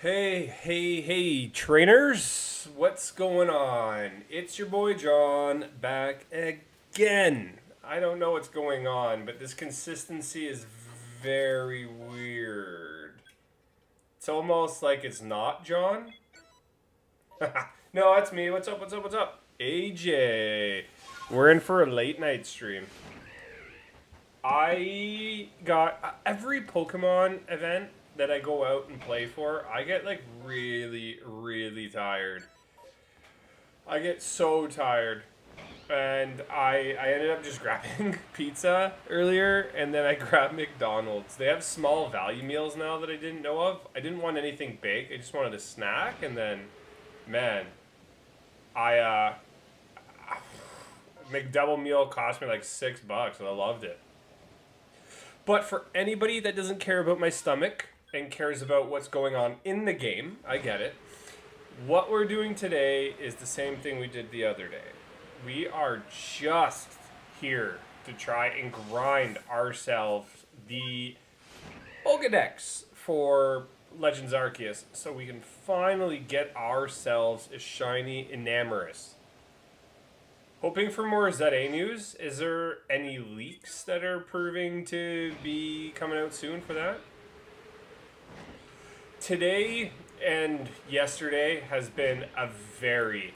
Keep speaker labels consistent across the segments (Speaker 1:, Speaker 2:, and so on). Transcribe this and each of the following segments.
Speaker 1: Hey, trainers! What's going on? It's your boy John back again. I don't know what's going on, but this consistency is very weird. It's almost like it's not John. No, that's me. What's up? AJ. We're in for a late night stream. I got every Pokemon event that I go out and play for, I get like really tired. I get so tired. And I ended up just grabbing pizza earlier, and then I grabbed McDonald's. They have small value meals now that I didn't know of. I didn't want anything big. I just wanted a snack, and then, man, I McDouble meal cost me like $6, and I loved it. But for anybody that doesn't care about my stomach and cares about what's going on in the game, I get it. What we're doing today is the same thing we did the other day. We are just here to try and grind ourselves the Pokedex for Legends Arceus so we can finally get ourselves a shiny Enamorus. Hoping for more ZA news. Is there any leaks that are proving to be coming out soon for that? Today and yesterday has been a very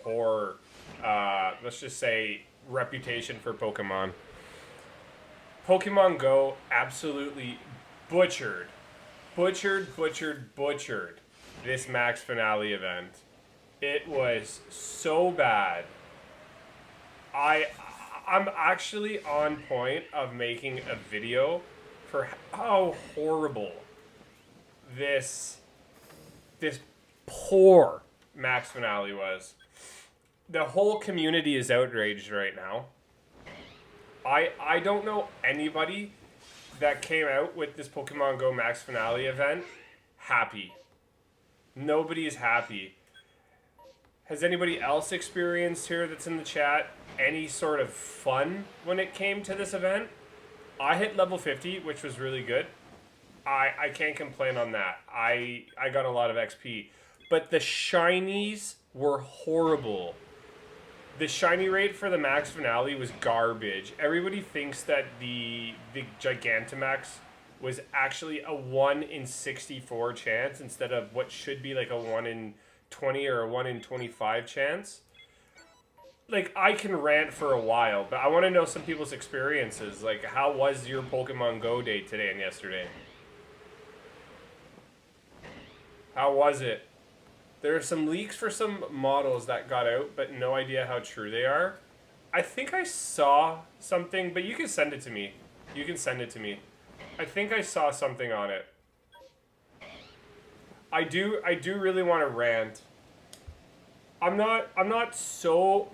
Speaker 1: poor, let's just say, reputation for Pokemon. Pokemon Go absolutely butchered this Max Finale event. It was so bad. I'm actually on point of making a video for how horrible this poor Max Finale was. The whole community is outraged right now. I don't know anybody that came out with this Pokemon Go Max Finale event happy. Nobody is happy. Has anybody else experienced here that's in the chat any sort of fun when it came to this event? I hit level 50, which was really good. I can't complain on that. I got a lot of XP. But the shinies were horrible. The shiny rate for the Max Finale was garbage. Everybody thinks that the Gigantamax was actually a 1 in 64 chance instead of what should be like a 1 in 20 or a 1 in 25 chance. Like, I can rant for a while, but I want to know some people's experiences. Like, how was your Pokemon Go day today and yesterday? How was it? There are some leaks for some models that got out, but no idea how true they are. I think I saw something, but you can send it to me. You can send it to me. I think I saw something on it. I do really want to rant. I'm not so,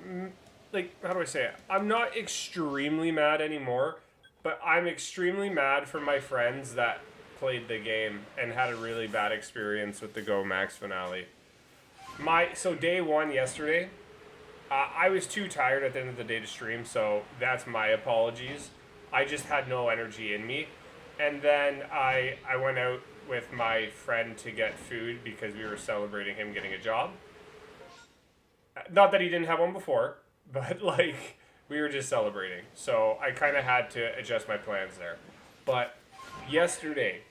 Speaker 1: like, how do I say it? I'm not extremely mad anymore, but I'm extremely mad for my friends that played the game and had a really bad experience with the Go Max Finale. So day one yesterday, I was too tired at the end of the day to stream, so that's my apologies. I just had no energy in me. And then I went out with my friend to get food because we were celebrating him getting a job. Not that he didn't have one before, but like we were just celebrating. So I kind of had to adjust my plans there. But yesterday,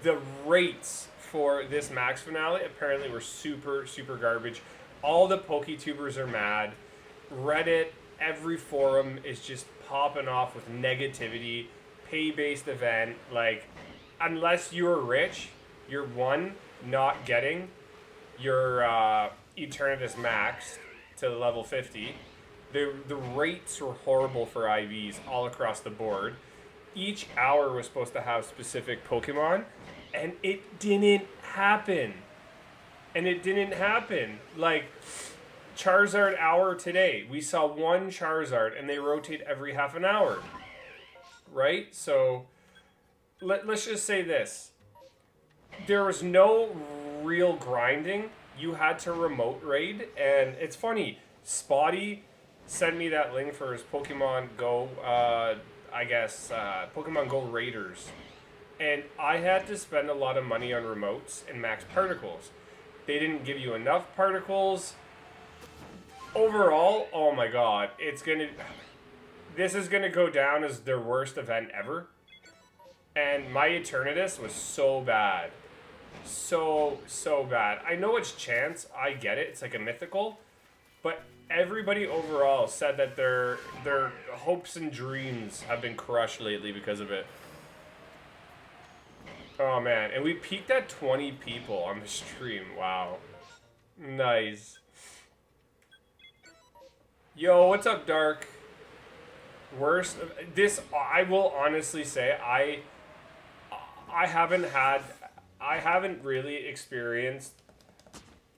Speaker 1: the rates for this Max Finale apparently were super garbage. All the PokeTubers are mad. Reddit, every forum is just popping off with negativity. Pay-based event, like, unless you're rich, you're one, not getting your Eternatus Max to level 50. The rates were horrible for IVs all across the board. Each hour was supposed to have specific Pokemon, and it didn't happen. Like, Charizard hour today, we saw one Charizard, and they rotate every half an hour. Right? So, let's just say this. There was no real grinding. You had to remote raid, and it's funny. Spotty sent me that link for his Pokemon Go, Pokemon Go Raiders. And I had to spend a lot of money on remotes and max particles. They didn't give you enough particles. Overall, oh my god, this is gonna go down as their worst event ever. And my Eternatus was so bad. So bad. I know it's chance, I get it, it's like a mythical, but everybody overall said that their hopes and dreams have been crushed lately because of it. Oh man, and we peaked at 20 people on the stream. Wow. Nice. Yo, what's up, Dark? Worst this, I will honestly say, I haven't really experienced,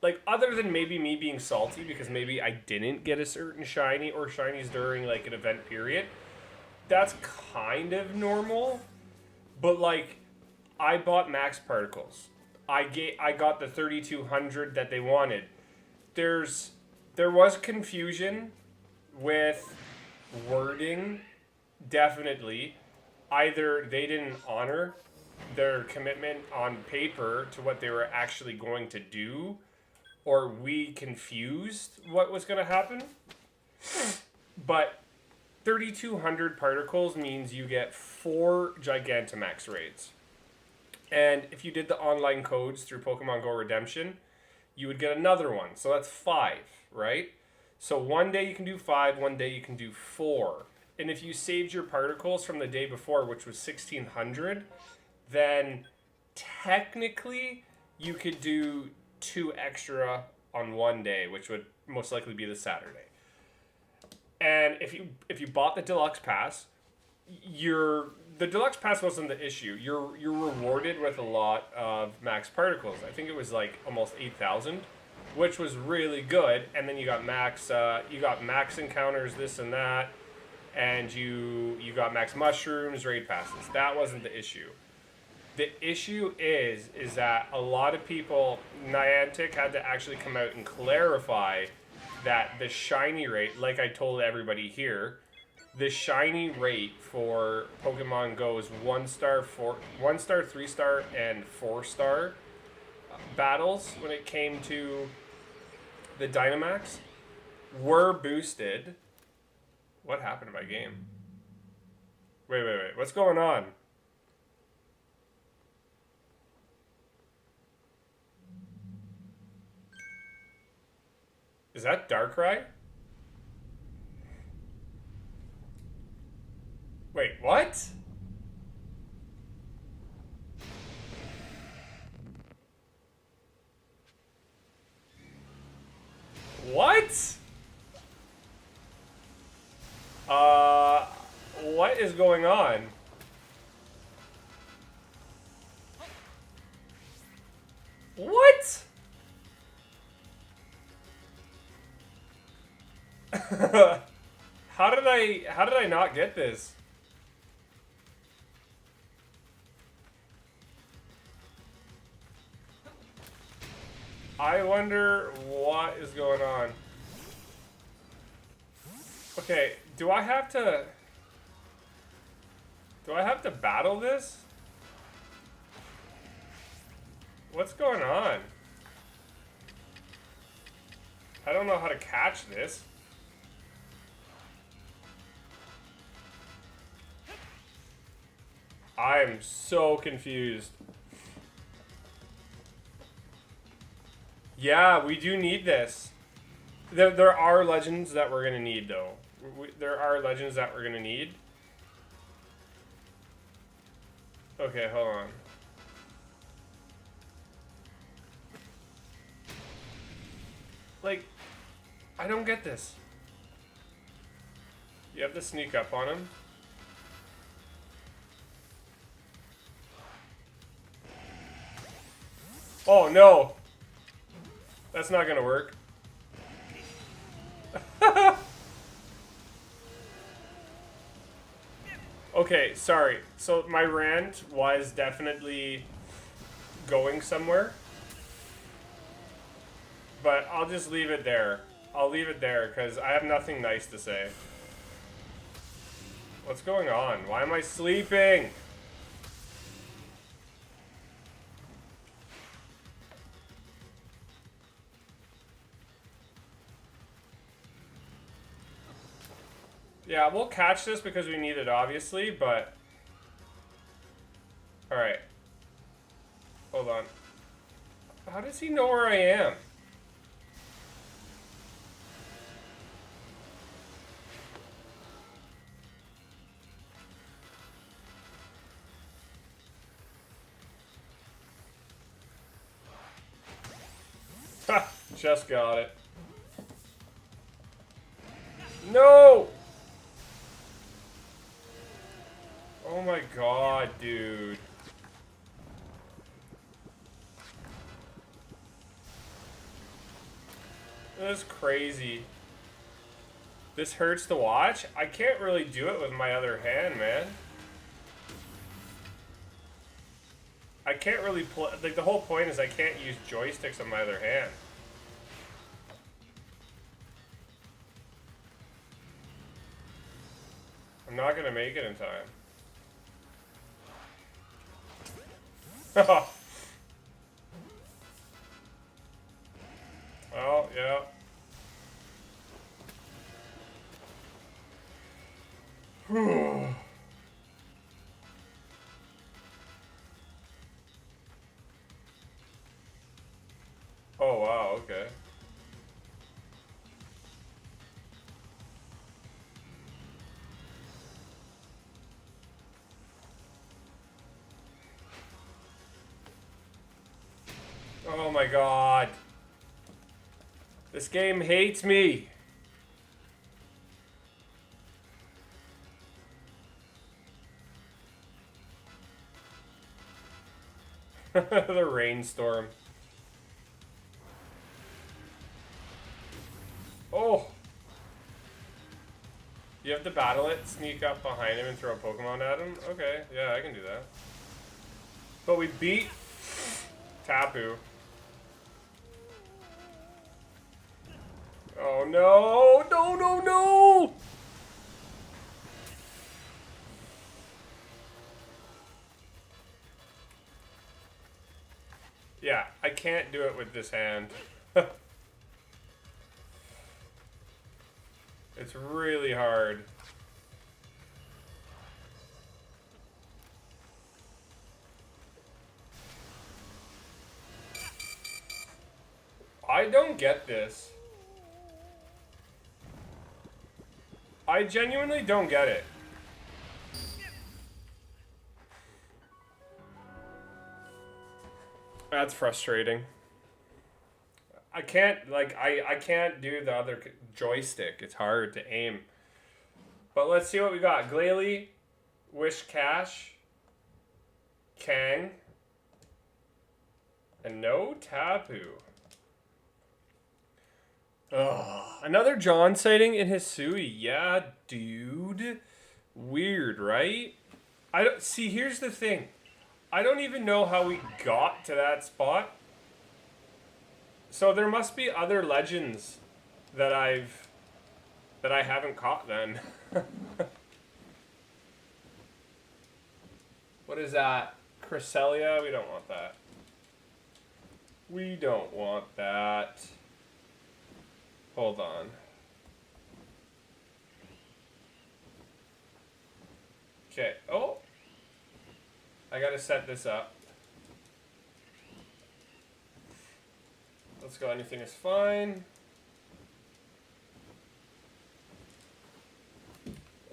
Speaker 1: like, other than maybe me being salty because maybe I didn't get a certain shiny or shinies during like an event period. That's kind of normal, but like, I bought max particles. I got the 3200 that they wanted. There was confusion with wording, definitely. Either they didn't honor their commitment on paper to what they were actually going to do, or we confused what was going to happen. But 3200 particles means you get 4 Gigantamax raids. And if you did the online codes through Pokemon Go Redemption, you would get another one. So that's 5, right? So one day you can do 5, one day you can do 4. And if you saved your particles from the day before, which was 1600, then technically you could do 2 extra on one day, which would most likely be the Saturday. And if you bought the deluxe pass, the deluxe pass wasn't the issue. You're rewarded with a lot of max particles. I think it was like almost 8,000, which was really good. And then you got max encounters, this and that, and you got max mushrooms, raid passes. That wasn't the issue. The issue is that a lot of people, Niantic had to actually come out and clarify that the shiny rate, like I told everybody here, the shiny rate for Pokemon Go's 1-star, 3-star, and 4-star battles when it came to the Dynamax were boosted. What happened to my game? Wait. What's going on? Is that Darkrai? Wait, what? What? What is going on? What? How did I not get this? I wonder what is going on. Okay, do I have to battle this? What's going on? I don't know how to catch this. I'm so confused. Yeah, we do need this. There are legends that we're going to need, though. There are legends that we're going to need. Okay, hold on. Like, I don't get this. You have to sneak up on him. Oh, no. That's not gonna work. Okay, sorry. So my rant was definitely going somewhere. But I'll just leave it there. I'll leave it there because I have nothing nice to say. What's going on? Why am I sleeping? Yeah, we'll catch this because we need it, obviously, but... Alright. Hold on. How does he know where I am? Ha! Just got it. No! Oh my god, dude. This is crazy. This hurts to watch. I can't really do it with my other hand, man. I can't really play. Like, the whole point is I can't use joysticks on my other hand. I'm not gonna make it in time. Oh, yeah. Oh, wow, okay. Oh my god. This game hates me. The rainstorm. Oh! You have to battle it, sneak up behind him and throw a Pokemon at him? Okay, yeah, I can do that. But we beat Tapu. Oh no! No, no, no! Yeah, I can't do it with this hand. It's really hard. I don't get this. I genuinely don't get it. That's frustrating. I can't, like, I can't do the other joystick. It's hard to aim. But let's see what we got. Glalie, Wishcash, Kang, and no Tapu. Ugh. Another John sighting in Hisui. Yeah, dude. Weird, right? I don't see. Here's the thing. I don't even know how we got to that spot. So there must be other legends that I haven't caught then. What is that? Cresselia? We don't want that. We don't want that. Hold on. Okay. Oh. I gotta set this up. Let's go. Anything is fine.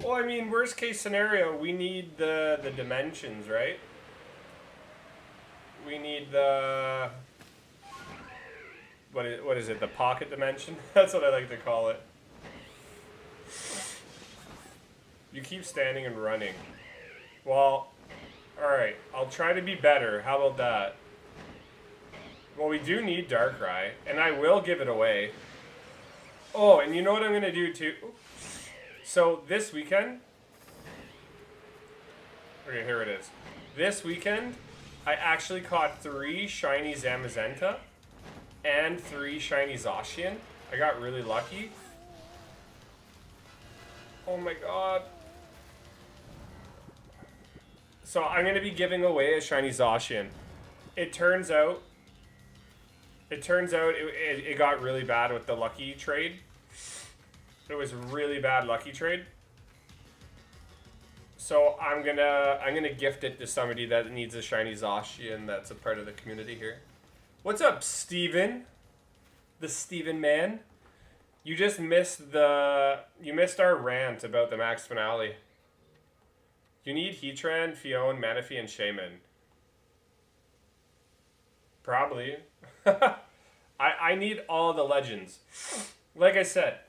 Speaker 1: Well, I mean, worst case scenario, we need the dimensions, right? We need the... What is it? The pocket dimension? That's what I like to call it. You keep standing and running. Well, alright. I'll try to be better. How about that? Well, we do need Darkrai, and I will give it away. Oh, and you know what I'm going to do too? So, this weekend... Okay, here it is. This weekend, I actually caught 3 shiny Zamazenta and 3 shiny Zacian. I got really lucky. Oh my god. So I'm going to be giving away a shiny Zacian. It turns out it got really bad with the lucky trade. It was really bad lucky trade. So I'm gonna gift it to somebody that needs a shiny Zacian that's a part of the community here. What's up, Steven? The Steven man. You just missed you missed our rant about the max finale. You need Heatran, Fion, Manaphy, and Shaman. Probably. I need all the legends. Like I said,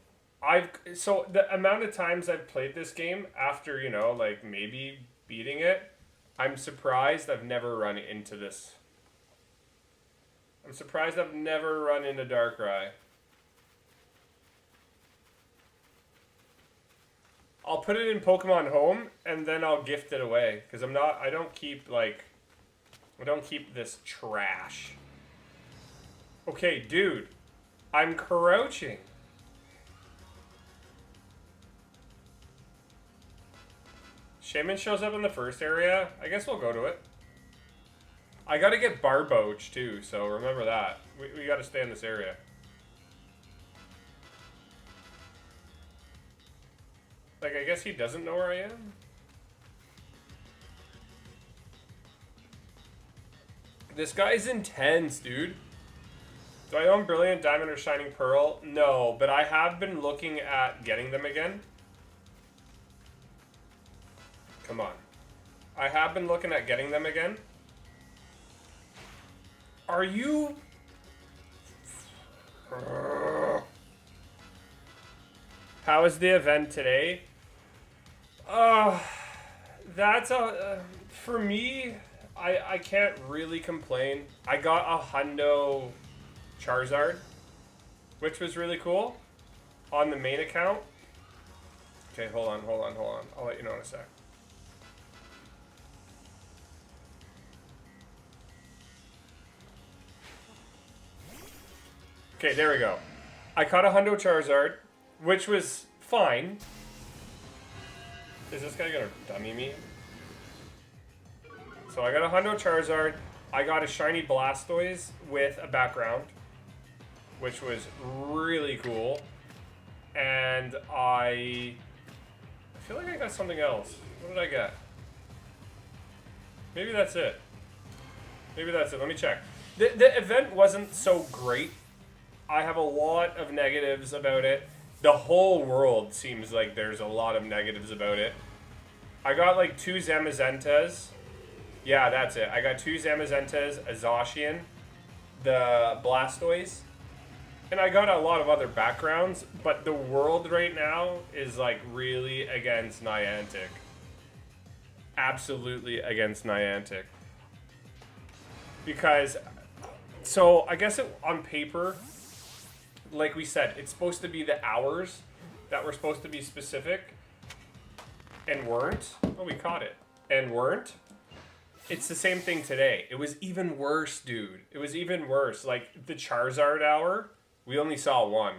Speaker 1: so the amount of times I've played this game after, you know, like maybe beating it, I'm surprised I've never run into this. I'm surprised I've never run into Darkrai. I'll put it in Pokemon Home and then I'll gift it away because I don't keep this trash. Okay, dude. I'm crouching. Shaman shows up in the first area. I guess we'll go to it. I gotta get Barboach too, so remember that. We gotta stay in this area. Like, I guess he doesn't know where I am? This guy's intense, dude. Do I own Brilliant Diamond or Shining Pearl? No, but I have been looking at getting them again. Come on. I have been looking at getting them again. Are you... How was the event today? That's for me, I can't really complain. I got a hundo Charizard, which was really cool on the main account. Okay, hold on. I'll let you know in a sec. Okay, there we go. I caught a hundo Charizard, which was fine. Is this guy gonna dummy me? So I got a hundo Charizard. I got a shiny Blastoise with a background, which was really cool. And I feel like I got something else. What did I get? Maybe that's it. Let me check. The event wasn't so great. I have a lot of negatives about it. The whole world seems like there's a lot of negatives about it. I got like 2 Zamazentas. Yeah, that's it. I got 2 Zamazentas, a Zacian, the Blastoise, and I got a lot of other backgrounds, but the world right now is like really against Niantic. Absolutely against Niantic. Because, so I guess on paper, like we said, it's supposed to be the hours that were supposed to be specific and weren't. Oh, we caught it. And weren't. It's the same thing today. It was even worse, dude. It was even worse. Like, the Charizard hour, we only saw 1.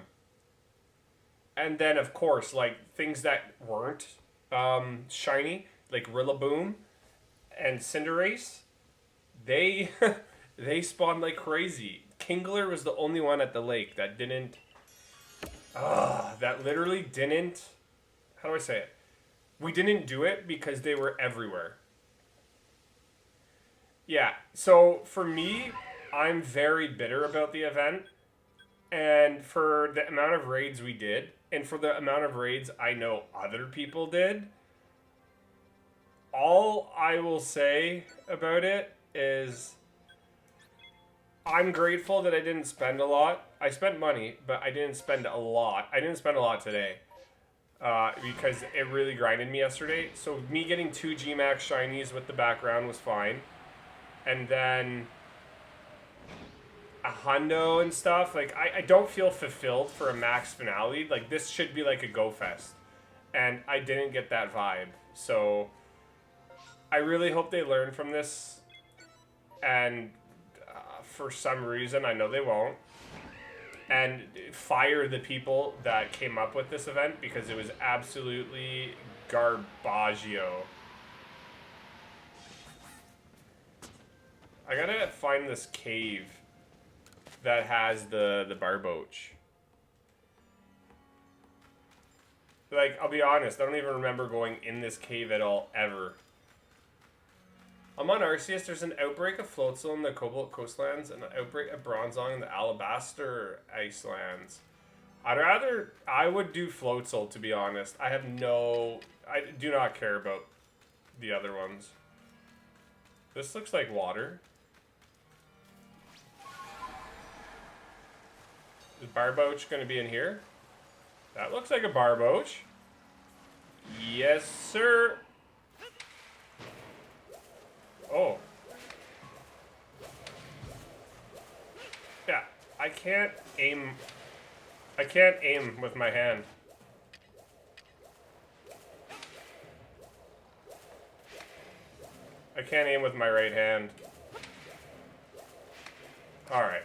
Speaker 1: And then, of course, like, things that weren't shiny, like Rillaboom and Cinderace, they they spawned like crazy. Kingler was the only one at the lake that didn't... that literally didn't... How do I say it? We didn't do it because they were everywhere. Yeah, so for me, I'm very bitter about the event. And for the amount of raids we did, and for the amount of raids I know other people did, all I will say about it is I'm grateful that I didn't spend a lot. I spent money, but I didn't spend a lot. I didn't spend a lot today because it really grinded me yesterday. So me getting 2 Gmax shinies with the background was fine. And then a hundo and stuff. Like, I don't feel fulfilled for a max finale. Like, this should be like a Go Fest. And I didn't get that vibe. So I really hope they learn from this. And for some reason, I know they won't, and fire the people that came up with this event because it was absolutely garbaggio. I gotta find this cave that has the Barboach. Like, I'll be honest, I don't even remember going in this cave at all, ever. I'm on Arceus. There's an outbreak of Floatzel in the Cobalt Coastlands and an outbreak of Bronzong in the Alabaster Icelands. I would do Floatzel, to be honest. I do not care about the other ones. This looks like water. Is Barboach going to be in here? That looks like a Barboach. Yes, sir. Oh. Yeah, I can't aim with my hand. I can't aim with my right hand. Alright.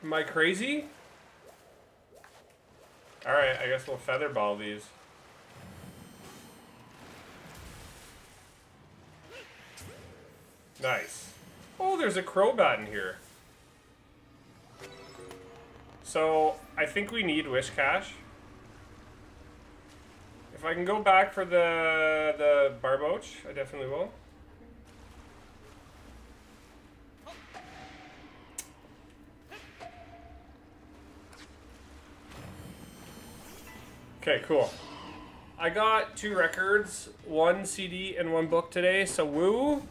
Speaker 1: Am I crazy? Alright, I guess we'll featherball these. Nice. Oh, there's a Crobat in here. So, I think we need Wish Cash. If I can go back for the Barboach, I definitely will. Okay, cool. I got 2 records, 1 CD, and 1 book today, so woo!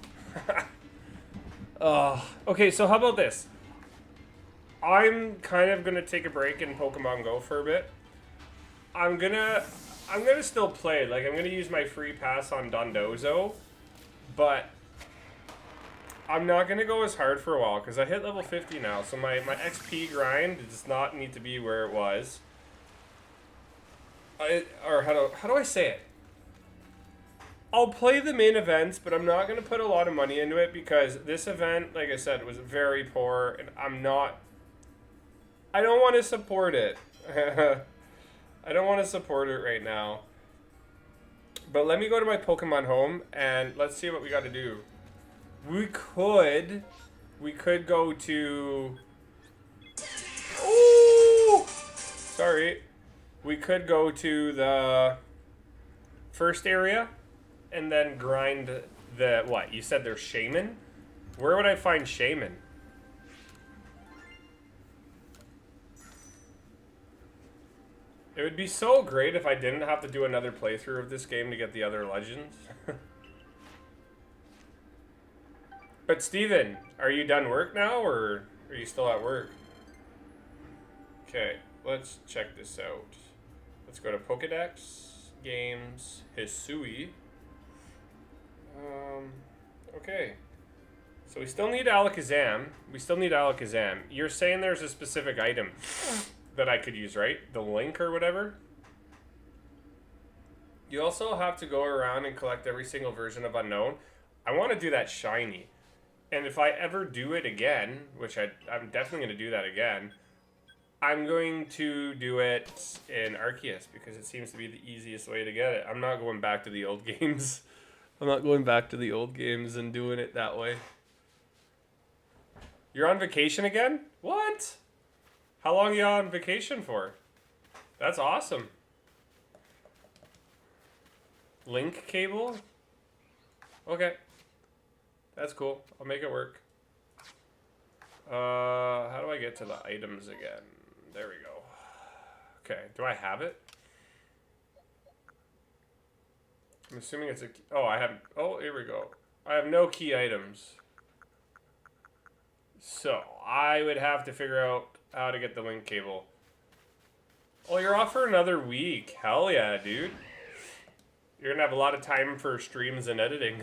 Speaker 1: Okay, so how about this? I'm kind of gonna take a break in Pokemon Go for a bit. I'm gonna still play. Like, I'm gonna use my free pass on Dondozo, but I'm not gonna go as hard for a while because I hit level 50 now. So my XP grind does not need to be where it was. Or how do I say it? I'll play the main events, but I'm not going to put a lot of money into it because this event, like I said, was very poor, and I don't want to support it. I don't want to support it right now. But let me go to my Pokemon home, and let's see what we got to do. We could go to... Ooh! Sorry. We could go to the first area and then grind the... What? You said there's Shaman? Where would I find Shaman? It would be so great if I didn't have to do another playthrough of this game to get the other legends. But Steven, are you done work now, or are you still at work? Okay, let's check this out. Let's go to Pokedex, Games, Hisui. Okay. So we still need Alakazam. You're saying there's a specific item that I could use, right? The link or whatever? You also have to go around and collect every single version of Unknown. I want to do that shiny. And if I ever do it again, which I'm definitely going to do that again, I'm going to do it in Arceus because it seems to be the easiest way to get it. I'm not going back to the old games. I'm not going back to the old games and doing it that way. You're on vacation again? What? How long are you on vacation for? That's awesome. Link cable? Okay. That's cool. I'll make it work. How do I get to the items again? There we go. Okay, do I have it? I'm assuming it's a... Oh, I have... Oh, here we go. I have no key items. So, I would have to figure out how to get the link cable. Oh, you're off for another week. Hell yeah, dude. You're gonna have a lot of time for streams and editing.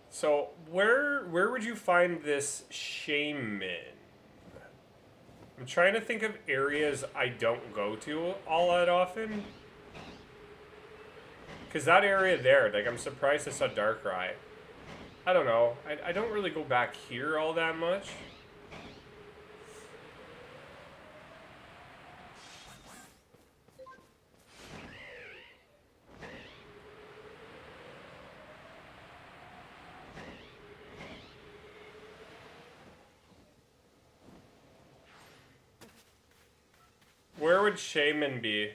Speaker 1: So, where would you find this shaman? I'm trying to think of areas I don't go to all that often. Because that area there, like, I'm surprised I saw Darkrai. I don't know. I don't really go back here all that much. would Shaman be?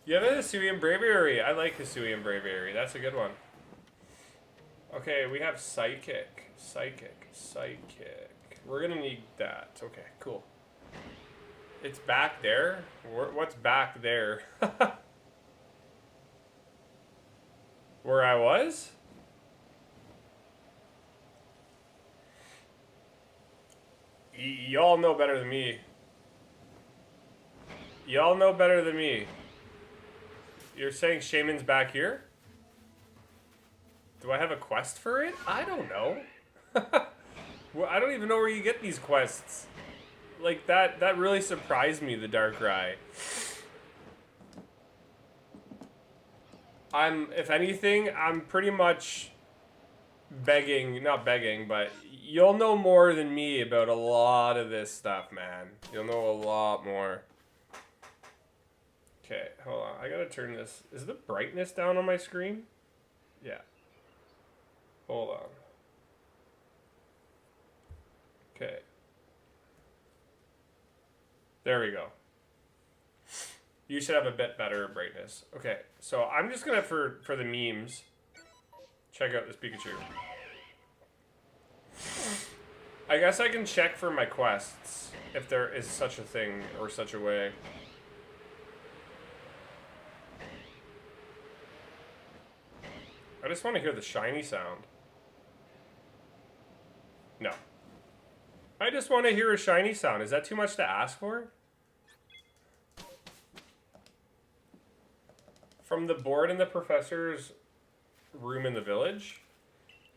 Speaker 1: You have a Hisuian Braviary. I like Hisuian Braviary. That's a good one. Okay, we have Psychic. Psychic. Psychic. We're gonna need that. Okay, cool. It's back there? What's back there? Where I was? Y'all know better than me. Y'all know better than me. You're saying Shaman's back here? Do I have a quest for it? I don't know. Well, I don't even know where you get these quests. Like, that really surprised me, the Darkrai. If anything, I'm pretty much begging, not begging, but you'll know more than me about a lot of this stuff, man. You'll know a lot more. Okay, hold on. I gotta turn this. Is the brightness down on my screen? Yeah. Hold on. Okay. There we go. You should have a bit better brightness. Okay, so I'm just gonna, for the memes, check out this Pikachu. I guess I can check for my quests, if there is such a thing, or such a way. I just want to hear the shiny sound. No. I just want to hear a shiny sound. Is that too much to ask for? From the board in the professor's room in the village?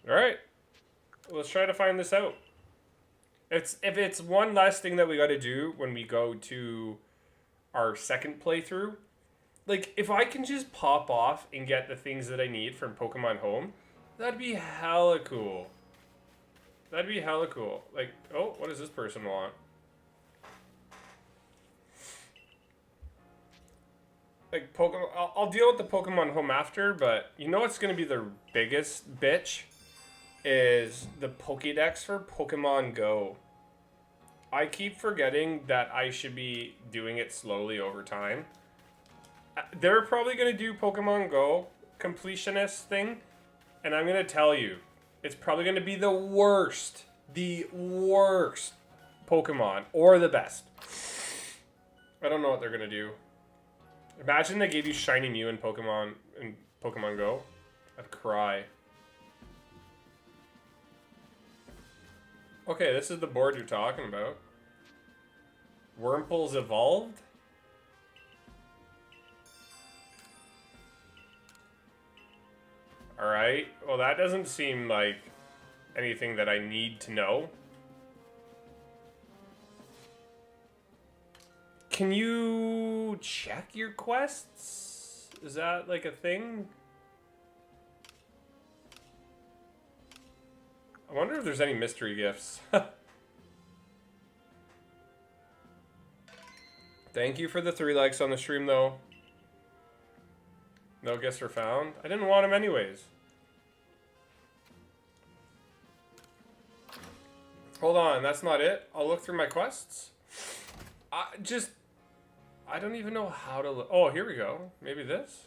Speaker 1: Alright. Let's try to find this out. If it's one last thing that we gotta do when we go to our second playthrough, like, if I can just pop off and get the things that I need from Pokemon Home, that'd be hella cool. That'd be hella cool. Like, oh, what does this person want? Like, Pokemon... I'll deal with the Pokemon Home after, but you know what's going to be the biggest bitch? Is the Pokédex for Pokemon Go. I keep forgetting that I should be doing it slowly over time. They're probably going to do Pokemon Go completionist thing, and I'm going to tell you, it's probably going to be the worst Pokemon, or the best. I don't know what they're going to do. Imagine they gave you Shiny Mew in Pokemon Go. I'd cry. Okay, this is the board you're talking about. Wurmple's evolved? Alright, well that doesn't seem like anything that I need to know. Can you check your quests? Is that like a thing? I wonder if there's any mystery gifts. Thank you for the 3 likes on the stream though. No gifts were found. I didn't want them anyways. Hold on, that's not it. I'll look through my quests. I don't even know how to look. Oh, here we go. Maybe this?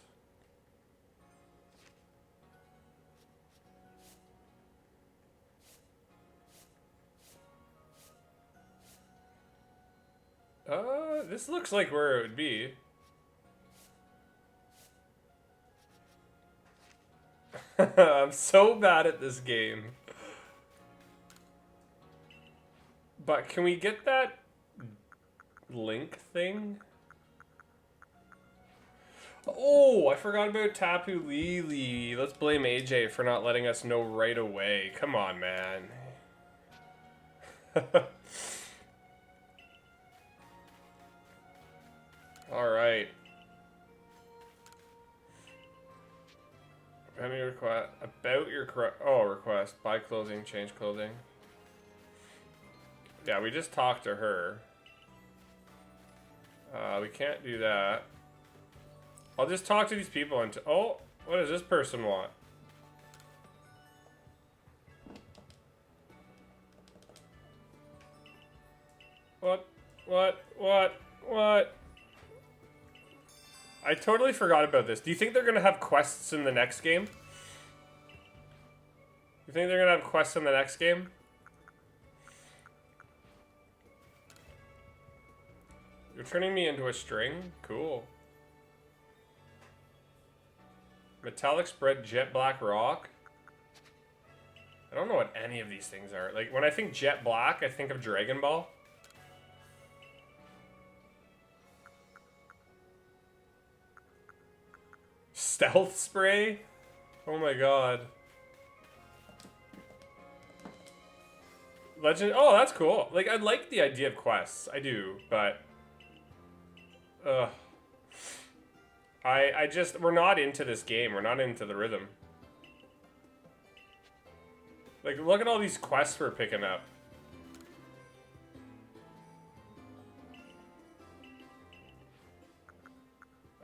Speaker 1: This looks like where it would be. I'm so bad at this game. But can we get that link thing? Oh, I forgot about Tapu Lele. Let's blame AJ for not letting us know right away. Come on, man. Alright. Any request about your request. Buy clothing, change clothing. Yeah, we just talked to her. We can't do that. I'll just talk to these people and oh, what does this person want? What? What? I totally forgot about this. Do you think they're gonna have quests in the next game? You think they're gonna have quests in the next game? You're turning me into a string? Cool. Metallic spread jet black rock. I don't know what any of these things are. Like, when I think jet black, I think of Dragon Ball. Stealth spray? Oh my god. Legend. Oh, that's cool. Like, I like the idea of quests. I do, but I just, we're not into this game. We're not into the rhythm. Like, look at all these quests we're picking up.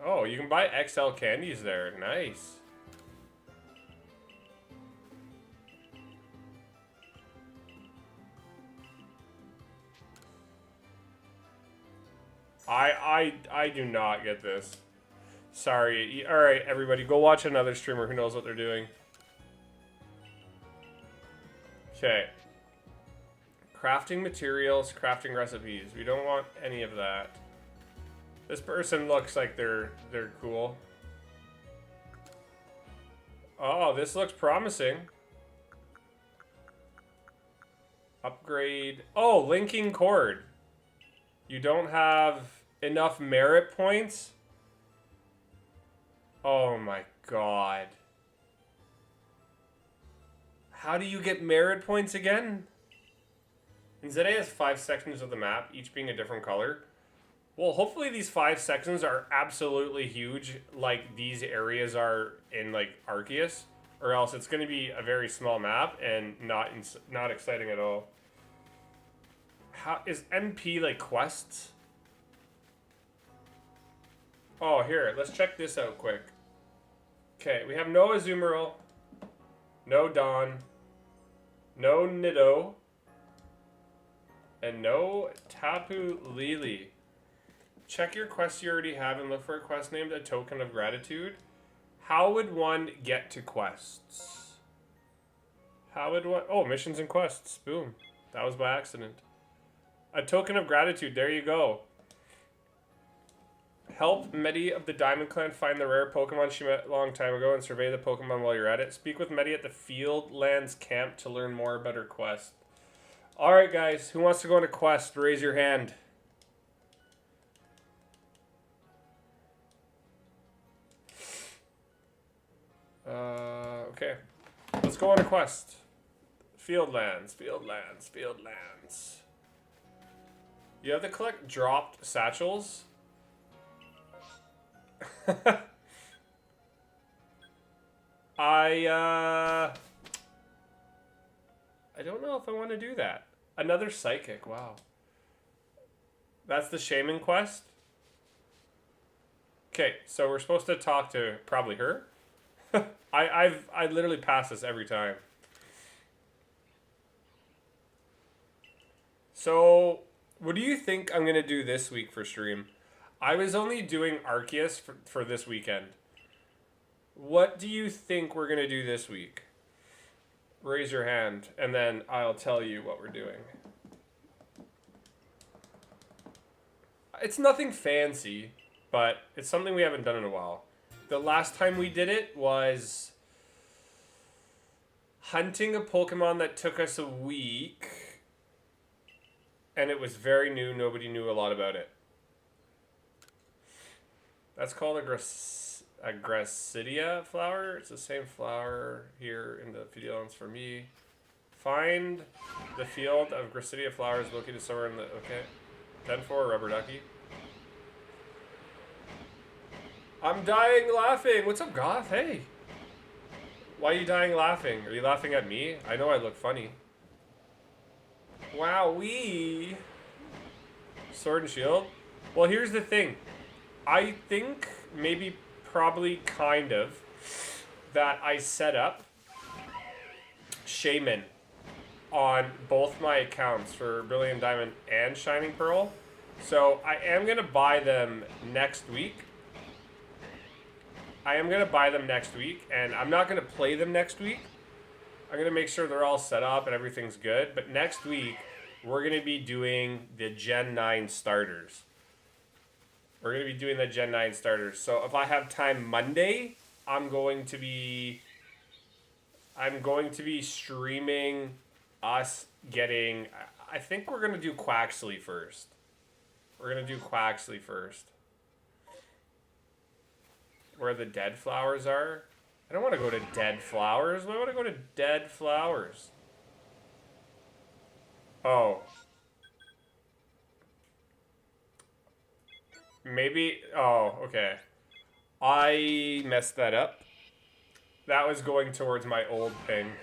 Speaker 1: Oh, you can buy XL candies there. Nice. I do not get this. Sorry. Alright, everybody, go watch another streamer who knows what they're doing. Okay. Crafting materials, crafting recipes. We don't want any of that. This person looks like they're cool. Oh, this looks promising. Upgrade. Oh, linking cord. You don't have enough merit points? Oh my god. How do you get merit points again? Nzede has 5 sections of the map, each being a different color. Well, hopefully these 5 sections are absolutely huge, like these areas are in, like, Arceus. Or else it's going to be a very small map and not exciting at all. How is MP, like, quests? Oh, here, let's check this out quick. Okay, we have no Azumarill, no Dawn, no Nido, and no Tapu Lele. Check your quests you already have and look for a quest named A Token of Gratitude. How would one get to quests? How would one... Oh, missions and quests. Boom. That was by accident. A Token of Gratitude. There you go. Help Medi of the Diamond Clan find the rare Pokemon she met a long time ago and survey the Pokemon while you're at it. Speak with Medi at the Fieldlands camp to learn more about her quest. Alright, guys. Who wants to go on a quest? Raise your hand. Okay. Let's go on a quest. Fieldlands. You have to collect dropped satchels. I don't know if I want to do that. Another psychic, wow. That's the shaman quest? Okay, so we're supposed to talk to probably her. I literally pass this every time. So, what do you think I'm gonna do this week for stream? I was only doing Arceus for this weekend. What do you think we're gonna do this week? Raise your hand, and then I'll tell you what we're doing. It's nothing fancy, but it's something we haven't done in a while. The last time we did it was hunting a Pokemon that took us a week, and it was very new. Nobody knew a lot about it. That's called a Gracidia flower. It's the same flower here in the Fieldlands for me. Find the field of Gracidia flowers located somewhere in the... Okay. 10-4, Rubber Ducky. I'm dying laughing. What's up, Goth? Hey. Why are you dying laughing? Are you laughing at me? I know I look funny. Wowee. Sword and Shield? Well, here's the thing. I think, maybe, probably, kind of, that I set up Shaman on both my accounts for Brilliant Diamond and Shining Pearl. So I am going to buy them next week. And I'm not going to play them next week. I'm going to make sure they're all set up and everything's good. But next week, we're going to be doing the Gen 9 starters. So if I have time Monday, I'm going to be streaming us getting... I think we're going to do Quaxley first. Where the dead flowers are. I don't want to go to dead flowers. Why would I go to dead flowers? Oh. Maybe... Oh, okay. I messed that up. That was going towards my old ping.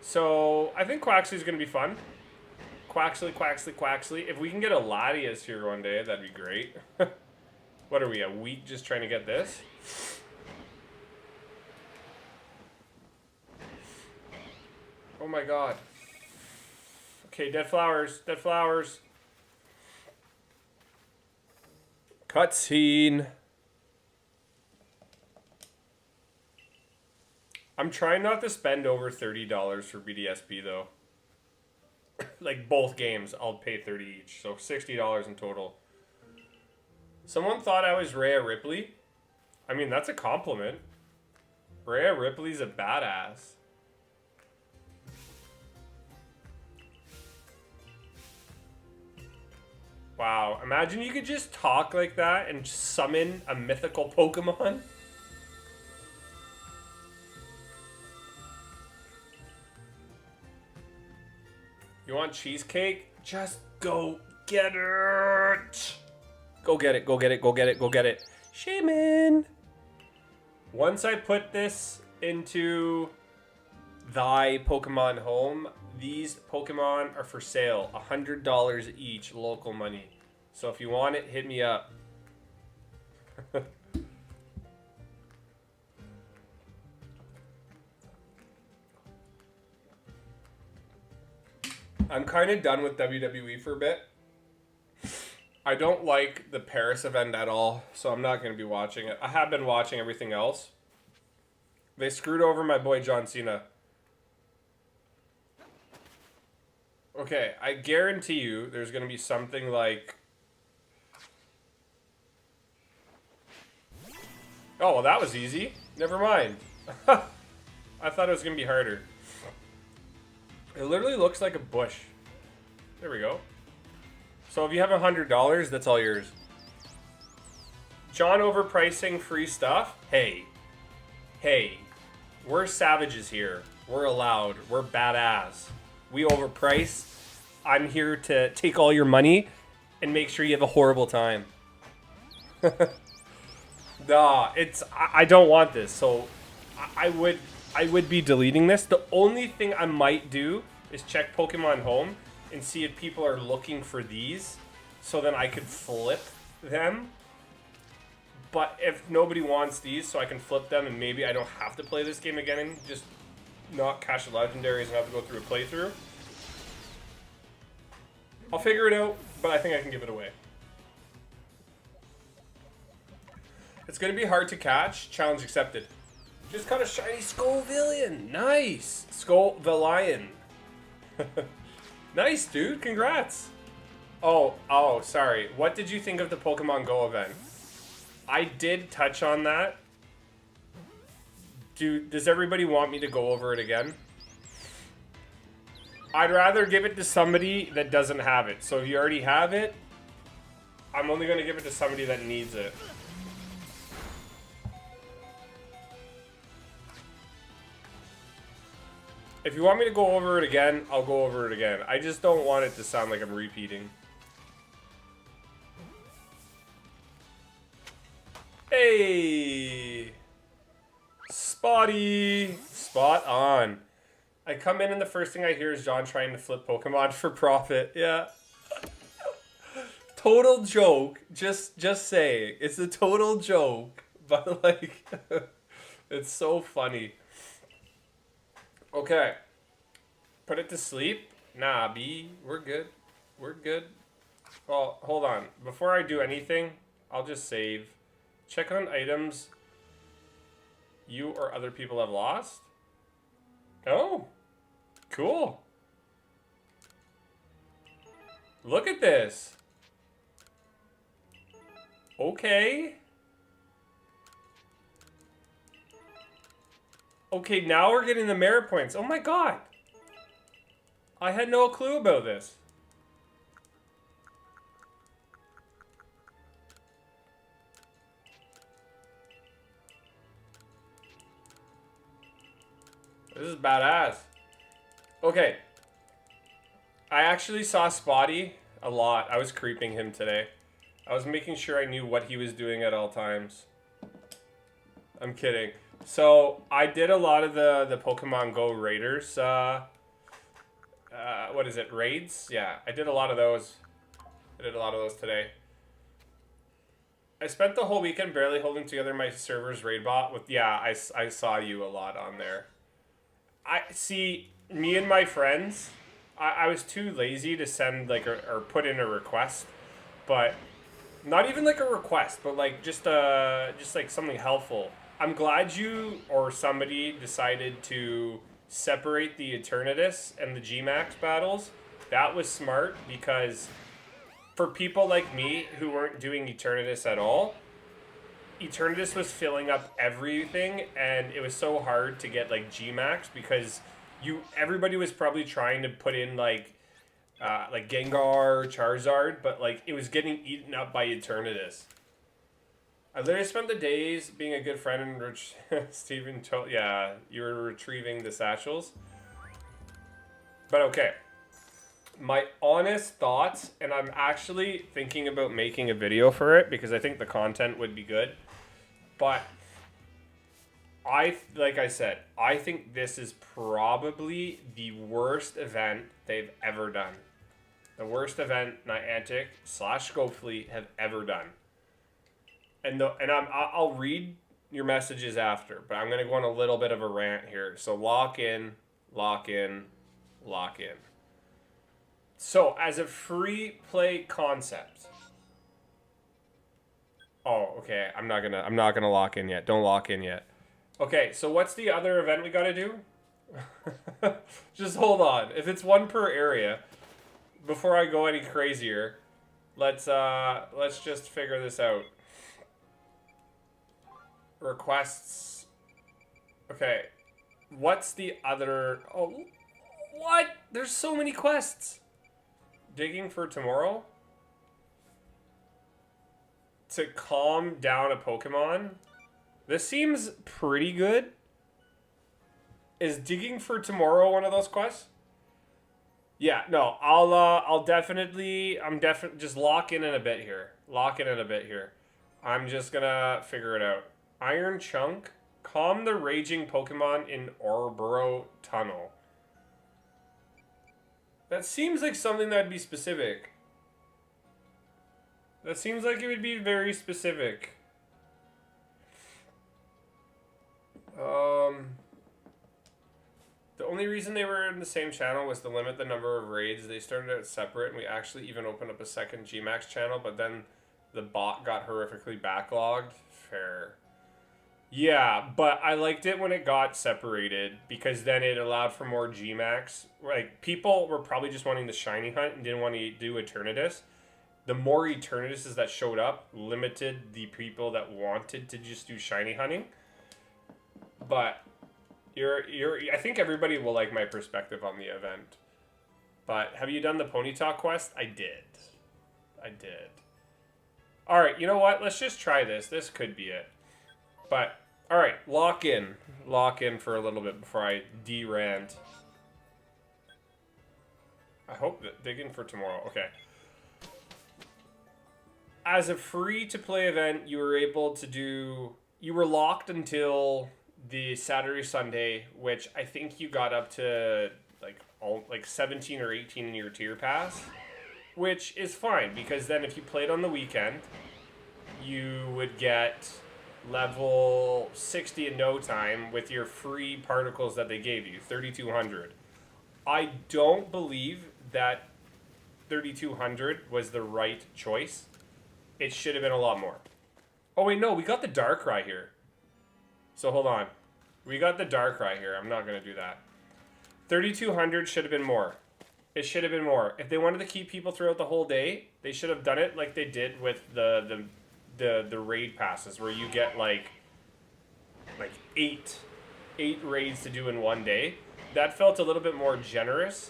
Speaker 1: So, I think Quaxley's going to be fun. Quaxley. If we can get a Latias here one day, that'd be great. What are we, a week just trying to get this? Oh my god. Okay, dead flowers. Cutscene. I'm trying not to spend over $30 for BDSP though. Like both games, I'll pay 30 each, so $60 in total. Someone thought I was Rhea Ripley. I mean, that's a compliment. Rhea Ripley's a badass. Wow, imagine you could just talk like that and summon a mythical Pokemon. You want cheesecake? Just go get it! Go get it. Shaman! Once I put this into thy Pokemon home, these Pokemon are for sale. $100 each, local money. So if you want it, hit me up. I'm kind of done with WWE for a bit. I don't like the Paris event at all, so I'm not going to be watching it. I have been watching everything else. They screwed over my boy John Cena. Okay, I guarantee you there's going to be something like... Oh, well that was easy. Never mind. I thought it was going to be harder. It literally looks like a bush. There we go. So if you have $100, that's all yours. John overpricing free stuff? Hey, we're savages here. We're allowed. We're badass. We overprice. I'm here to take all your money and make sure you have a horrible time. Nah, I don't want this. So I would be deleting this. The only thing I might do is check Pokemon Home and see if people are looking for these, so then I could flip them. But if nobody wants these, so I can flip them and maybe I don't have to play this game again and just not cash the legendaries and have to go through a playthrough. I'll figure it out, but I think I can give it away. It's going to be hard to catch. Challenge accepted. Just caught a shiny Scovillain. Nice. Scovillain. Nice, dude. Congrats. Oh, sorry. What did you think of the Pokemon Go event? I did touch on that. Does everybody want me to go over it again? I'd rather give it to somebody that doesn't have it. So if you already have it, I'm only going to give it to somebody that needs it. If you want me to go over it again, I'll go over it again. I just don't want it to sound like I'm repeating. Hey! Spotty! Spot on. I come in and the first thing I hear is John trying to flip Pokemon for profit. Yeah. Total joke. Just saying. It's a total joke. But like, it's so funny. Okay. Put it to sleep? Nah, B. We're good. We're good. Well, hold on. Before I do anything, I'll just save. Check on items you or other people have lost. Oh. Cool. Look at this. Okay. Okay, now we're getting the merit points. Oh my god. I had no clue about this. This is badass. Okay. I actually saw Spotty a lot. I was creeping him today. I was making sure I knew what he was doing at all times. I'm kidding. So, I did a lot of the Pokemon Go Raiders, what is it, raids? Yeah, I did a lot of those. I did a lot of those today. I spent the whole weekend barely holding together my server's raid bot with, yeah, I saw you a lot on there. I see, me and my friends, I was too lazy to send, like, or put in a request, but not even like a request, but like just like something helpful. I'm glad you or somebody decided to separate the Eternatus and the Gmax battles. That was smart because for people like me who weren't doing Eternatus at all, Eternatus was filling up everything, and it was so hard to get like Gmax because everybody was probably trying to put in like Gengar, Charizard, but like it was getting eaten up by Eternatus. I literally spent the days being a good friend and Steven told, yeah, you were retrieving the satchels. But okay. My honest thoughts, and I'm actually thinking about making a video for it because I think the content would be good. But like I said, I think this is probably the worst event they've ever done. The worst event Niantic / Scopefleet have ever done. And I'll read your messages after, but I'm going to go on a little bit of a rant here. So lock in, lock in, lock in. So as a free play concept. Oh, okay. I'm not gonna lock in yet. Don't lock in yet. Okay, so what's the other event we gotta do? Just hold on. If it's one per area, before I go any crazier, let's just figure this out. Requests. Okay. What's the other? Oh, what? There's so many quests. Digging for tomorrow? To calm down a Pokemon? This seems pretty good. Is digging for tomorrow one of those quests? Yeah, no, I'm definitely just lock in a bit here. Lock in a bit here. I'm just gonna figure it out. Iron Chunk, calm the raging Pokemon in Orboro Tunnel. That seems like something that'd be specific. That seems like it would be very specific. The only reason they were in the same channel was to limit the number of raids. They started out separate, and we actually even opened up a second Gmax channel, but then the bot got horrifically backlogged. Fair. Yeah, but I liked it when it got separated because then it allowed for more Gmax. Like, people were probably just wanting the shiny hunt and didn't want to do Eternatus. The more Eternatuses that showed up limited the people that wanted to just do shiny hunting. But I think everybody will like my perspective on the event. But have you done the Ponyta quest? I did. Alright, you know what? Let's just try this. This could be it. But, alright, lock in. Lock in for a little bit before I de-rant. I hope that digging for tomorrow. Okay. As a free-to-play event, you were able to do... You were locked until the Saturday, Sunday, which I think you got up to like 17 or 18 in your tier pass, which is fine because then if you played on the weekend, you would get level 60 in no time with your free particles that they gave you, 3,200. I don't believe that 3,200 was the right choice. It should have been a lot more. Oh wait, no, we got the Darkrai here. So hold on. We got the Darkrai here. I'm not going to do that. 3,200 should have been more. It should have been more. If they wanted to keep people throughout the whole day, they should have done it like they did with the raid passes, where you get like eight raids to do in one day. That felt a little bit more generous,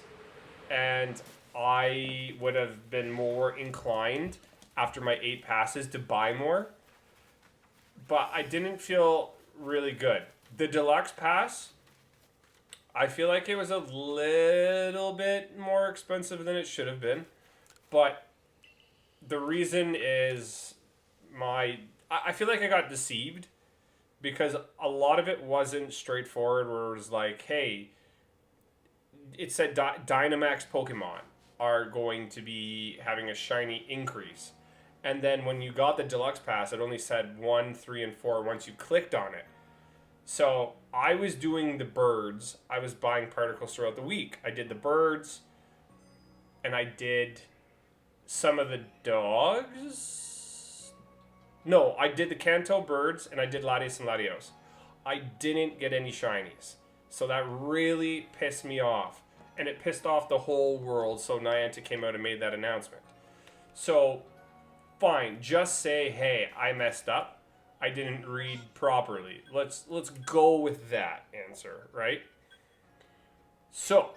Speaker 1: and I would have been more inclined after my 8 passes to buy more. But I didn't feel really good. The deluxe pass, I feel like it was a little bit more expensive than it should have been. But the reason is I feel like I got deceived because a lot of it wasn't straightforward, where it was like, hey, it said Dynamax Pokemon are going to be having a shiny increase. And then when you got the deluxe pass, it only said 1, 3, and 4 once you clicked on it. So I was doing the birds. I was buying particles throughout the week. I did the birds, and I did some of the dogs. No, I did the Kanto birds, and I did Latios and Latios. I didn't get any shinies. So that really pissed me off. And it pissed off the whole world, so Niantic came out and made that announcement. So, fine, just say, hey, I messed up. I didn't read properly. Let's go with that answer, right? So,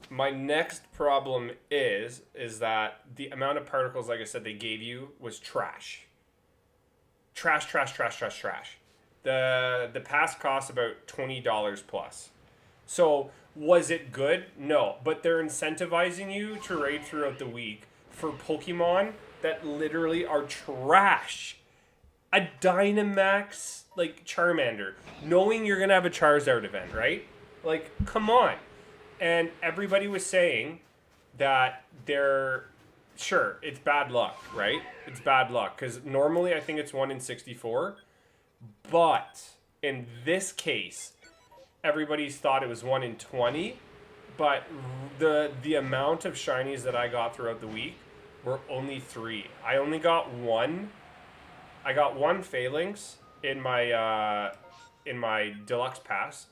Speaker 1: my next problem is that the amount of particles, like I said, they gave you was trash. Trash. The pass costs about $20 plus. So, was it good? No. But they're incentivizing you to raid throughout the week for Pokemon that literally are trash. A Dynamax, like, Charmander. Knowing you're going to have a Charizard event, right? Like, come on. And everybody was saying that sure, it's bad luck, right? It's bad luck. Because normally I think it's 1 in 64. But in this case, everybody's thought it was 1 in 20. But the amount of shinies that I got throughout the week were only 3. I only got 1. I got 1 Phalanx in my deluxe pass,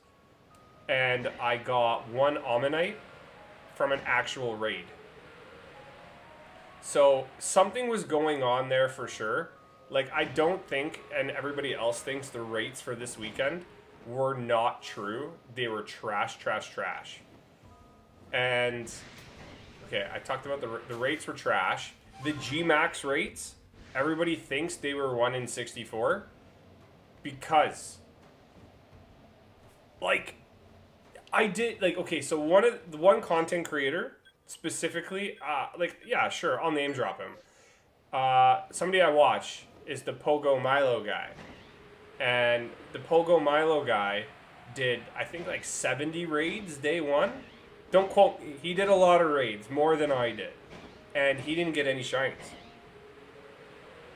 Speaker 1: and I got 1 Omanyte from an actual raid. So something was going on there for sure. Like, I don't think, and everybody else thinks, the rates for this weekend were not true. They were trash. And okay, I talked about the rates were trash. The G-Max rates, everybody thinks they were 1 in 64 because, like, I did, like, okay, so one content creator specifically, like, yeah, sure, I'll name drop him. Somebody I watch is the Pogo Milo guy. And the Pogo Milo guy did, I think, like 70 raids day 1. Don't quote me. He did a lot of raids, more than I did. And he didn't get any shinies.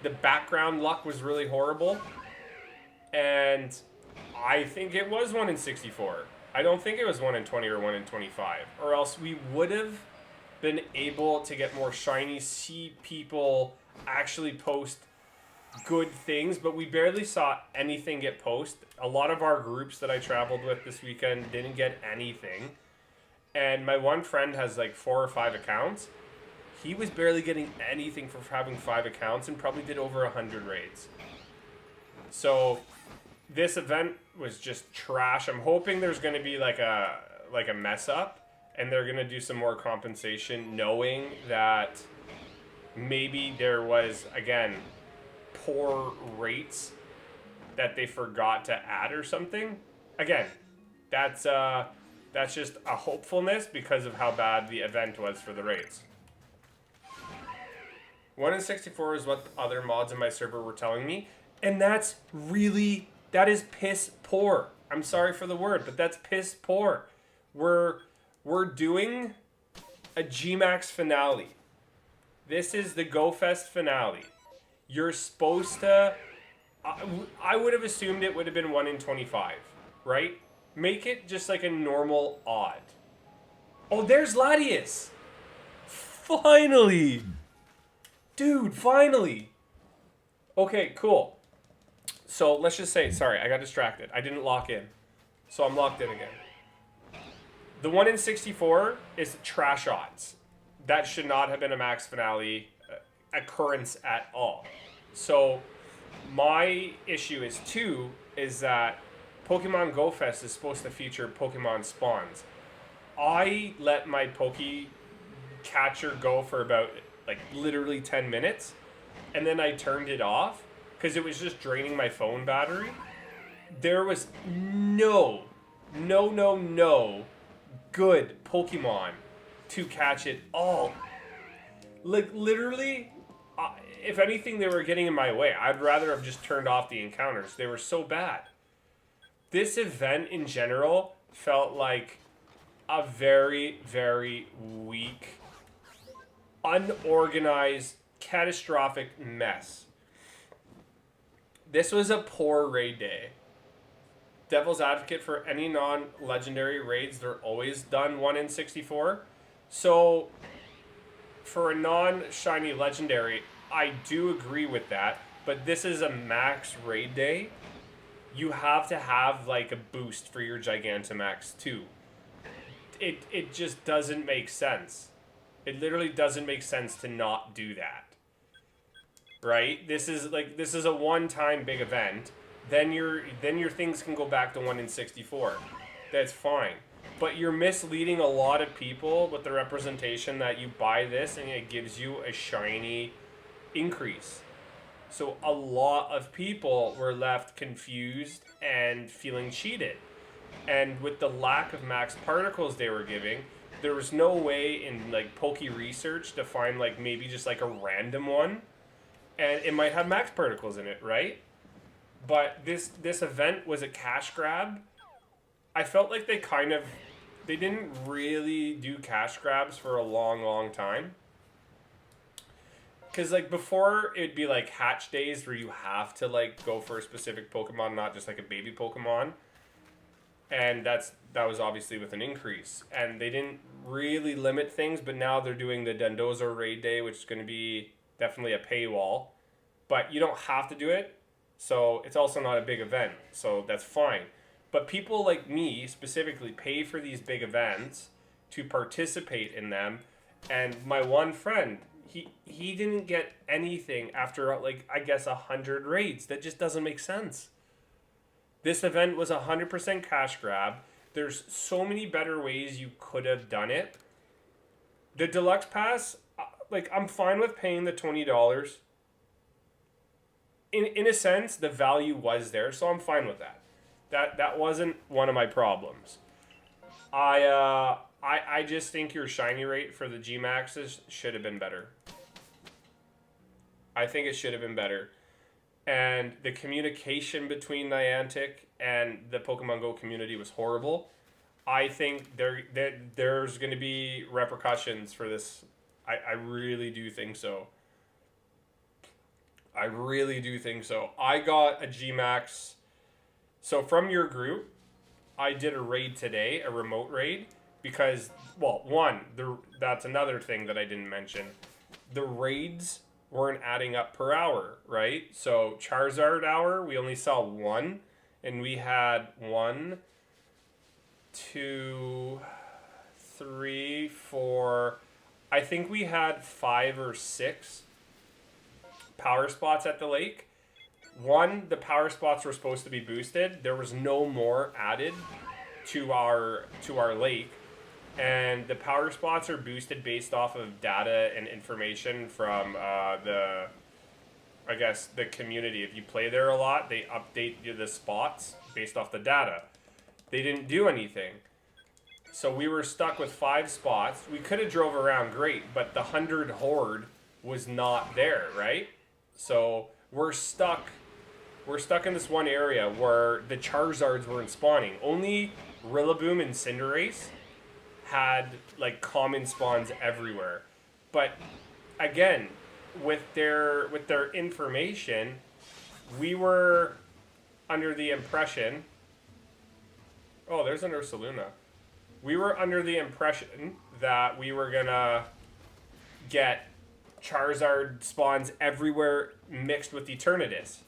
Speaker 1: The background luck was really horrible. And I think it was 1 in 64. I don't think it was 1 in 20 or 1 in 25. Or else we would have been able to get more shinies, see people actually post good things, but we barely saw anything get posted. A lot of our groups that I traveled with this weekend didn't get anything. And my one friend has like 4 or 5 accounts. He was barely getting anything for having 5 accounts and probably did over 100 raids. So this event was just trash. I'm hoping there's going to be like a mess up and they're going to do some more compensation, knowing that maybe there was, again, poor rates that they forgot to add or something. Again, that's just a hopefulness because of how bad the event was for the rates. 1 in 64 is what other mods in my server were telling me, and that is piss poor. I'm sorry for the word, but that's piss poor. We're doing a G-Max finale. This is the Go Fest finale. You're supposed to I would have assumed it would have been 1 in 25, right? Make it just like a normal odd. Oh, there's Latias! Finally! Dude, finally! Okay, cool. So let's just say, sorry, I got distracted. I didn't lock in. So I'm locked in again. The 1 in 64 is trash odds. That should not have been a max finale occurrence at all. So my issue is that Pokemon Go Fest is supposed to feature Pokemon spawns. I let my Poke Catcher go for about like literally 10 minutes, and then I turned it off because it was just draining my phone battery. There was no good Pokemon to catch it all. Like literally, if anything, they were getting in my way. I'd rather have just turned off the encounters. They were so bad. This event in general felt like a very, very weak, unorganized, catastrophic mess. This was a poor raid day. Devil's advocate for any non-legendary raids, they're always done 1 in 64. So for a non-shiny legendary, I do agree with that, but this is a max raid day. You have to have like a boost for your Gigantamax too. It just doesn't make sense. It literally doesn't make sense to not do that. Right? This is a one-time big event. Then your things can go back to 1 in 64. That's fine. But you're misleading a lot of people with the representation that you buy this and it gives you a shiny increase. So a lot of people were left confused and feeling cheated. And with the lack of max particles they were giving, there was no way in like Poke Research to find like maybe just like a random one. And it might have max particles in it, right? But this event was a cash grab. I felt like they didn't really do cash grabs for a long time. Because like before it'd be like hatch days where you have to like go for a specific Pokemon, not just like a baby Pokemon. And that was obviously with an increase. And they didn't really limit things, but now they're doing the Dendozo raid day, which is going to be definitely a paywall. But you don't have to do it. So it's also not a big event. So that's fine. But people like me specifically pay for these big events to participate in them. And my one friend, he didn't get anything after like I guess 100 raids. That just doesn't make sense. This event was 100% cash grab. There's so many better ways you could have done it. The deluxe pass, like I'm fine with paying the $20. In a sense, the value was there, so I'm fine with that. That wasn't one of my problems. I just think your shiny rate for the G-Maxes should have been better. I think it should have been better. And the communication between Niantic and the Pokemon Go community was horrible. I think there's going to be repercussions for this. I really do think so. I really do think so. I got a G-Max. So from your group, I did a raid today, a remote raid, because, well, that's another thing that I didn't mention. The raids weren't adding up per hour, right? So Charizard hour, we only saw one, and we had 1, 2, 3, 4. I think we had 5 or 6 power spots at the lake. The power spots were supposed to be boosted. There was no more added to our lake. And the power spots are boosted based off of data and information from the community. If you play there a lot, they update the spots based off the data. They didn't do anything. So we were stuck with 5 spots. We could have drove around great, but the 100 horde was not there, right? So we're stuck in this one area where the Charizards weren't spawning. Only Rillaboom and Cinderace had like common spawns everywhere. But again, with their information, we were under the impression... Oh, there's an Ursaluna. We were under the impression that we were gonna get Charizard spawns everywhere mixed with Eternatus.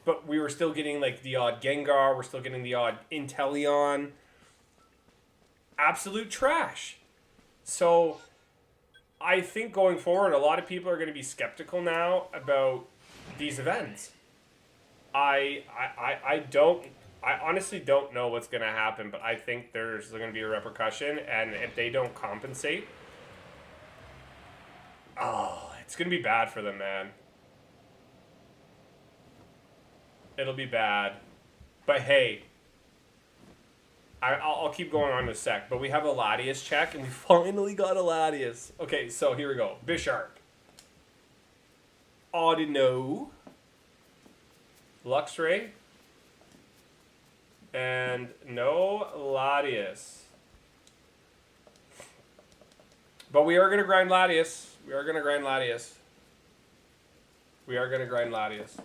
Speaker 1: But we were still getting like the odd Gengar, we're still getting the odd Inteleon. Absolute trash. So I think going forward, a lot of people are going to be skeptical now about these events. I honestly don't know what's going to happen, but I think there's going to be a repercussion, and if they don't compensate, it's going to be bad for them, man. It'll be bad. But hey, I'll keep going on in a sec, but we have a Latias check, and we finally got a Latias. Okay, so here we go. Bisharp. Audino. Luxray. And no Latias. But we are going to grind Latias. We are going to grind Latias. We are going to grind Latias.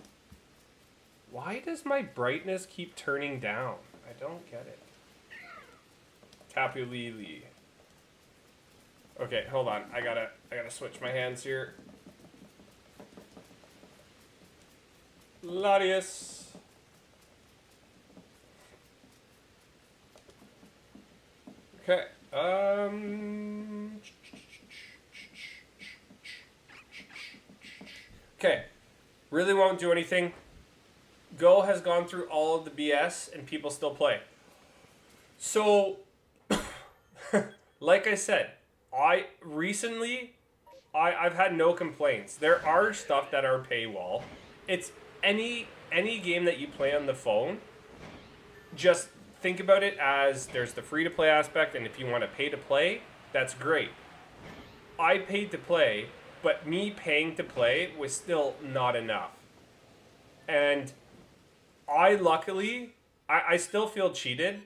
Speaker 1: Why does my brightness keep turning down? I don't get it. Tapu Lele. Okay, hold on. I gotta switch my hands here. Latias. Okay. Okay. Really won't do anything. Go has gone through all of the BS and people still play. So, like I said, I've had no complaints. There are stuff that are paywall. It's any game that you play on the phone. Just think about it as there's the free to play aspect, and if you want to pay to play, that's great. I paid to play, but me paying to play was still not enough. And I still feel cheated,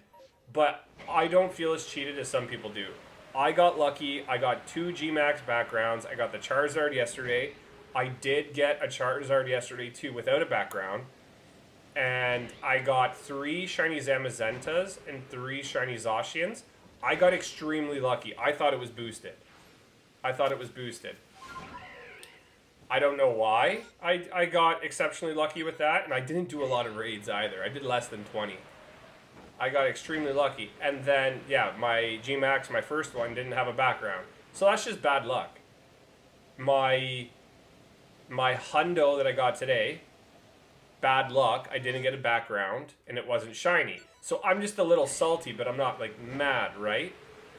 Speaker 1: but I don't feel as cheated as some people do. I got lucky. I got 2 G-Max backgrounds. I got the Charizard yesterday. I did get a Charizard yesterday too without a background. And I got 3 Shiny Zamazentas and 3 Shiny Zacians. I got extremely lucky. I thought it was boosted. I don't know why I got exceptionally lucky with that, and I didn't do a lot of raids either. I did less than 20. I got extremely lucky. And then, yeah, my G-Max, my first one, didn't have a background. So that's just bad luck. My hundo that I got today, bad luck. I didn't get a background, and it wasn't shiny. So I'm just a little salty, but I'm not, like, mad, right?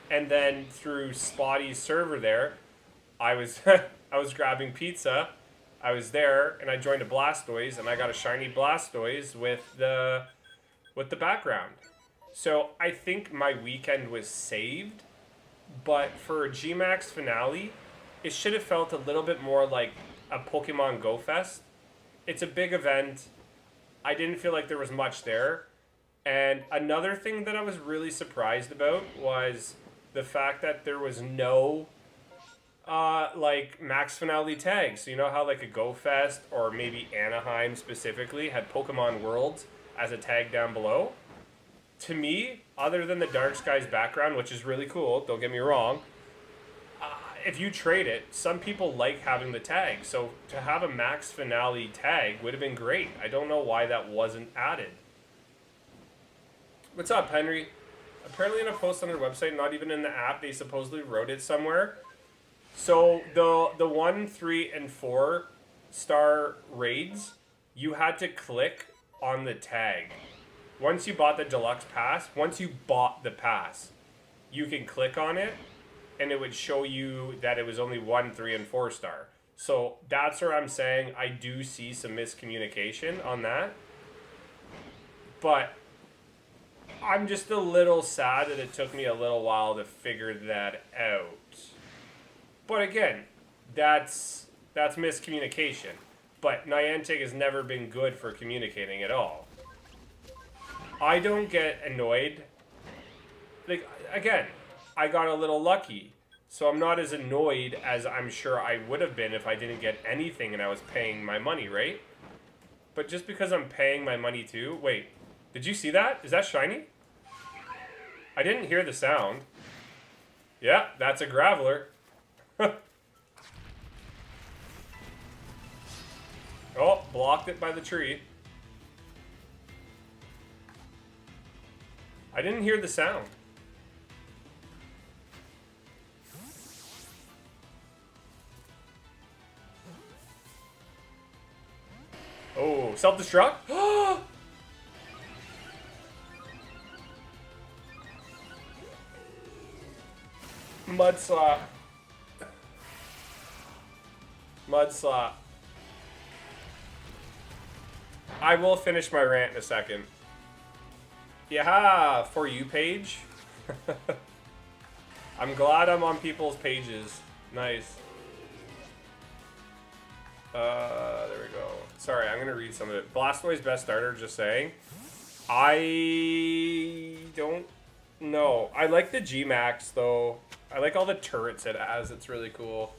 Speaker 1: And then through Spotty's server there, I was I was grabbing pizza. I was there, and I joined a Blastoise, and I got a shiny Blastoise with the background. So I think my weekend was saved, but for a G-Max finale, it should have felt a little bit more like a Pokemon Go Fest. It's a big event. I didn't feel like there was much there. And another thing that I was really surprised about was the fact that there was no like max finale tags. So you know how like a Go Fest or maybe Anaheim specifically had Pokemon Worlds as a tag down below? To me, other than the Dark Skies background, which is really cool, don't get me wrong, if you trade it, some people like having the tag. So to have a max finale tag would have been great. I don't know why that wasn't added. What's up, Henry? Apparently in a post on their website, not even in the app, they supposedly wrote it somewhere. So the 1, 3, and 4 star raids, you had to click on the tag. Once you bought the deluxe pass, you can click on it, and it would show you that it was only 1, 3, and 4 star. So that's where I'm saying I do see some miscommunication on that. But I'm just a little sad that it took me a little while to figure that out. But again, that's miscommunication. But Niantic has never been good for communicating at all. I don't get annoyed. Like, again, I got a little lucky. So I'm not as annoyed as I'm sure I would have been if I didn't get anything and I was paying my money, right? But just because I'm paying my money too... Wait, did you see that? Is that shiny? I didn't hear the sound. Yeah, that's a Graveler. Oh, blocked it by the tree. I didn't hear the sound. Oh, self-destruct? Mud slap. Mud slap. I will finish my rant in a second. Yeah, for you page. I'm glad I'm on people's pages. Nice. There we go. Sorry, I'm gonna read some of it. Blastoise best starter, just saying. I don't know. I like the G-Max though. I like all the turrets it has. It's really cool.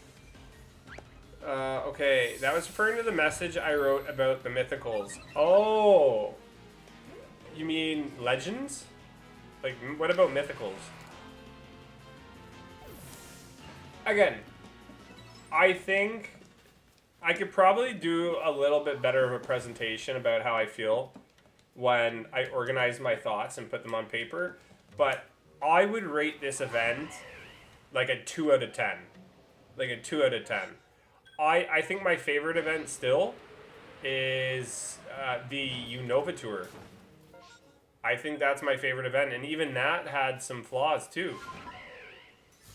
Speaker 1: Okay, that was referring to the message I wrote about the mythicals. Oh! You mean legends? Like, what about mythicals? Again, I think I could probably do a little bit better of a presentation about how I feel when I organize my thoughts and put them on paper, but I would rate this event like a 2 out of 10. Like a 2 out of 10. I think my favorite event still is the Unova Tour. I think that's my favorite event, and even that had some flaws too.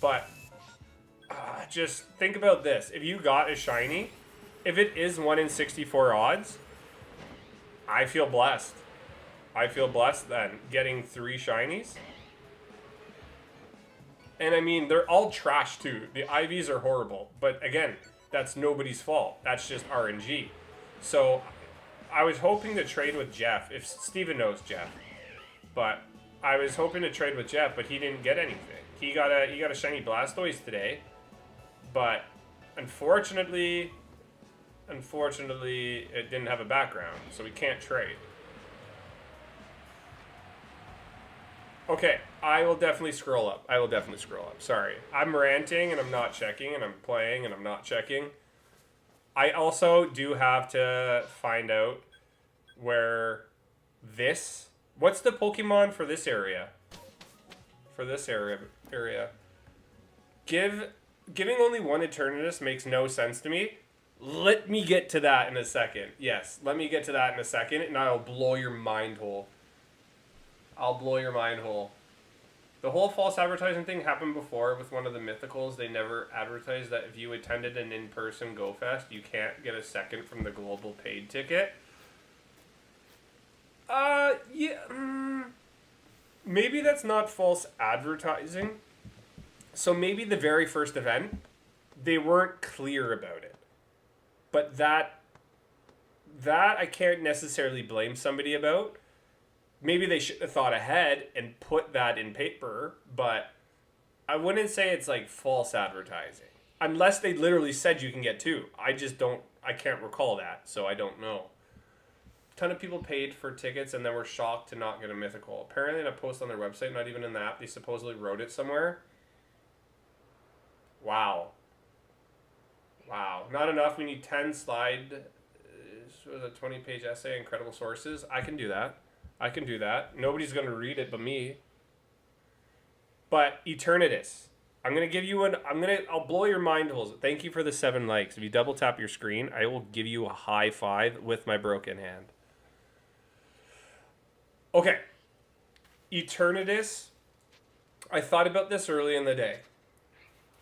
Speaker 1: But just think about this. If you got a shiny, if it is 1 in 64 odds, I feel blessed. I feel blessed then, getting 3 shinies. And I mean, they're all trash too. The IVs are horrible. But again, that's nobody's fault. That's just RNG. So I was hoping to trade with Jeff, if Steven knows Jeff. But I was hoping to trade with Jeff, but he didn't get anything. He got a shiny Blastoise today. But unfortunately, it didn't have a background, so we can't trade. Okay, I will definitely scroll up. Sorry. I'm ranting and I'm not checking, and I'm playing and I'm not checking. I also do have to find out where this... What's the Pokemon for this area? Giving only one Eternatus makes no sense to me. Let me get to that in a second. Yes, let me get to that in a second, and I'll blow your mind hole. The whole false advertising thing happened before with one of the mythicals. They never advertised that if you attended an in-person Go Fest, you can't get a second from the global paid ticket. Maybe that's not false advertising. So maybe the very first event, they weren't clear about it. But that I can't necessarily blame somebody about. Maybe they should have thought ahead and put that in paper, but I wouldn't say it's like false advertising. Unless they literally said you can get 2. I can't recall that, so I don't know. A ton of people paid for tickets and then were shocked to not get a mythical. Apparently in a post on their website, not even in the app, they supposedly wrote it somewhere. Wow. Not enough. We need 10 slide with a 20-page essay, incredible sources. I can do that. Nobody's going to read it but me. But Eternatus. I'll blow your mind holes. Thank you for the 7 likes. If you double tap your screen, I will give you a high five with my broken hand. Okay. Eternatus. I thought about this early in the day.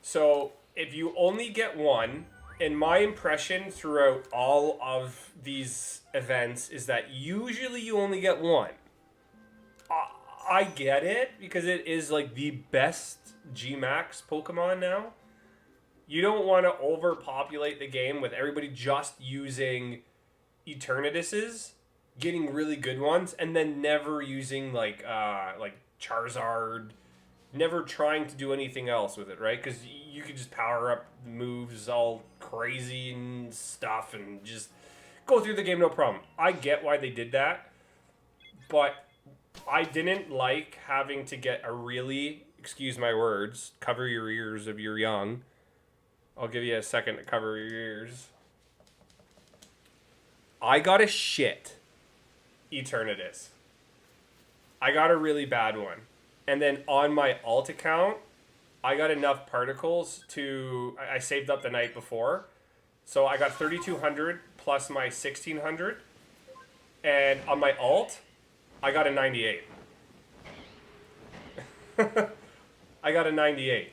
Speaker 1: So, if you only get 1, and my impression throughout all of these events is that usually you only get 1. I get it, because it is like the best G-Max Pokemon now. You don't want to overpopulate the game with everybody just using Eternatuses, getting really good ones, and then never using like Charizard, never trying to do anything else with it, right? Because you could just power up moves all crazy and stuff and just Go through the game, no problem. I get why they did that, but I didn't like having to get a really, excuse my words, cover your ears if you're young. I'll give you a second to cover your ears. I got a shit Eternatus. I got a really bad one. And then on my alt account, I got enough particles to... I saved up the night before. So I got 3,200 plus my 1,600. And on my alt, I got a 98. I got a 98.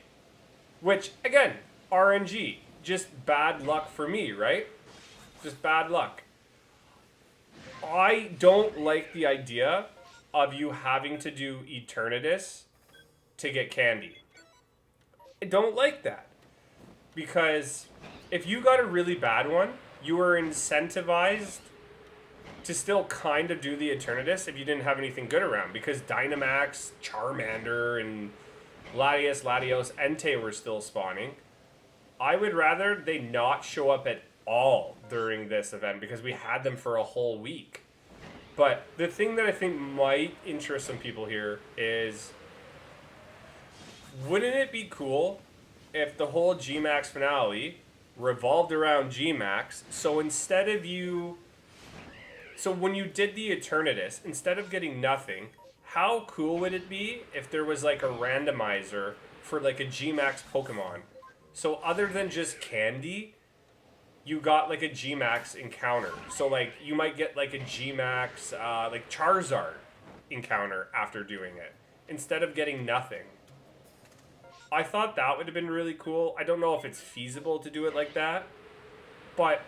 Speaker 1: Which, again, RNG. Just bad luck for me, right? Just bad luck. I don't like the idea of you having to do Eternatus to get candy. I don't like that. Because if you got a really bad one, you were incentivized to still kind of do the Eternatus if you didn't have anything good around. Because Dynamax, Charmander, and Latios, Entei were still spawning. I would rather they not show up at all during this event because we had them for a whole week. But the thing that I think might interest some people here is, wouldn't it be cool if the whole Gmax finale revolved around Gmax? So instead of you... So when you did the Eternatus, instead of getting nothing, how cool would it be if there was like a randomizer for like a Gmax Pokemon? So other than just candy, you got like a Gmax encounter. So like you might get like a Gmax like Charizard encounter after doing it, instead of getting nothing. I thought that would have been really cool. I don't know if it's feasible to do it like that, but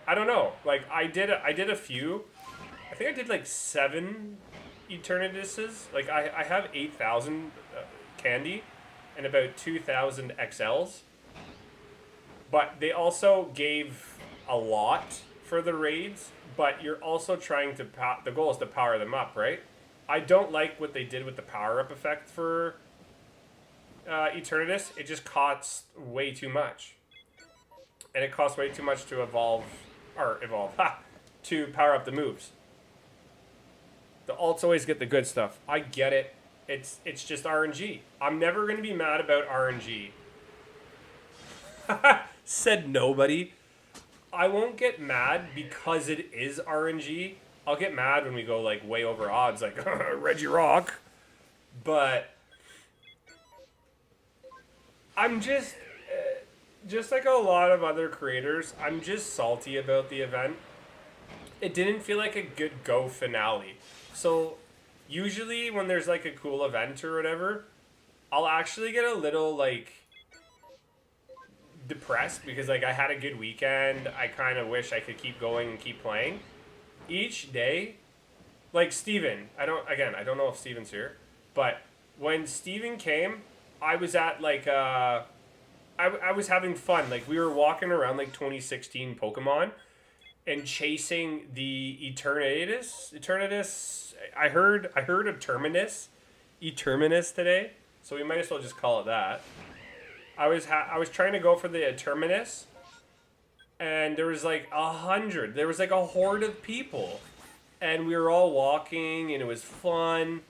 Speaker 1: I don't know. Like I did a few. I think I did like 7 Eternatuses. Like I have 8,000 candy and about 2,000 XLs. But they also gave a lot for the raids, but you're also trying to... the goal is to power them up, right? I don't like what they did with the power-up effect for Eternatus. It just costs way too much. And it costs way too much to to power up the moves. The alts always get the good stuff. I get it. It's just RNG. I'm never going to be mad about RNG. Said nobody. I won't get mad because it is RNG. I'll get mad when we go like way over odds, like Reggie Rock. But I'm just like a lot of other creators, I'm just salty about the event. It didn't feel like a good go finale. So usually when there's like a cool event or whatever, I'll actually get a little like depressed because like I had a good weekend. I kind of wish I could keep going and keep playing each day. Like Steven, I don't know if Steven's here, but when Steven came, I was at like I was having fun. Like we were walking around like 2016 Pokemon and chasing the Eternatus. I heard a Terminus today, so we might as well just call it that. I was trying to go for the Terminus, and there was like 100. There was like a horde of people, and we were all walking, and it was fun.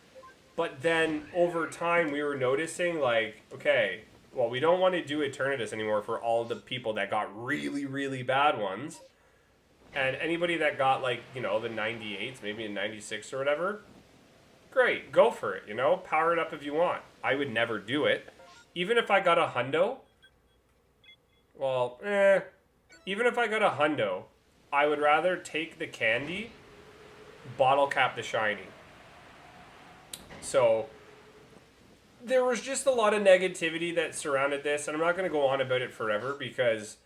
Speaker 1: But then over time, we were noticing like, okay, well, we don't want to do Eternatus anymore for all the people that got really, really bad ones. And anybody that got like, you know, the 98s, maybe a 96 or whatever, great, go for it, you know, power it up if you want. I would never do it. Even if I got a hundo, even if I got a hundo, I would rather take the candy, bottle cap the shiny. So there was just a lot of negativity that surrounded this, and I'm not going to go on about it forever because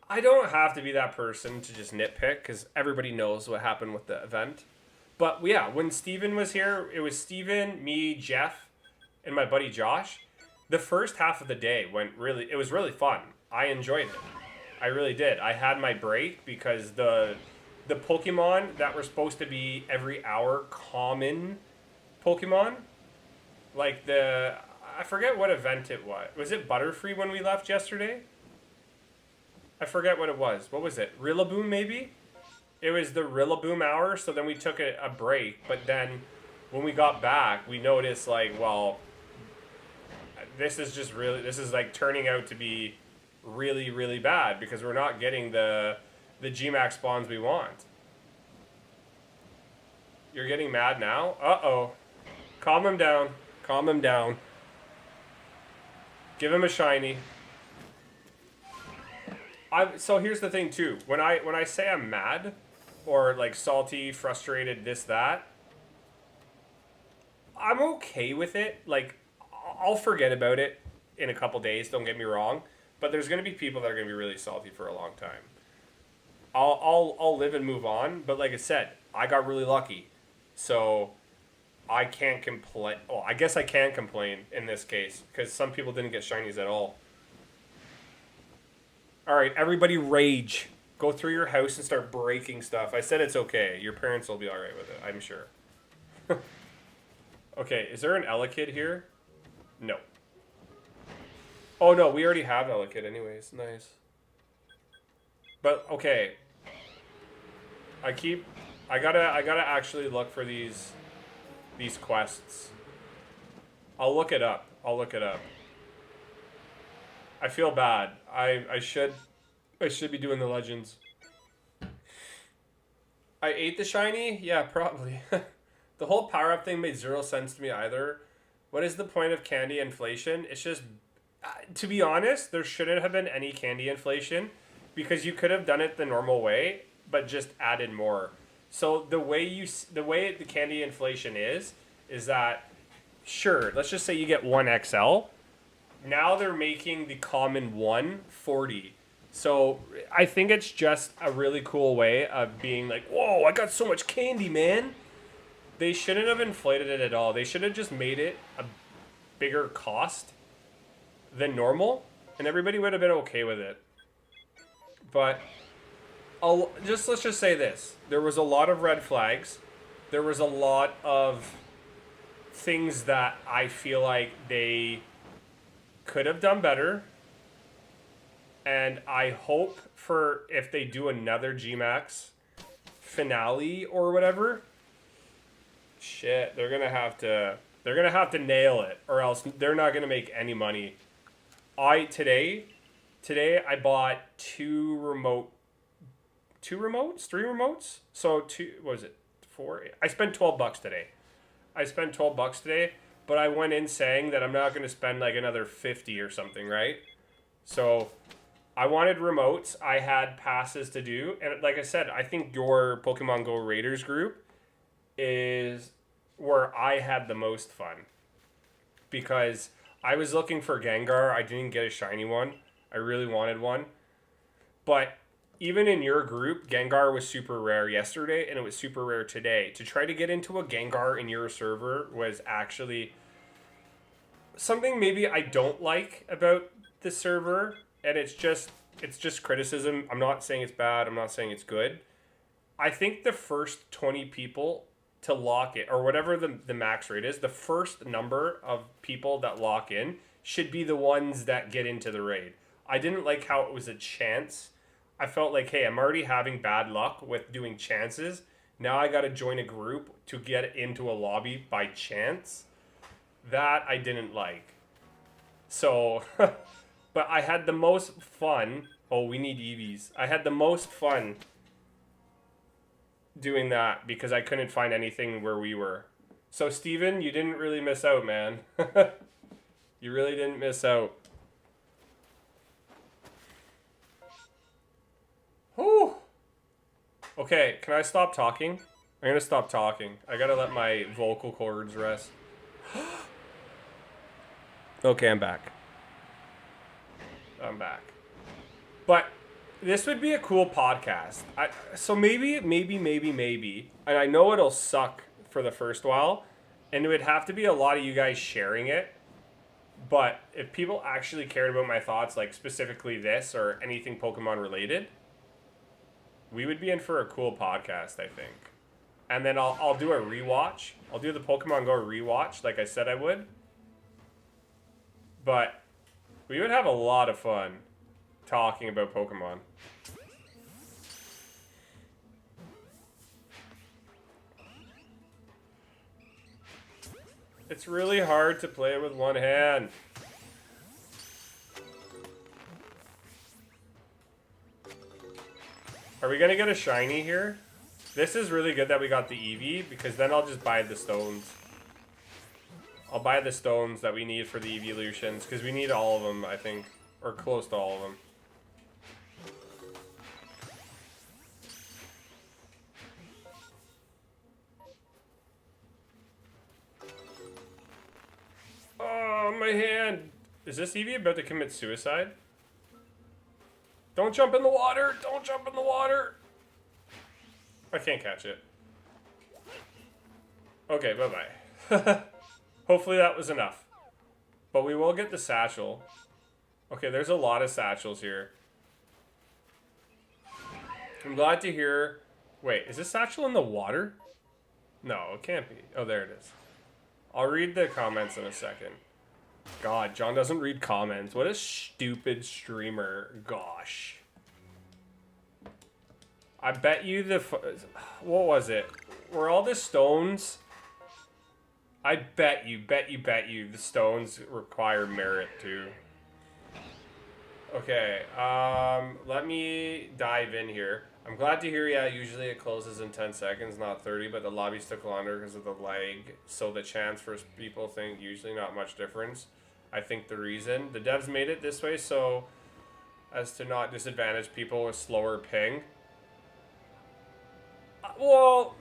Speaker 1: I don't have to be that person to just nitpick because everybody knows what happened with the event. But yeah, when Steven was here, it was Steven, me, Jeff, and my buddy Josh. The first half of the day it was really fun. I enjoyed it. I really did. I had my break because the Pokemon that were supposed to be every hour common Pokemon, like I forget what event it was. Was it Butterfree when we left yesterday? I forget what it was. What was it? Rillaboom, maybe? It was the Rillaboom hour, so then we took a break. But then when we got back, we noticed, like, well, this is like turning out to be really, really bad because we're not getting the Gmax spawns we want. You're getting mad now? Uh-oh. Calm him down. Calm him down. Give him a shiny. So here's the thing too. When I say I'm mad or like salty, frustrated, this, that, I'm okay with it. Like, I'll forget about it in a couple days, don't get me wrong. But there's gonna be people that are gonna be really salty for a long time. I'll live and move on, but like I said, I got really lucky. So I can't complain. Oh, I guess I can complain in this case because some people didn't get shinies at all. All right, everybody rage. Go through your house and start breaking stuff. I said it's okay. Your parents will be all right with it, I'm sure. Okay, is there an Elekid here? No. Oh no, we already have Elekid anyways. Nice. But okay. I gotta actually look for these quests. I'll look it up. I feel bad. I should be doing the legends. I ate the shiny? Yeah, probably. The whole power up thing made zero sense to me either. What is the point of candy inflation? It's just, to be honest, there shouldn't have been any candy inflation because you could have done it the normal way, but just added more. So the way the candy inflation is that, sure, let's just say you get 1 XL. Now they're making the common 1 40. So I think it's just a really cool way of being like, whoa, I got so much candy, man. They shouldn't have inflated it at all. They should have just made it a bigger cost than normal, and everybody would have been okay with it. But let's just say this. There was a lot of red flags. There was a lot of things that I feel like they could have done better. And I hope for if they do another Gmax finale or whatever, shit, they're gonna have to nail it, or else they're not gonna make any money. Today I bought 3 remotes. So what was it? 4? I spent $12 today. But I went in saying that I'm not gonna spend like another 50 or something, right? So I wanted remotes. I had passes to do, and like I said, I think your Pokemon Go Raiders group is where I had the most fun because I was looking for Gengar. I didn't get a shiny one. I really wanted one. But even in your group, Gengar was super rare yesterday and it was super rare today. To try to get into a Gengar in your server was actually something maybe I don't like about the server, and it's just criticism. I'm not saying it's bad. I'm not saying it's good. I think the first 20 people to lock it, or whatever the max rate is, the first number of people that lock in should be the ones that get into the raid. I didn't like how it was a chance. I felt like, hey, I'm already having bad luck with doing chances. Now I got to join a group to get into a lobby by chance. That I didn't like. So, but I had the most fun. Oh, we need EVs. I had the most fun doing that because I couldn't find anything where we were. So, Steven, you didn't really miss out, man. You really didn't miss out. Whew. Okay, can I stop talking? I'm gonna stop talking. I gotta let my vocal cords rest. Okay, I'm back. But this would be a cool podcast. So maybe, and I know it'll suck for the first while, and it would have to be a lot of you guys sharing it. But if people actually cared about my thoughts, like specifically this or anything Pokemon related, we would be in for a cool podcast, I think. And then I'll do a rewatch. I'll do the Pokemon Go rewatch, like I said I would. But we would have a lot of fun talking about Pokemon. It's really hard to play with one hand. Are we gonna get a shiny here? This is really good that we got the Eevee, because then I'll just buy the stones. I'll buy the stones that we need for the evolutions, because we need all of them, I think. Or close to all of them. Oh, my hand! Is this Eevee about to commit suicide? Don't jump in the water! Don't jump in the water! I can't catch it. Okay, bye-bye. Hopefully that was enough. But we will get the satchel. Okay, there's a lot of satchels here. I'm glad to hear... Wait, is this satchel in the water? No, it can't be. Oh, there it is. I'll read the comments in a second. God, John doesn't read comments. What a stupid streamer. Gosh. I bet you the... What was it? Were all the stones... I bet you, the stones require merit too. Okay, let me dive in here. I'm glad to hear, yeah, usually it closes in 10 seconds, not 30, but the lobbies took longer because of the lag, so the chance for people think usually not much difference. I think the reason. The devs made it this way so as to not disadvantage people with slower ping. Well...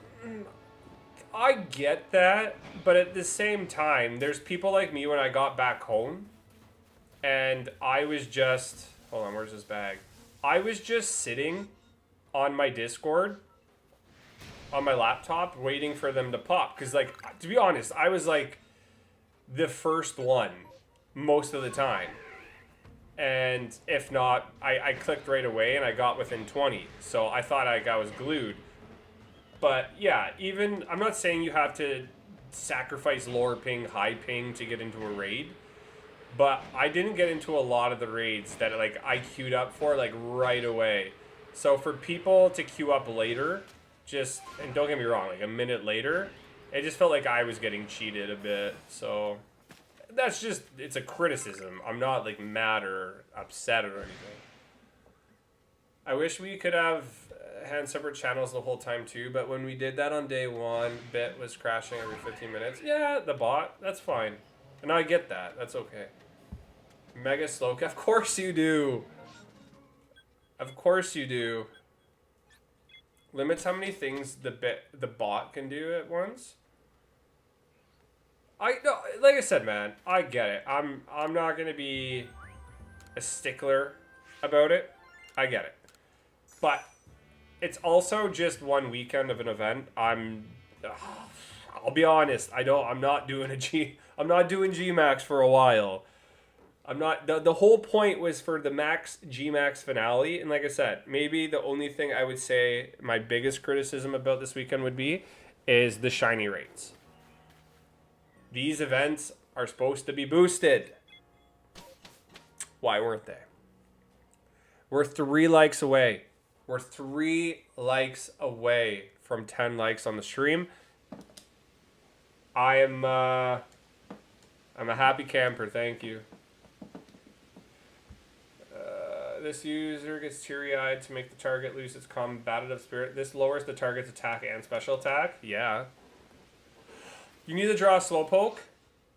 Speaker 1: I get that, but at the same time, there's people like me when I got back home, and I was just... Hold on, where's this bag? I was just sitting on my Discord, on my laptop, waiting for them to pop. Because, like, to be honest, I was, like, the first one most of the time. And if not, I clicked right away, and I got within 20. So I thought I was glued. But yeah, even, I'm not saying you have to sacrifice lower ping, high ping to get into a raid, but I didn't get into a lot of the raids that like I queued up for like right away. So for people to queue up later, just, and don't get me wrong, like a minute later, it just felt like I was getting cheated a bit. So that's just, it's a criticism. I'm not like mad or upset or anything. I wish we could have hand separate channels the whole time too, but when we did that on day one, Bit was crashing every 15 minutes. Yeah, the bot, that's fine. And I get that, that's okay. Mega Slowk, of course you do. Of course you do. Limits how many things the bot can do at once. No, like I said, man, I get it. I'm not gonna be a stickler about it. I get it. But it's also just one weekend of an event. I'll be honest. I'm not doing Gmax for a while. I'm not. The whole point was for the Gmax finale, and like I said, maybe the only thing I would say my biggest criticism about this weekend would be is the shiny rates. These events are supposed to be boosted. Why weren't they? We're 3 likes away. We're 3 likes away from 10 likes on the stream. I'm a happy camper, thank you. This user gets teary-eyed to make the target lose its combative spirit. This lowers the target's attack and special attack. Yeah. You need to draw a Slowpoke.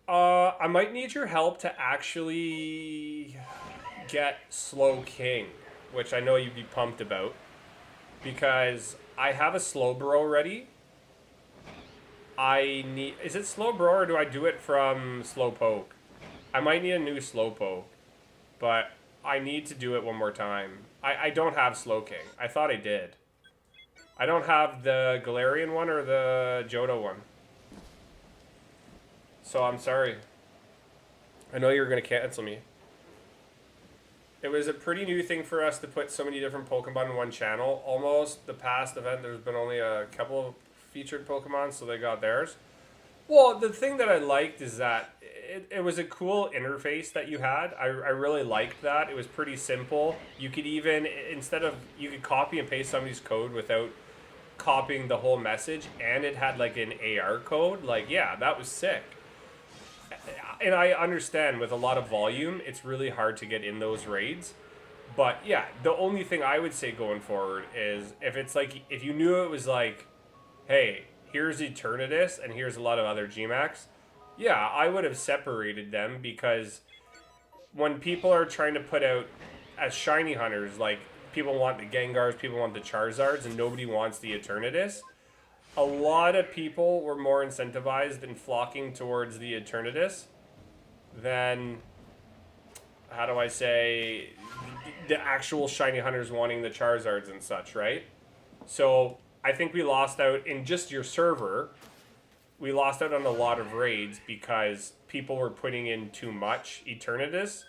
Speaker 1: I might need your help to actually get Slow King, which I know you'd be pumped about, because I have a Slowbro ready. Is it Slowbro or do I do it from Slowpoke? I might need a new Slowpoke, but I need to do it one more time. I don't have Slow King. I thought I did. I don't have the Galarian one or the Johto one. So I'm sorry. I know you're going to cancel me. It was a pretty new thing for us to put so many different Pokemon in one channel. Almost the past event, there's been only a couple of featured Pokemon, so they got theirs. Well, the thing that I liked is that it was a cool interface that you had. I really liked that. It was pretty simple. You could even, instead of, you could copy and paste somebody's code without copying the whole message, and it had like an AR code. Like, yeah, that was sick. And I understand with a lot of volume, it's really hard to get in those raids. But yeah, the only thing I would say going forward is if it's like, if you knew it was like, hey, here's Eternatus and here's a lot of other Gmax, yeah, I would have separated them, because when people are trying to put out as shiny hunters, like people want the Gengars, people want the Charizards, and nobody wants the Eternatus, a lot of people were more incentivized in flocking towards the Eternatus than, how do I say, the actual shiny hunters wanting the Charizards and such, right? So I think we lost out in just your server. We lost out on a lot of raids because people were putting in too much Eternatus,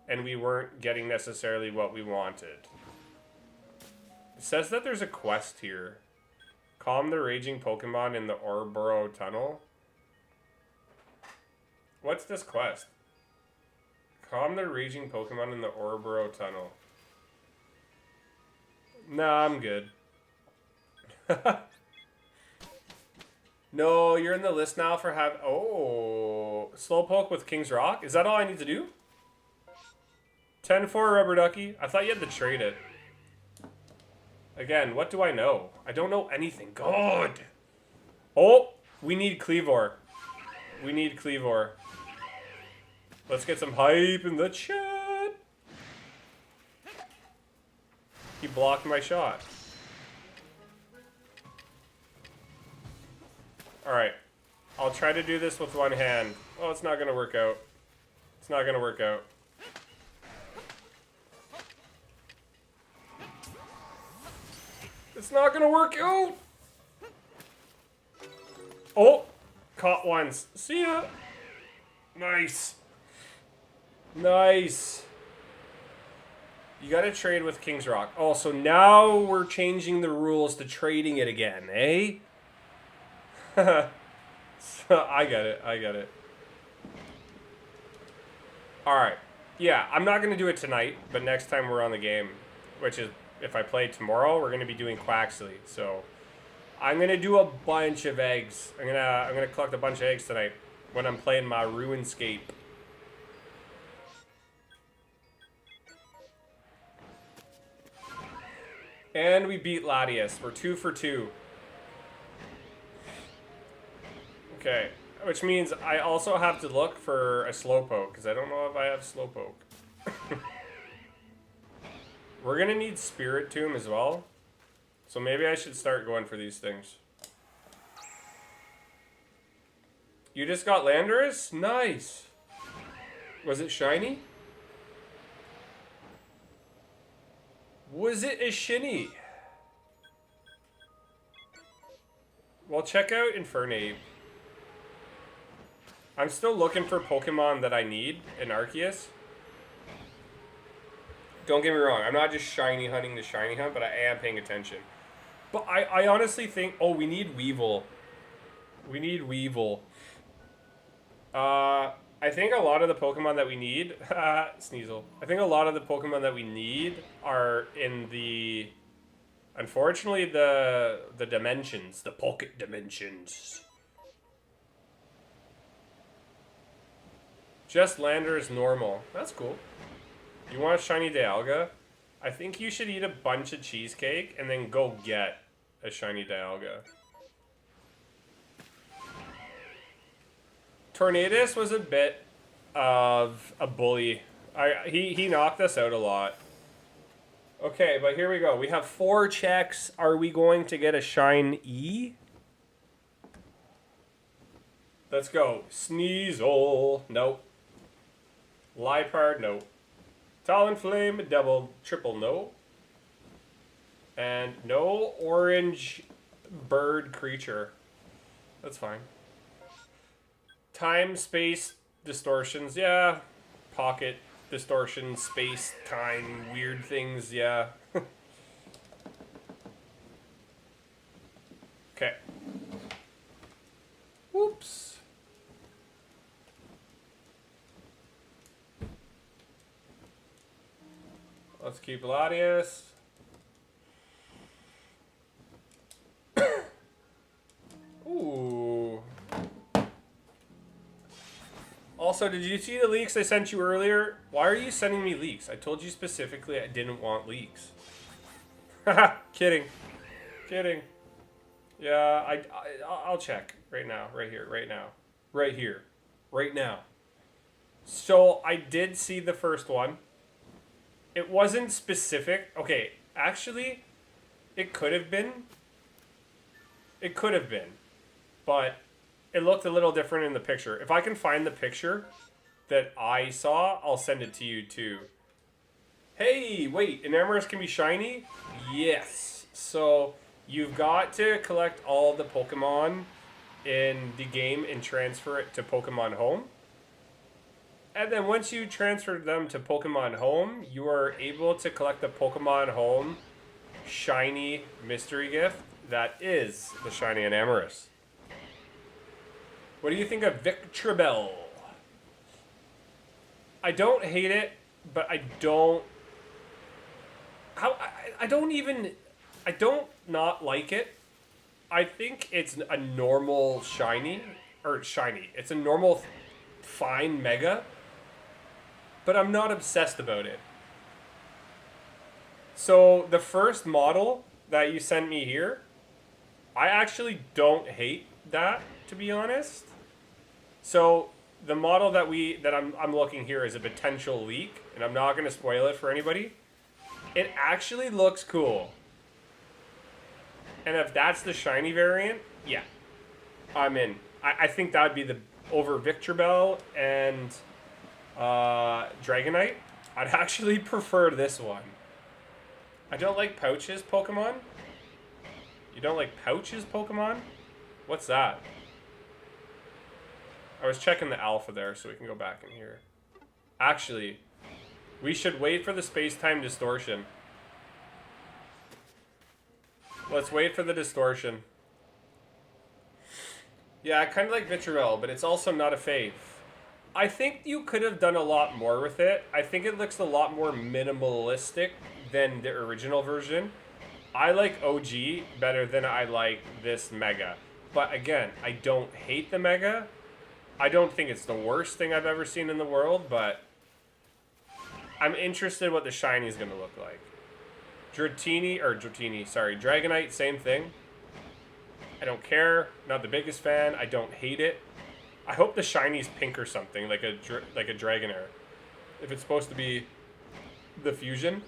Speaker 1: and we weren't getting necessarily what we wanted. It says that there's a quest here. Calm the raging Pokemon in the Ouroboros Tunnel. What's this quest? Calm the raging Pokemon in the Ouroboros Tunnel. Nah, I'm good. No, you're in the list now for oh, Slowpoke with King's Rock? Is that all I need to do? 10-4 Rubber Ducky? I thought you had to trade it. Again, what do I know? I don't know anything. God! Oh, we need Cleavor. We need Cleavor. Let's get some hype in the chat. He blocked my shot. Alright. I'll try to do this with one hand. Oh, it's not going to work out. It's not going to work out. It's not going to work out! Oh! Caught once. See ya! Nice. Nice. You gotta trade with King's Rock. Oh, so now we're changing the rules to trading it again, eh? So, I get it. I get it. Alright. Yeah, I'm not gonna do it tonight, but next time we're on the game, which is, if I play tomorrow, we're gonna be doing Quaxley. So, I'm gonna do a bunch of eggs. I'm gonna collect a bunch of eggs tonight when I'm playing my RuneScape. And we beat Latias. We're 2 for 2. Okay. Which means I also have to look for a Slowpoke, because I don't know if I have Slowpoke. We're going to need Spirit Tomb as well. So maybe I should start going for these things. You just got Landorus? Nice. Was it shiny? Was it a shiny? Well, check out Infernape. I'm still looking for Pokemon that I need in Arceus. Don't get me wrong, I'm not just shiny hunting the shiny hunt, but I am paying attention. But I honestly think... Oh, we need Weevil. We need Weevil. I think a lot of the Pokemon that we need... Sneasel. I think a lot of the Pokemon that we need are in the... Unfortunately, the dimensions. The pocket dimensions. Just Landorus normal. That's cool. You want a shiny Dialga? I think you should eat a bunch of cheesecake and then go get a shiny Dialga. Tornadus was a bit of a bully. He knocked us out a lot. Okay, but here we go. We have 4 checks. Are we going to get a Shine E? Let's go. Sneasel. Nope. Liepard. Nope. Talonflame. Double. Triple. No. And no orange bird creature. That's fine. Time, space, distortions. Yeah. Pocket. Distortion, space, time, weird things, yeah. Okay. Whoops. Let's keep Latias. Ooh. Also, did you see the leaks I sent you earlier? Why are you sending me leaks? I told you specifically I didn't want leaks. Haha, kidding. Kidding. Yeah, I'll check right now, right here, right now. Right here. Right now. So, I did see the first one. It wasn't specific. Okay, actually, it could have been. It could have been. But it looked a little different in the picture. If I can find the picture that I saw, I'll send it to you too. Hey, wait, Enamorus can be shiny? Yes. So, you've got to collect all the Pokemon in the game and transfer it to Pokemon Home. And then once you transfer them to Pokemon Home, you are able to collect the Pokemon Home shiny mystery gift that is the shiny Enamorus. What do you think of Victreebel? I don't hate it, but I don't... I don't not like it. I think it's a normal shiny. It's a normal fine mega. But I'm not obsessed about it. So, the first model that you sent me here, I actually don't hate that, to be honest. So the model that I'm looking here is a potential leak, and I'm not going to spoil it for anybody. It actually looks cool. And if that's the shiny variant, yeah, I'm in. I think that would be the over Victreebel and Dragonite. I'd actually prefer this one. I don't like pouches Pokemon. You don't like pouches Pokemon? What's that? I was checking the alpha there so we can go back in here. Actually, we should wait for the space-time distortion. Let's wait for the distortion. Yeah, I kind of like Victreebel, but it's also not a fave. I think you could have done a lot more with it. I think it looks a lot more minimalistic than the original version. I like OG better than I like this Mega. But again, I don't hate the Mega. I don't think it's the worst thing I've ever seen in the world, but I'm interested what the shiny is going to look like. Dragonite, same thing. I don't care. Not the biggest fan. I don't hate it. I hope the shiny's pink or something, like a Dragonair. If it's supposed to be the fusion.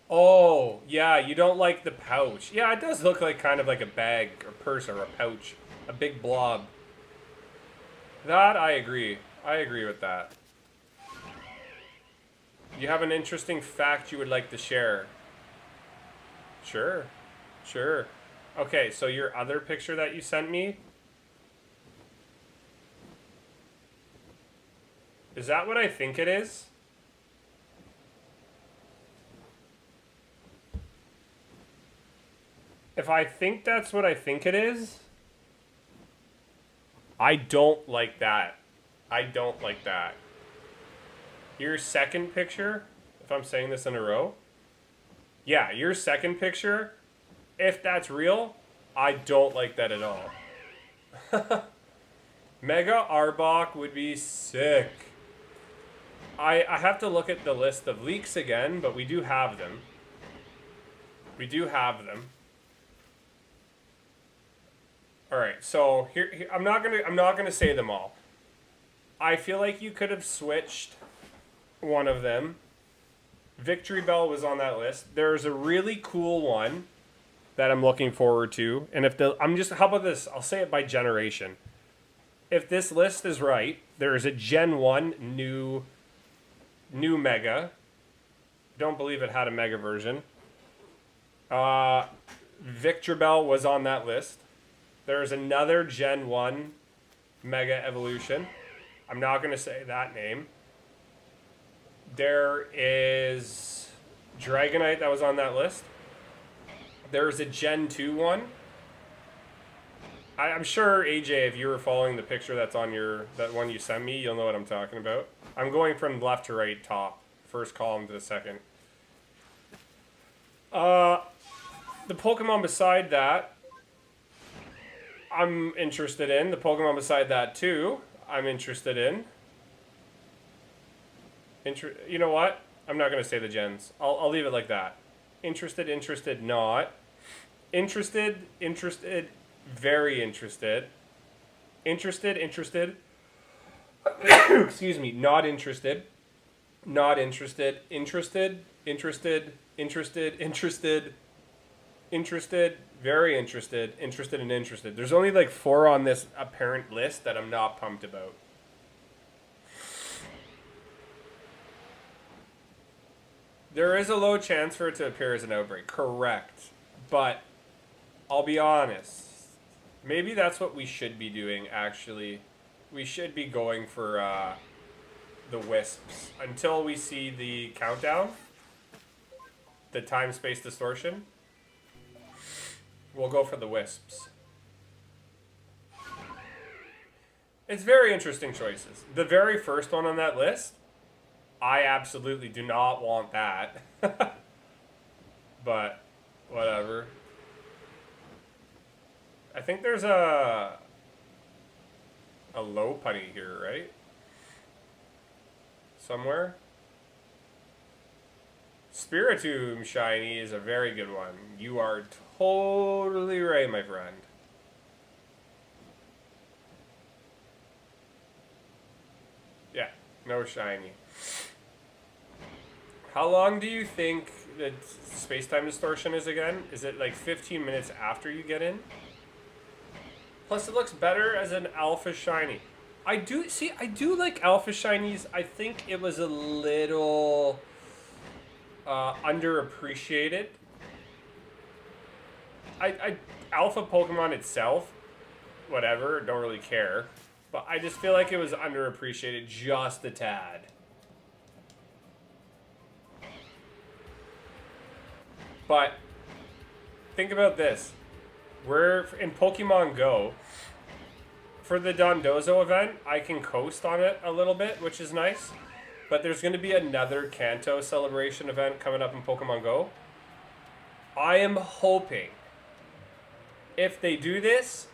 Speaker 1: Oh, yeah, you don't like the pouch. Yeah, it does look like kind of like a bag or purse or a pouch. A big blob. That, I agree. I agree with that. You have an interesting fact you would like to share. Sure. Sure. Okay, so your other picture that you sent me. Is that what I think it is? If I think that's what I think it is, I don't like that. I don't like that. Your second picture, if I'm saying this in a row. Yeah, your second picture, if that's real, I don't like that at all. Mega Arbok would be sick. I have to look at the list of leaks again, but we do have them. We do have them. All right, so here I'm not gonna say them all. I feel like you could have switched one of them. Victreebel was on that list. There's a really cool one that I'm looking forward to, and how about this? I'll say it by generation. If this list is right, there is a Gen 1 new Mega. Don't believe it had a Mega version. Victreebel was on that list. There's another Gen 1 Mega Evolution. I'm not going to say that name. There is Dragonite that was on that list. There's a Gen 2 one. I'm sure, AJ, if you were following the picture that's on that one you sent me, you'll know what I'm talking about. I'm going from left to right, top. First column to the second. The Pokemon beside that, I'm interested in. The Pokemon beside that, too, I'm interested in. You know what? I'm not going to say the gens. I'll leave it like that. Interested, interested, not. Interested, interested, very interested. Interested, interested. Excuse me, not interested. Not interested. Interested, interested, interested, interested, interested, very interested, interested, and interested. There's only like 4 on this apparent list that I'm not pumped about. There is a low chance for it to appear as an outbreak. Correct. But I'll be honest. Maybe that's what we should be doing, actually. We should be going for the wisps until we see the countdown. The time-space distortion. We'll go for the wisps. It's very interesting choices. The very first one on that list, I absolutely do not want that. But, whatever. I think there's a low punny here, right? Somewhere. Spiritomb shiny is a very good one. You are totally right, my friend. Yeah, no shiny. How long do you think the space-time distortion is again? Is it like 15 minutes after you get in? Plus, it looks better as an alpha shiny. I do like alpha shinies. I think it was a little underappreciated. Alpha Pokemon itself, whatever, don't really care. But I just feel like it was underappreciated just a tad. But think about this. We're in Pokemon Go. For the Dondozo event, I can coast on it a little bit, which is nice. But there's going to be another Kanto celebration event coming up in Pokemon Go. I am hoping, if they do this,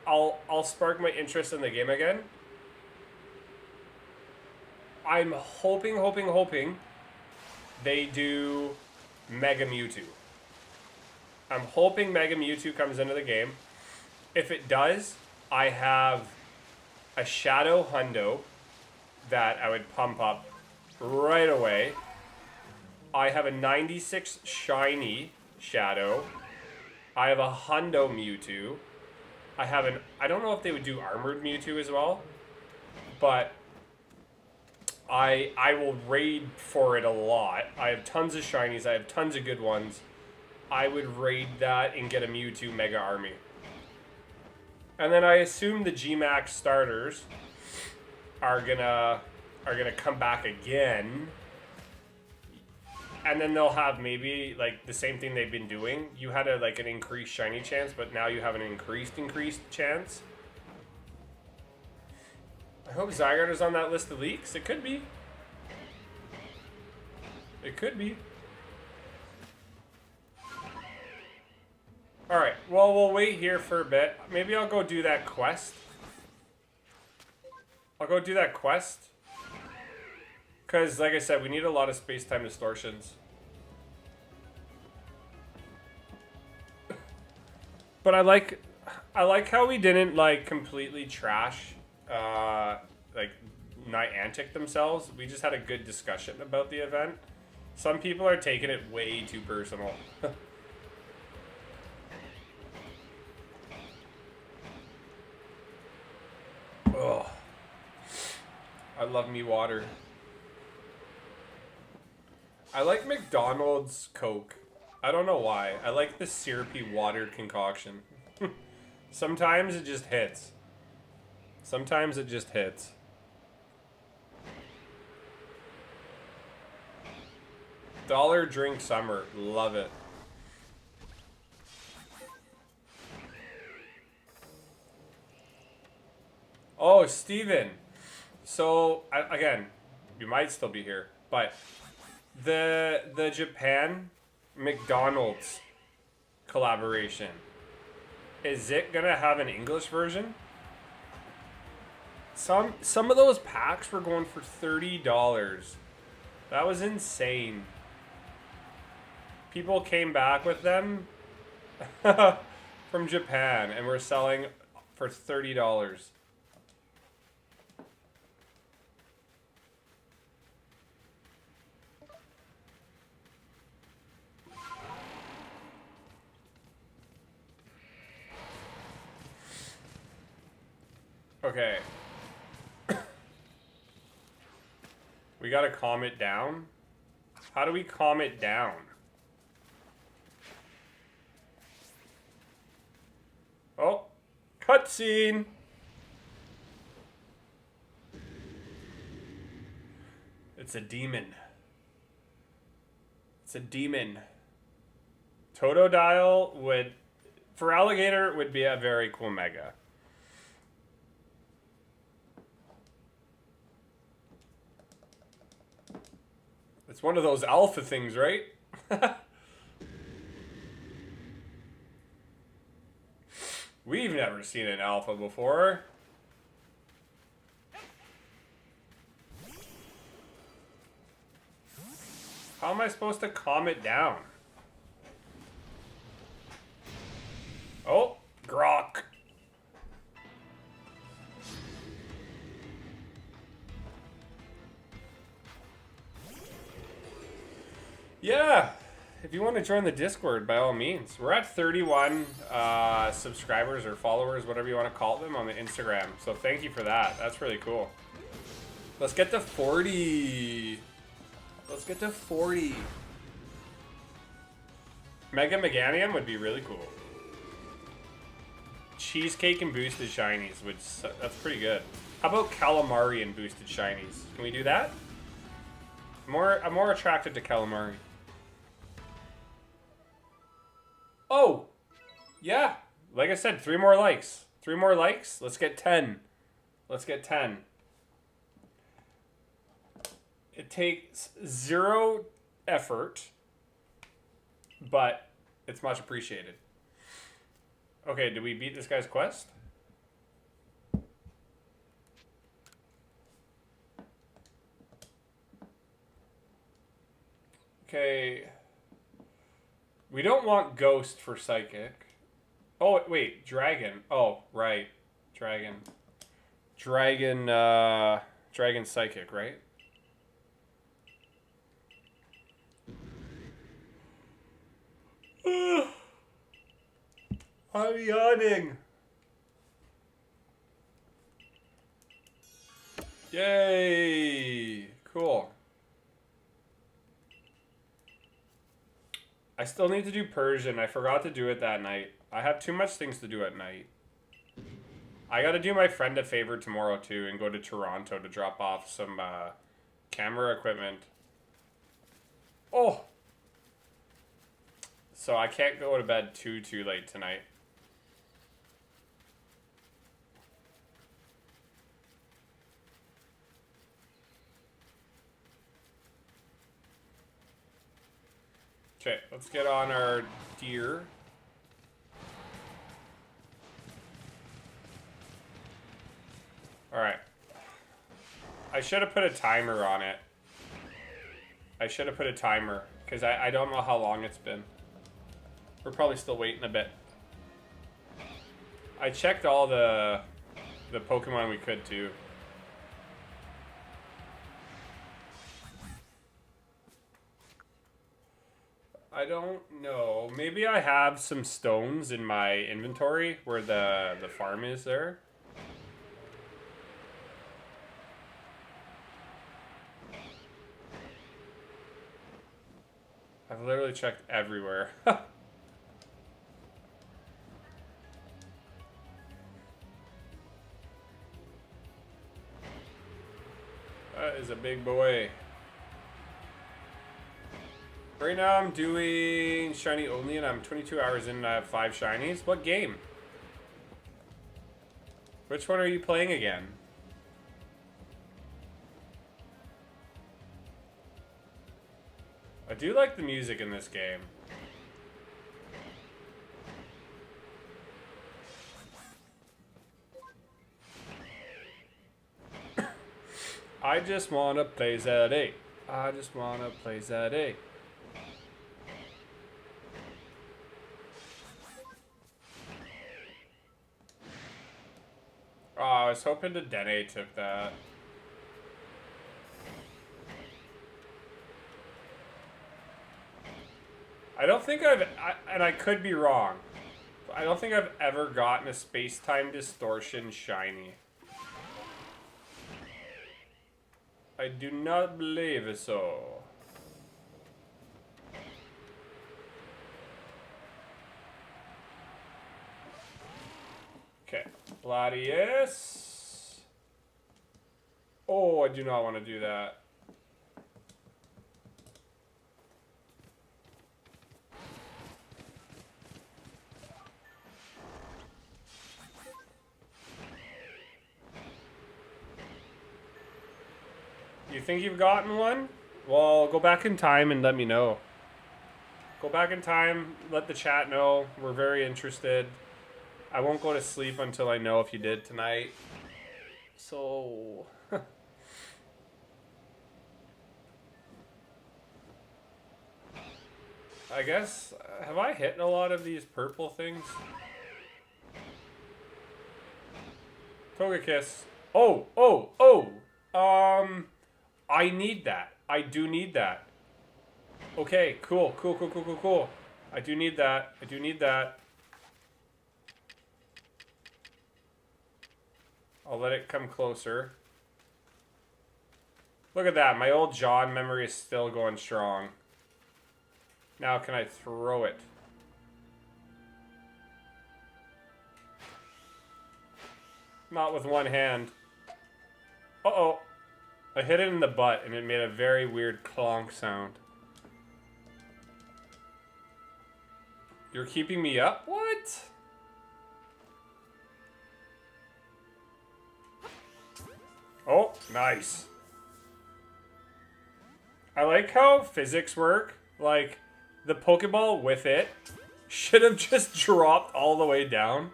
Speaker 1: I'll spark my interest in the game again. I'm hoping they do Mega Mewtwo. I'm hoping Mega Mewtwo comes into the game. If it does, I have a Shadow Hundo that I would pump up right away. I have a 96 Shiny Shadow. I have a Hundo Mewtwo. I have I don't know if they would do Armored Mewtwo as well, but I will raid for it a lot. I have tons of Shinies. I have tons of good ones. I would raid that and get a Mewtwo Mega Army. And then I assume the Gmax starters are gonna come back again. And then they'll have maybe like the same thing they've been doing. You had an increased shiny chance, but now you have an increased chance. I hope Zygarde is on that list of leaks. It could be. It could be. Alright, well, we'll wait here for a bit. Maybe I'll go do that quest. Because, like I said, we need a lot of space-time distortions. But I like how we didn't, completely trash, Niantic themselves. We just had a good discussion about the event. Some people are taking it way too personal. Oh, I love me water. I like McDonald's Coke. I don't know why. I like the syrupy water concoction. Sometimes it just hits. Dollar Drink Summer. Love it. Oh, Steven. So, again, you might still be here, but the Japan McDonald's collaboration, is it gonna have an English version? Some of those packs were going for $30. That was insane. People came back with them from Japan and were selling for $30. Okay. We gotta calm it down. How do we calm it down? Oh, cutscene. It's a demon. It's a demon. Totodile would, for alligator, would be a very cool mega. It's one of those alpha things, right? We've never seen an alpha before. How am I supposed to calm it down? Oh, grok. Yeah, if you want to join the Discord, by all means. We're at 31 subscribers or followers, whatever you want to call them, on the Instagram. So thank you for that. That's really cool. Let's get to 40. Let's get to 40. Mega Meganium would be really cool. Cheesecake and boosted shinies, which that's pretty good. How about calamari and boosted shinies? Can we do that? I'm more attracted to calamari. Oh, yeah. Like I said, 3 more likes. 3 more likes. Let's get 10. Let's get 10. It takes 0 effort, but it's much appreciated. Okay, did we beat this guy's quest? Okay. We don't want Ghost for Psychic. Oh, wait. Dragon. Oh, right. Dragon. Dragon Psychic, right? I'm yawning. Yay. Cool. I still need to do Persian. I forgot to do it that night. I have too much things to do at night. I gotta do my friend a favor tomorrow too and go to Toronto to drop off some camera equipment. Oh! So I can't go to bed too late tonight. Okay, let's get on our deer. Alright. I should have put a timer on it. I should have put a timer, because I don't know how long it's been. We're probably still waiting a bit. I checked all the Pokemon we could, too. I don't know. Maybe I have some stones in my inventory where the farm is there. I've literally checked everywhere. That is a big boy. Right now I'm doing shiny only and I'm 22 hours in and I have 5 shinies. What game? Which one are you playing again? I do like the music in this game. I just wanna play ZA. I just wanna play ZA. Oh, I was hoping the Dene took that. I don't think and I could be wrong, I don't think I've ever gotten a space-time distortion shiny. I do not believe so. Okay, Gladius. Oh, I do not want to do that. You think you've gotten one? Well, go back in time and let me know. Go back in time, let the chat know. We're very interested. I won't go to sleep until I know if you did tonight. So... I guess, have I hit a lot of these purple things? Togekiss. Oh, oh, oh! I need that. I do need that. Okay, cool, cool, cool, cool, cool, cool. I do need that. I do need that. I'll let it come closer. Look at that. My old John memory is still going strong. Now can I throw it? Not with one hand. Uh-oh. I hit it in the butt and it made a very weird clonk sound. You're keeping me up? What? Oh, nice. I like how physics work. Like, the Pokeball with it should have just dropped all the way down.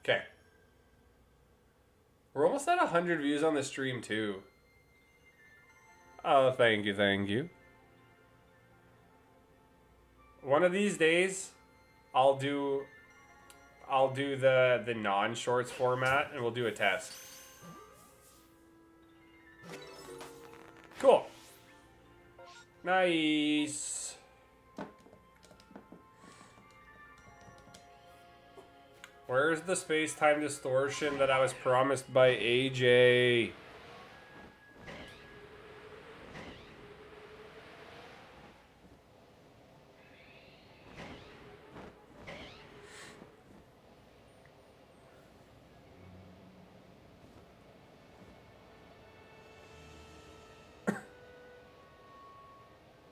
Speaker 1: Okay. We're almost at 100 views on the stream, too. Oh, thank you, thank you. One of these days, I'll do the non-shorts format, and we'll do a test. Cool. Nice. Where's the space-time distortion that I was promised by AJ?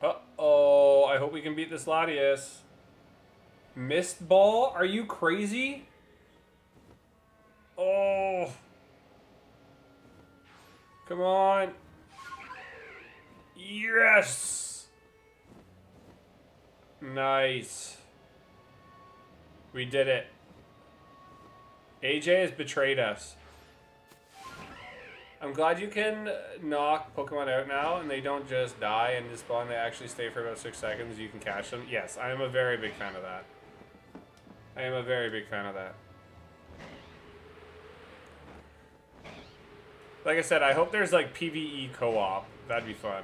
Speaker 1: Uh-oh, I hope we can beat this Latias. Mist Ball? Are you crazy? Oh. Come on. Yes. Nice. We did it. AJ has betrayed us. I'm glad you can knock Pokemon out now and they don't just die and despawn. They actually stay for about 6 seconds. You can catch them. Yes, I am a very big fan of that. I am a very big fan of that. Like I said, I hope there's like PvE co-op. That'd be fun.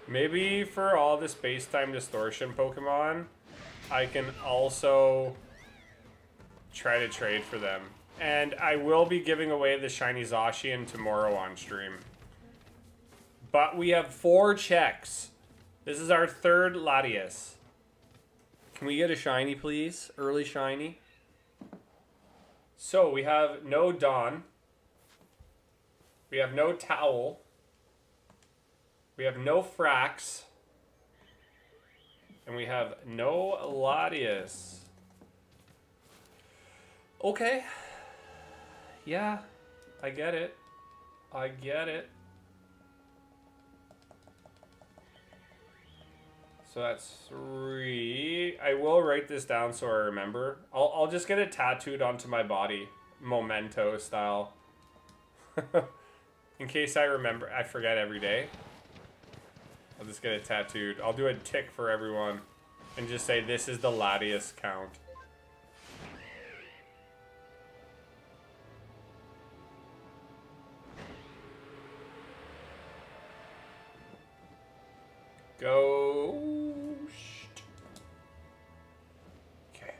Speaker 1: Maybe for all the space-time distortion Pokemon, I can also try to trade for them. And I will be giving away the Shiny Zacian tomorrow on stream. But we have 4 checks. This is our 3rd Latias. Can we get a shiny, please? Early shiny. So we have no Dawn. We have no Towel. We have no Frax. And we have no Latias. Okay. Yeah, I get it. I get it. So that's 3. I will write this down so I remember. I'll just get it tattooed onto my body. Memento style. In case I remember, I forget every day. I'll just get it tattooed. I'll do a tick for everyone. And just say, this is the Latias count. Ghost. Okay.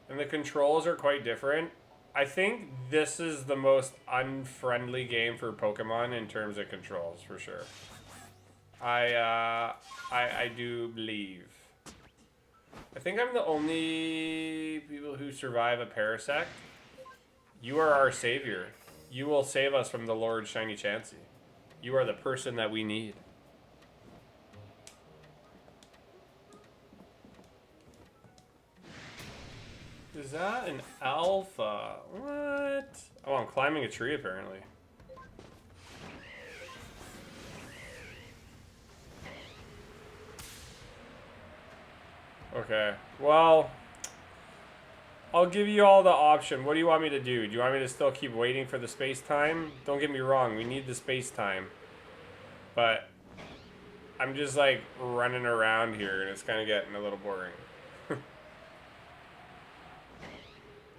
Speaker 1: And the controls are quite different. I think this is the most unfriendly game for Pokemon in terms of controls, for sure. I do believe. I think I'm the only people who survive a Parasect. You are our savior. You will save us from the Lord Shiny Chansey. You are the person that we need. Is that an alpha? What? Oh, I'm climbing a tree apparently. Okay, well, I'll give you all the option. What do you want me to do? Do you want me to still keep waiting for the space-time? Don't get me wrong, we need the space-time. But I'm just like running around here and it's kind of getting a little boring.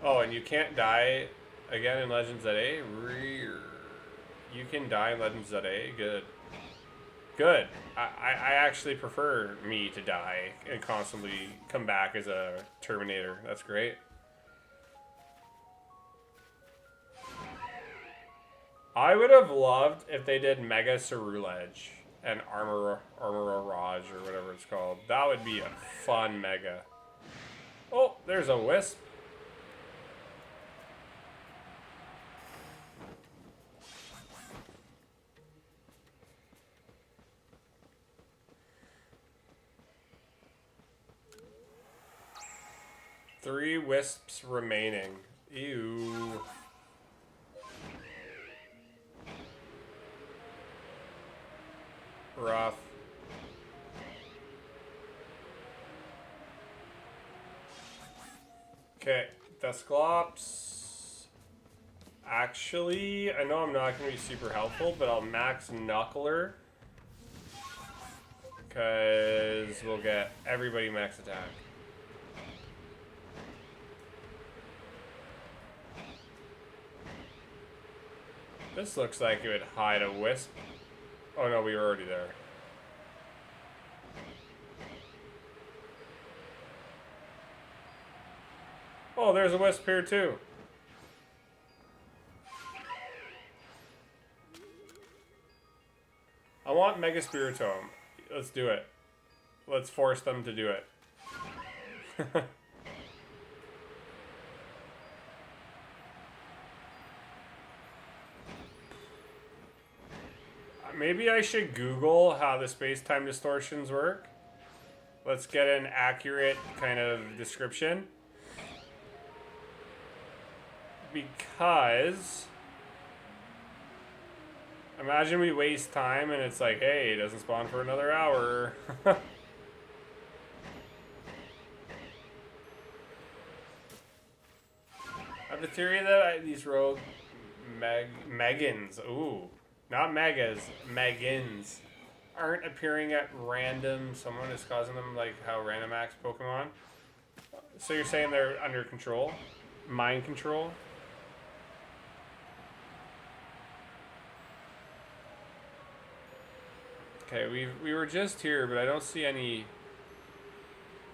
Speaker 1: Oh, and you can't die again in Legends ZA? You can die in Legends ZA? Good. Good. I actually prefer me to die and constantly come back as a Terminator. That's great. I would have loved if they did Mega Cerulege and Armor Raj or whatever it's called. That would be a fun Mega. Oh, there's a Wisp. Three Wisps remaining. Ew. Rough. Okay, Dusclops. Actually, I know I'm not going to be super helpful, but I'll max Knuckler. Because we'll get everybody max attack. This looks like it would hide a Wisp. Oh no, we were already there. Oh, there's a Wisp here too. I want Mega Spiritomb. Let's do it. Let's force them to do it. Maybe I should Google how the space-time distortions work. Let's get an accurate kind of description. Because imagine we waste time and it's like, hey, it doesn't spawn for another hour. I have the theory that these rogue Megans, ooh, not Megas, Megans, aren't appearing at random. Someone is causing them, like how random acts Pokemon. So you're saying they're under control? Mind control? Okay, we were just here, but I don't see any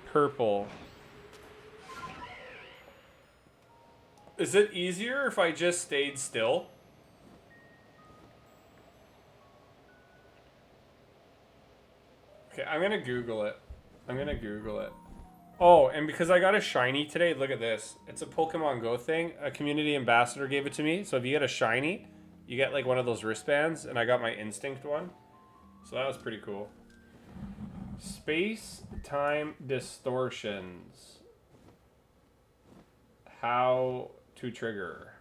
Speaker 1: purple. Is it easier if I just stayed still? Okay, I'm gonna Google it. I'm gonna Google it. Oh, and because I got a shiny today, look at this. It's a Pokemon Go thing. A community ambassador gave it to me. So if you get a shiny, you get like one of those wristbands, and I got my Instinct one. So that was pretty cool. Space-time distortions. How to trigger.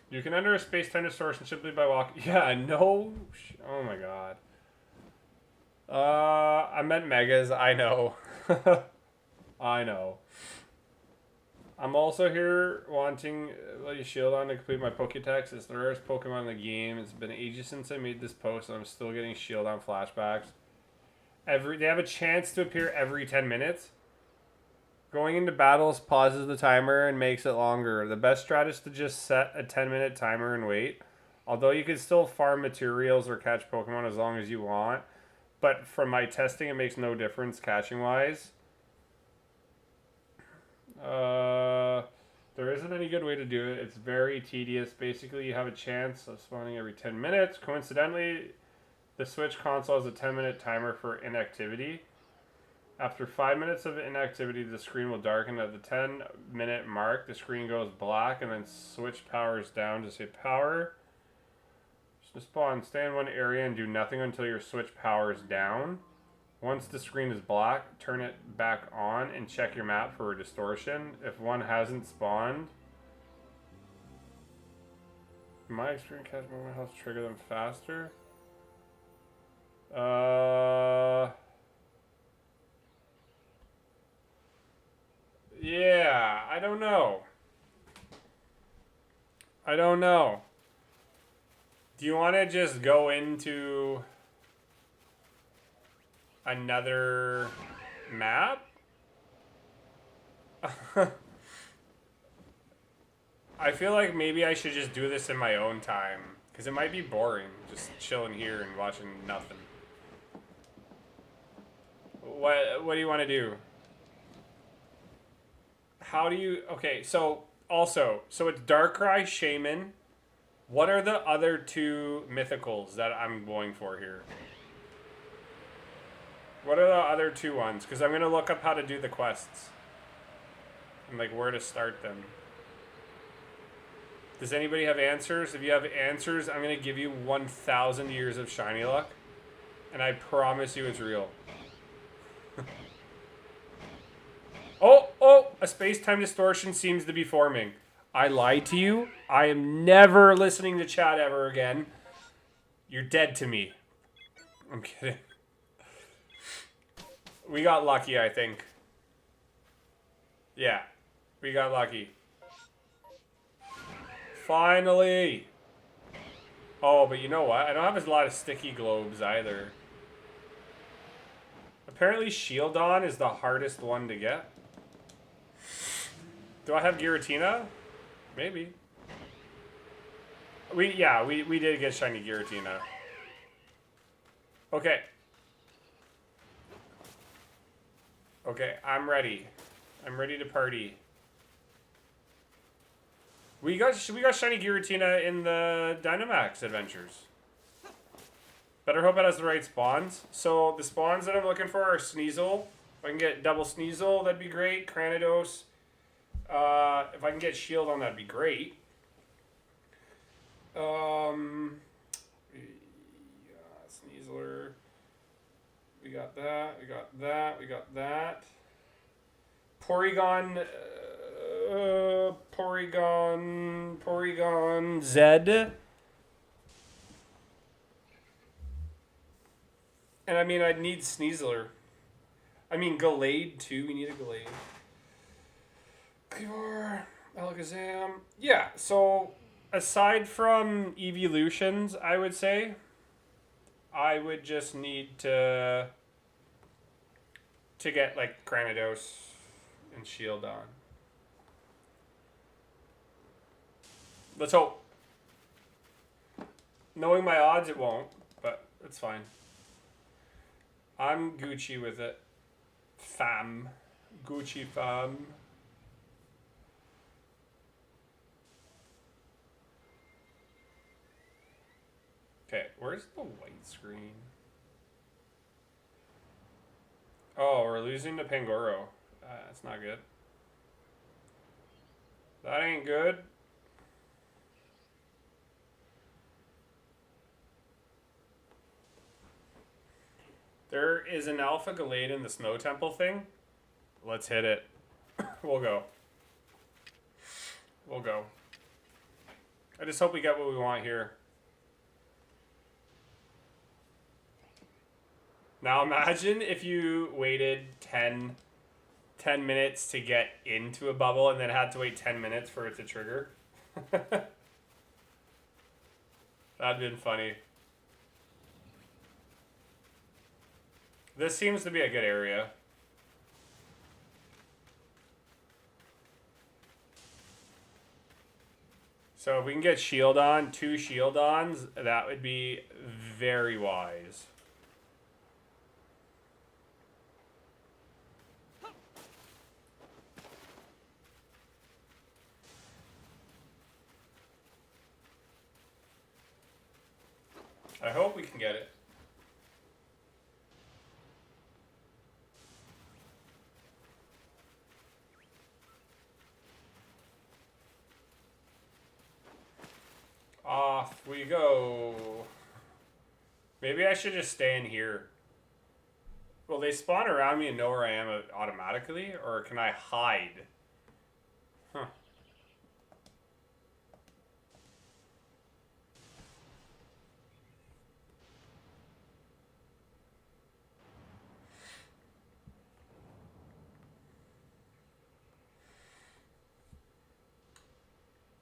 Speaker 1: You can enter a space-time distortion simply by walking. Yeah, no. Oh my god. I meant megas. I know. I know. I'm also here wanting a shield on to complete my Pokédex. It's the rarest Pokemon in the game. It's been ages since I made this post, and I'm still getting shield on flashbacks. They have a chance to appear every 10 minutes. Going into battles pauses the timer and makes it longer. The best strat is to just set a 10-minute timer and wait. Although you can still farm materials or catch Pokemon as long as you want. But from my testing, it makes no difference catching-wise. There isn't any good way to do it. It's very tedious. Basically, you have a chance of spawning every 10 minutes. Coincidentally, the Switch console has a 10-minute timer for inactivity. After 5 minutes of inactivity, the screen will darken. At the 10-minute mark, the screen goes black, and then Switch powers down to say power. Just spawn, stay in one area and do nothing until your Switch powers down. Once the screen is black, turn it back on and check your map for a distortion. If one hasn't spawned, in my experience, catch Pokemon helps trigger them faster. Yeah, I don't know. I don't know. Do you want to just go into another map? I feel like maybe I should just do this in my own time, because it might be boring just chilling here and watching nothing. What do you want to do? How do you... Okay, so it's Darkrai, Shaman. What are the other two mythicals that I'm going for here? What are the other two ones? Because I'm going to look up how to do the quests. And like where to start them. Does anybody have answers? If you have answers, I'm going to give you 1,000 years of shiny luck. And I promise you it's real. Oh, a space-time distortion seems to be forming. I lied to you. I am never listening to chat ever again. You're dead to me. I'm kidding. We got lucky, I think. Yeah, we got lucky. Finally. Oh, but you know what? I don't have a lot of sticky globes either. Apparently Shieldon is the hardest one to get. Do I have Giratina? Maybe. We did get shiny Giratina. Okay. Okay, I'm ready. I'm ready to party. We got shiny Giratina in the Dynamax adventures. Better hope it has the right spawns. So the spawns that I'm looking for are Sneasel. If I can get double Sneasel, that'd be great. Cranidos. If I can get Shield on, that'd be great. Sneasler. We got that. We got that. We got that. Porygon. Porygon Z. And I mean, I'd need Sneasler. I mean, Gallade too. We need a Gallade. Cleavor, Alakazam. Yeah, so aside from evolutions, I would say, I would just need to get like Cranidos and Shieldon. Let's hope. Knowing my odds, it won't, but it's fine. I'm Gucci with it. Fam. Gucci fam. Okay, where's the white screen? Oh, we're losing to Pangoro. That's not good. That ain't good. There is an Alpha Gallade in the Snow Temple thing. Let's hit it. We'll go. We'll go. I just hope we get what we want here. Now imagine if you waited 10 minutes to get into a bubble and then had to wait 10 minutes for it to trigger. That'd been funny. This seems to be a good area. So if we can get shield on, 2 shield ons, that would be very wise. I hope we can get it. Off we go. Maybe I should just stay in here. Will they spawn around me and know where I am automatically? Or can I hide? Huh.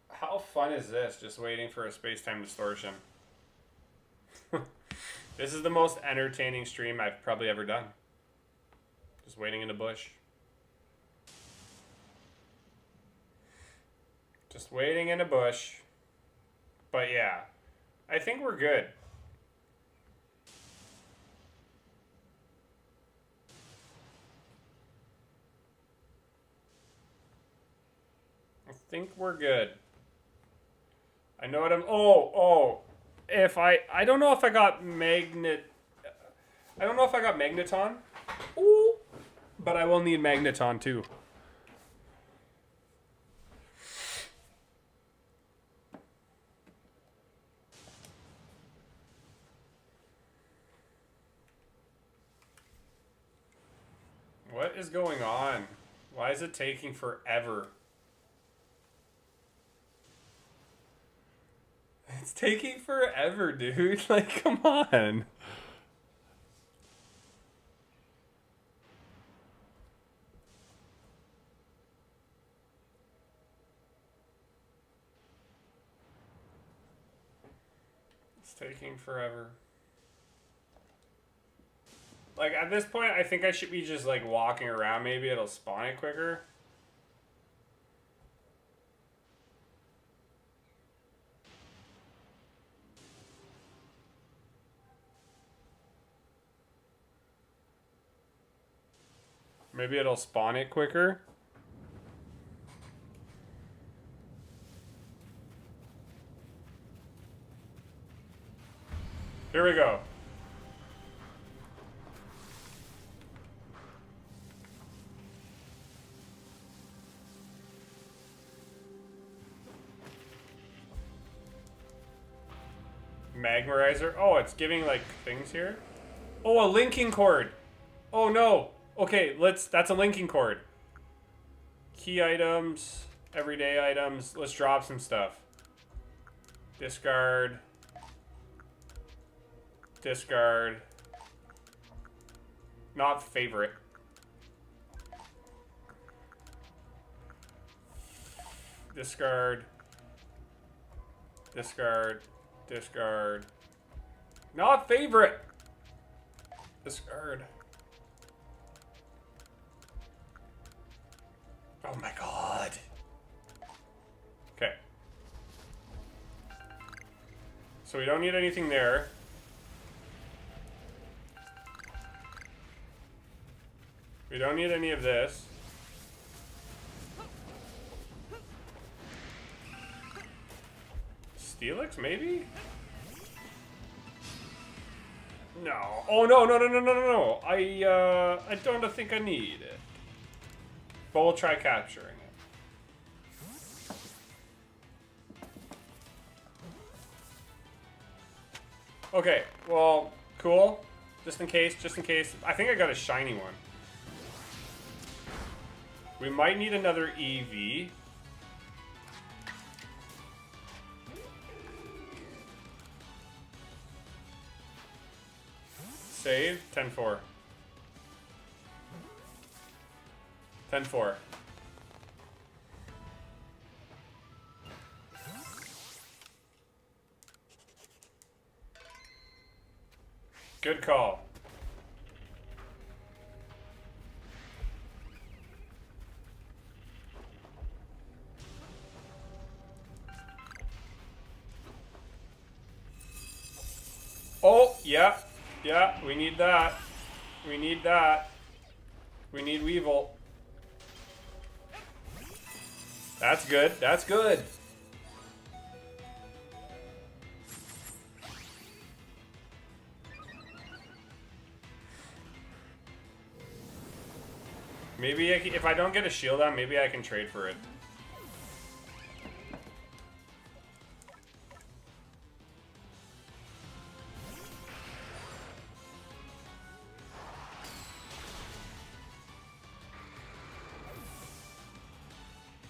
Speaker 1: How fun is this? Just waiting for a space-time distortion. This is the most entertaining stream I've probably ever done. Just waiting in a bush. Just waiting in a bush. But yeah, I think we're good. I think we're good. I know what I'm... Oh. If I don't know if I got I don't know if I got Magneton. Ooh. But I will need Magneton too. What is going on? Why is it taking forever? It's taking forever, dude. Like, come on. It's taking forever. Like, at this point, I think I should be just, like, walking around. Maybe it'll spawn it quicker. Maybe it'll spawn it quicker. Here we go. Magmarizer. Oh, it's giving, like, things here. Oh, a linking cord. Oh, no. Okay, that's a linking cord. Key items, everyday items. Let's drop some stuff. Discard. Discard. Not favorite. Discard. Discard. Discard. Not favorite. Discard. Oh my god. Okay. So we don't need anything there. We don't need any of this. Steelix, maybe? No. Oh, no, no, no, no, no, no, no. I don't think I need it. But we'll try capturing it. Okay, well, cool. Just in case, just in case. I think I got a shiny one. We might need another EV. Save. 10-4. 10-4. Good call. Oh, yeah. Yeah, we need that. We need that. We need Weevil. That's good. That's good. Maybe if I don't get a shield on, maybe I can trade for it.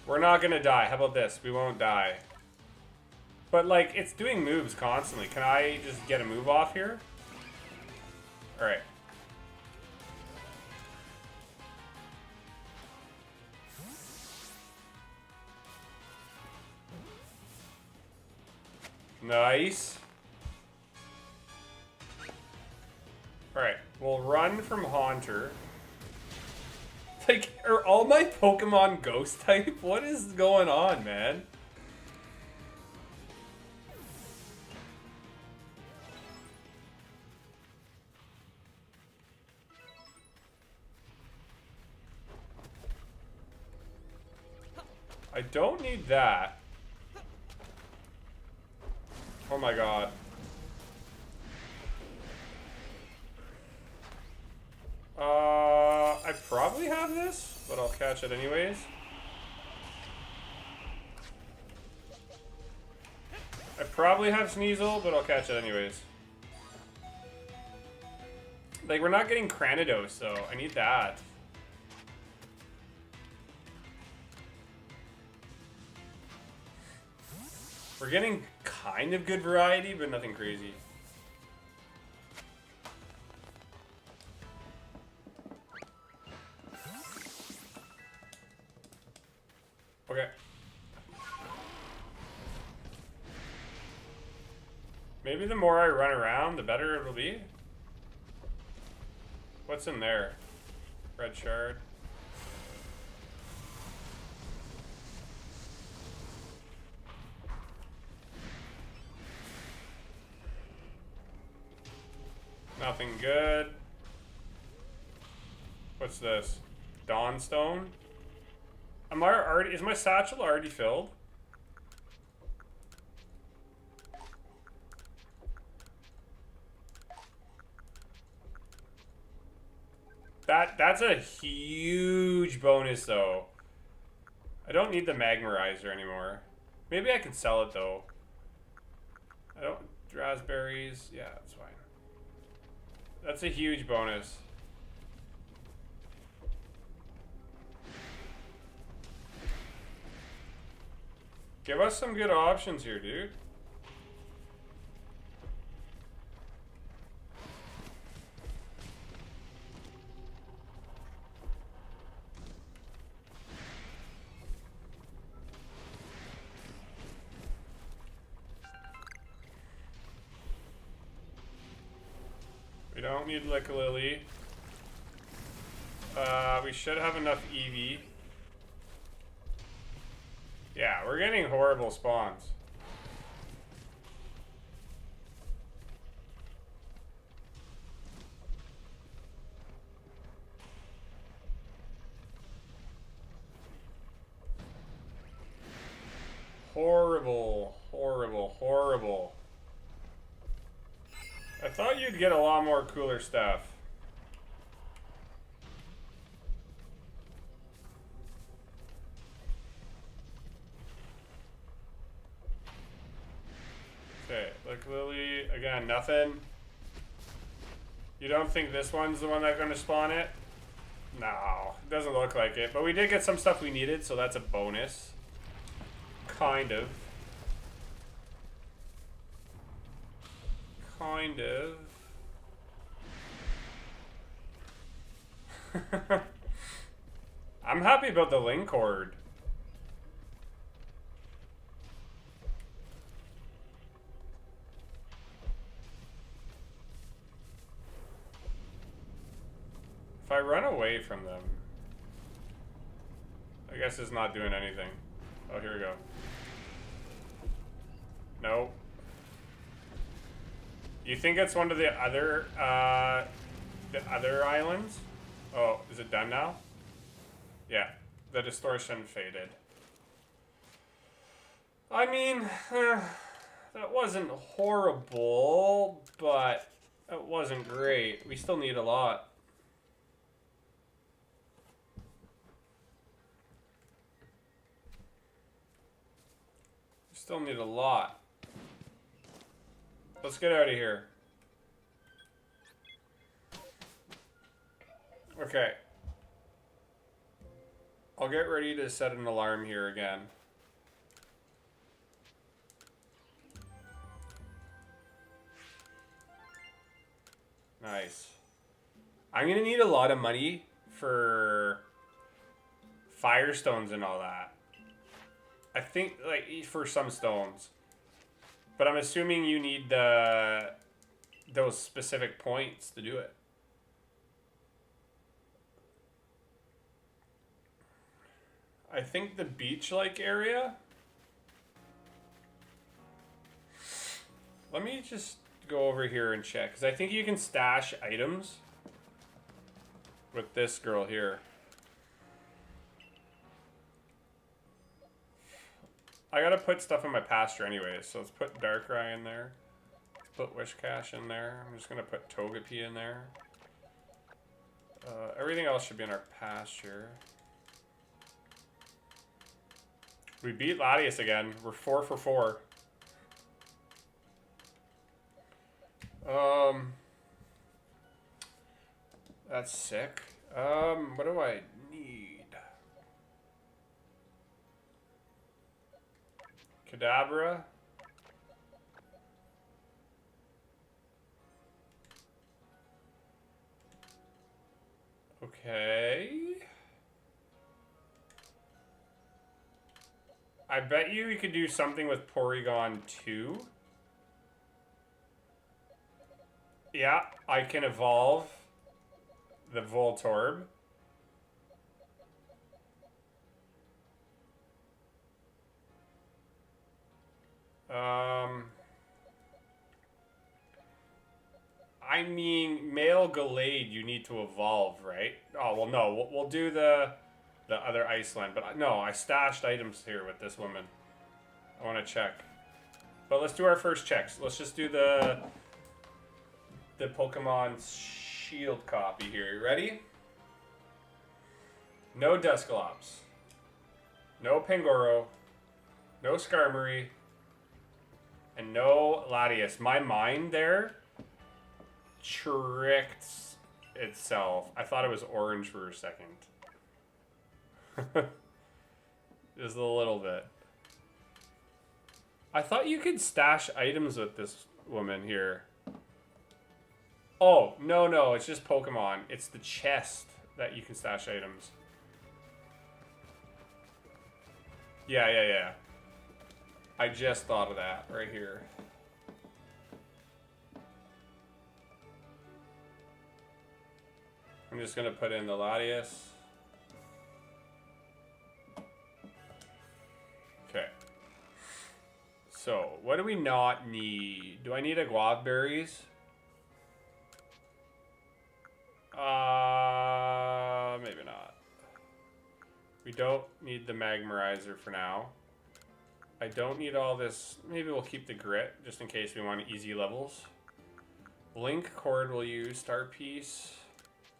Speaker 1: We're not gonna die. How about this? We won't die. But, like, it's doing moves constantly. Can I just get a move off here? Alright. Nice. Alright, we'll run from Haunter. Like, are all my Pokemon ghost type? What is going on, man? I don't need that. Oh my god. I probably have this, but I'll catch it anyways. I probably have Sneasel, but I'll catch it anyways. Like, we're not getting Cranidos, though. I need that. We're getting kind of good variety, but nothing crazy. Okay. Maybe the more I run around, the better it'll be. What's in there? Red shard. Nothing good. What's this? Dawnstone? Is my satchel already filled? That's a huge bonus, though. I don't need the Magmarizer anymore. Maybe I can sell it, though. I don't... Raspberries. Yeah, that's fine. That's a huge bonus. Give us some good options here, dude. We don't need Lick-a-Lily. We should have enough Eevee. Yeah, we're getting horrible spawns. Horrible, horrible, horrible. I thought you'd get a lot more cooler stuff. Okay, look, Lily. Again, nothing. You don't think this one's the one that's going to spawn it? No, it doesn't look like it. But we did get some stuff we needed, so that's a bonus. Kind of. Kind of. I'm happy about the link cord. If I run away from them, I guess it's not doing anything. Oh, here we go. No. You think it's one of the other islands? Oh, is it done now? Yeah, the distortion faded. I mean, that wasn't horrible, but it wasn't great. We still need a lot. Still need a lot. Let's get out of here. Okay. I'll get ready to set an alarm here again. Nice. I'm gonna need a lot of money for firestones and all that. I think, like, for some stones. But I'm assuming you need those specific points to do it. I think the beach-like area. Let me just go over here and check, because I think you can stash items with this girl here. I gotta put stuff in my pasture anyways, so let's put Darkrai in there. Let's put Wishcash in there. I'm just gonna put Togepi in there. Everything else should be in our pasture. We beat Latias again. We're 4 for 4. That's sick. What do I need? Kadabra. Okay. I bet you could do something with Porygon 2. Yeah, I can evolve the Voltorb. I mean, male Gallade you need to evolve, right? Oh, well, no. We'll do the other Iceland. But no, I stashed items here with this woman. I want to check. But let's do our first checks. Let's just do the Pokemon Shield copy here. You ready? No Dusclops. No Pangoro. No Skarmory. And no Latias. My mind there tricked itself. I thought it was orange for a second. Just a little bit. I thought you could stash items with this woman here. Oh, no, it's just Pokemon. It's the chest that you can stash items. Yeah. I just thought of that right here. I'm just going to put in the Latias. Okay. So, what do we not need? Do I need a guava berries? Maybe not. We don't need the Magmarizer for now. I don't need all this. Maybe we'll keep the grit just in case we want easy levels. Link cord will use. Star piece.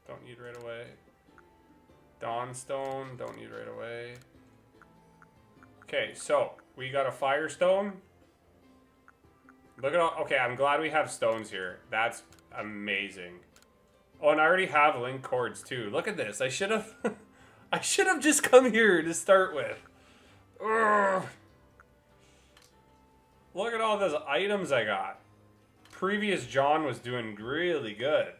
Speaker 1: Don't need right away. Dawnstone. Don't need right away. Okay, so we got a firestone. Look at all. Okay, I'm glad we have stones here. That's amazing. Oh, and I already have link cords too. Look at this. I should have. I should have just come here to start with. Ugh. Look at all those items I got. Previous John was doing really good.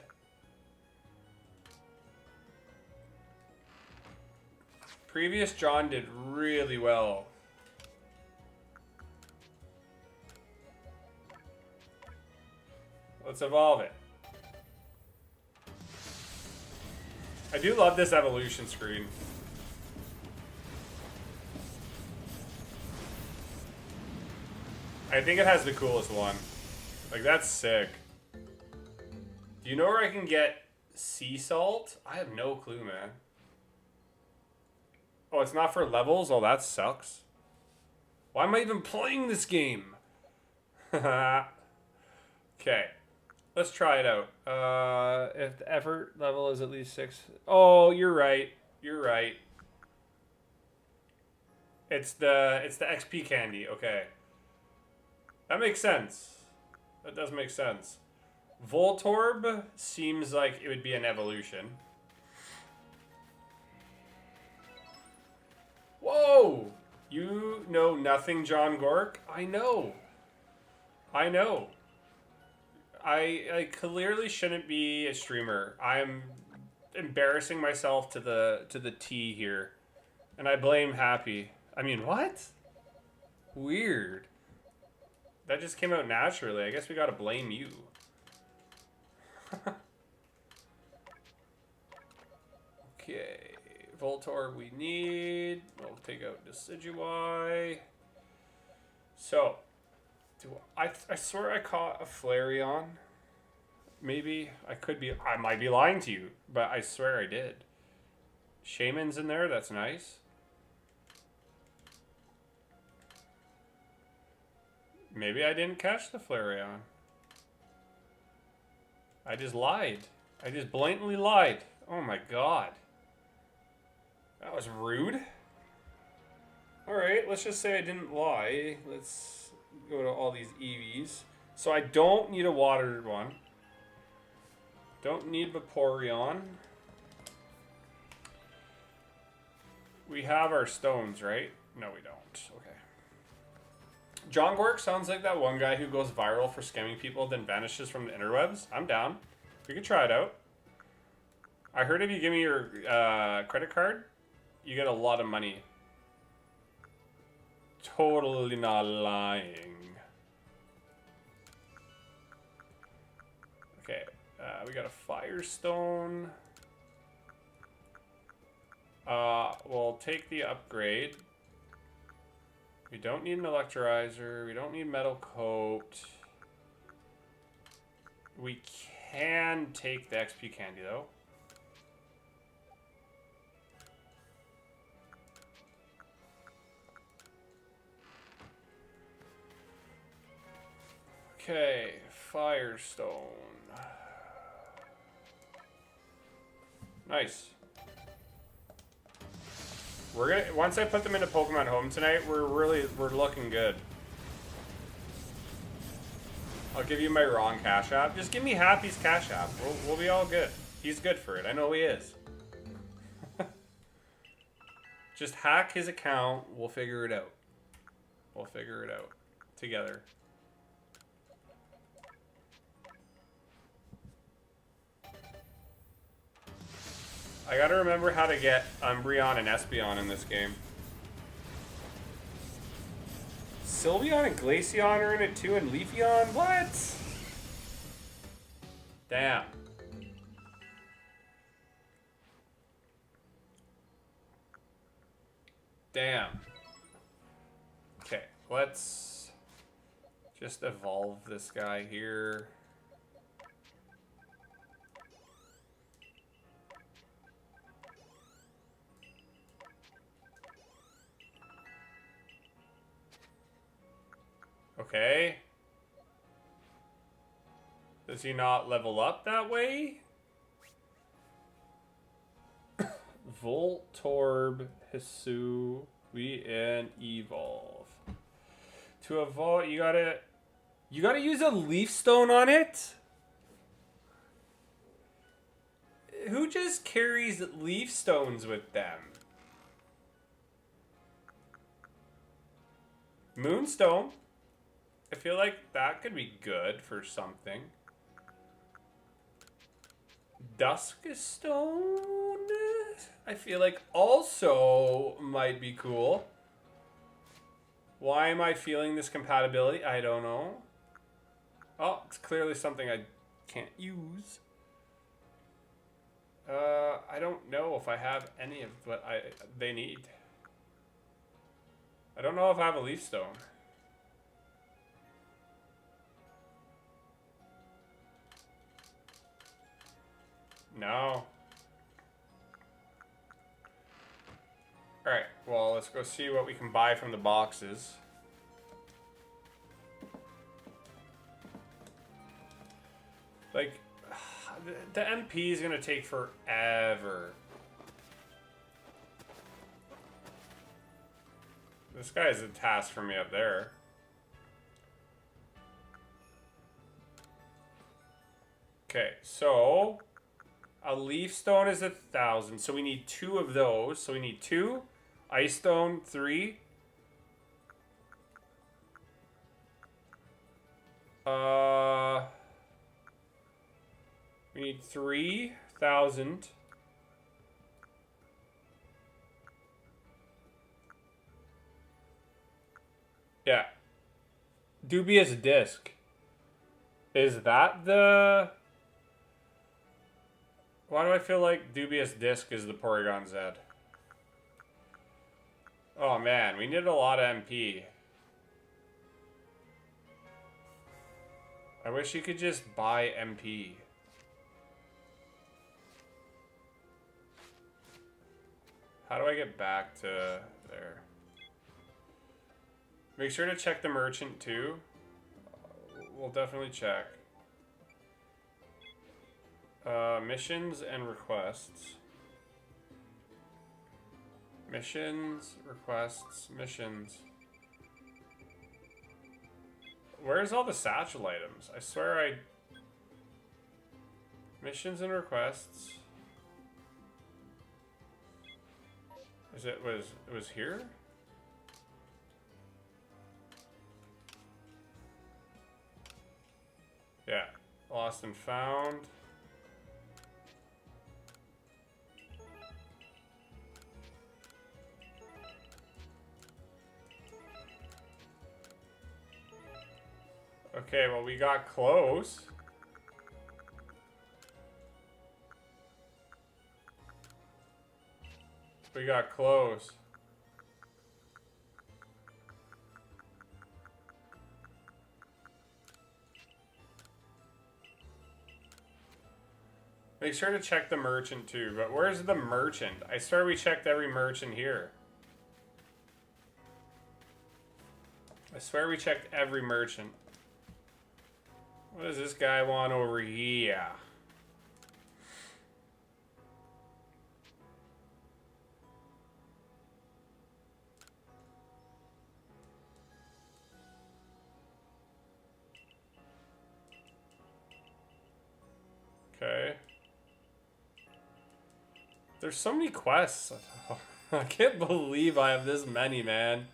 Speaker 1: Previous John did really well. Let's evolve it. I do love this evolution screen. I think it has the coolest one. Like, that's sick. Do you know where I can get sea salt? I have no clue, man. Oh, it's not for levels? Oh, that sucks. Why am I even playing this game? Okay. Let's try it out. If the effort level is at least 6. Oh, you're right. You're right. It's the XP candy. Okay. That makes sense. That does make sense. Voltorb seems like it would be an evolution. Whoa! You know nothing, John Gork? I know. I know. I clearly shouldn't be a streamer. I'm embarrassing myself to the T here. And I blame Happy. I mean, what? Weird. That just came out naturally. I guess we gotta blame you. Okay. Voltorb we need. We'll take out Decidueye. So, I swear I caught a Flareon. Maybe. I might be lying to you, but I swear I did. Shaman's in there. That's nice. Maybe I didn't catch the Flareon. I just lied. I just blatantly lied. Oh my god. That was rude. Alright, let's just say I didn't lie. Let's go to all these EVs. So I don't need a watered one. Don't need Vaporeon. We have our stones, right? No, we don't. Okay. John Gork sounds like that one guy who goes viral for scamming people, then vanishes from the interwebs. I'm down. We can try it out. I heard if you give me your credit card, you get a lot of money. Totally not lying. Okay, we got a Firestone. We'll take the upgrade. We don't need an electrolyzer. We don't need metal coat. We can take the XP candy though. Okay, Firestone. Nice. We're gonna once I put them into Pokemon Home tonight, we're looking good. I'll give you my wrong Cash App. Just give me Happy's Cash App. We'll be all good. He's good for it. I know he is. Just hack his account. We'll figure it out. We'll figure it out together. I gotta remember how to get Umbreon and Espeon in this game. Sylveon and Glaceon are in it too, and Leafeon? What? Damn. Damn. Okay, let's just evolve this guy here. Okay. Does he not level up that way? Voltorb, Hisui, and Evolve. To evolve, you gotta use a Leaf Stone on it? Who just carries Leaf Stones with them? Moonstone. I feel like that could be good for something. Dusk Stone, I feel like also might be cool. Why am I feeling this compatibility? I don't know. Oh, it's clearly something I can't use. I don't know if I have any of what they need. I don't know if I have a Leaf Stone. No. Alright, well, let's go see what we can buy from the boxes. Like, the MP is gonna take forever. This guy is a task for me up there. Okay, so a Leaf Stone is 1,000, so we need 2 of those. So we need 2, Ice Stone 3. We need 3,000. Yeah. Dubious Disc. Is that the... Why do I feel like Dubious Disc is the Porygon Z? Oh man, we need a lot of MP. I wish you could just buy MP. How do I get back to there? Make sure to check the merchant too. We'll definitely check. Missions and requests. Missions, requests, missions. Where's all the satchel items? I swear I... Missions and requests. It was here? Yeah. Lost and found. Okay, well, we got close. We got close. Make sure to check the merchant too, but where's the merchant? I swear we checked every merchant here. I swear we checked every merchant. What does this guy want over here? Okay. There's so many quests. I can't believe I have this many, man.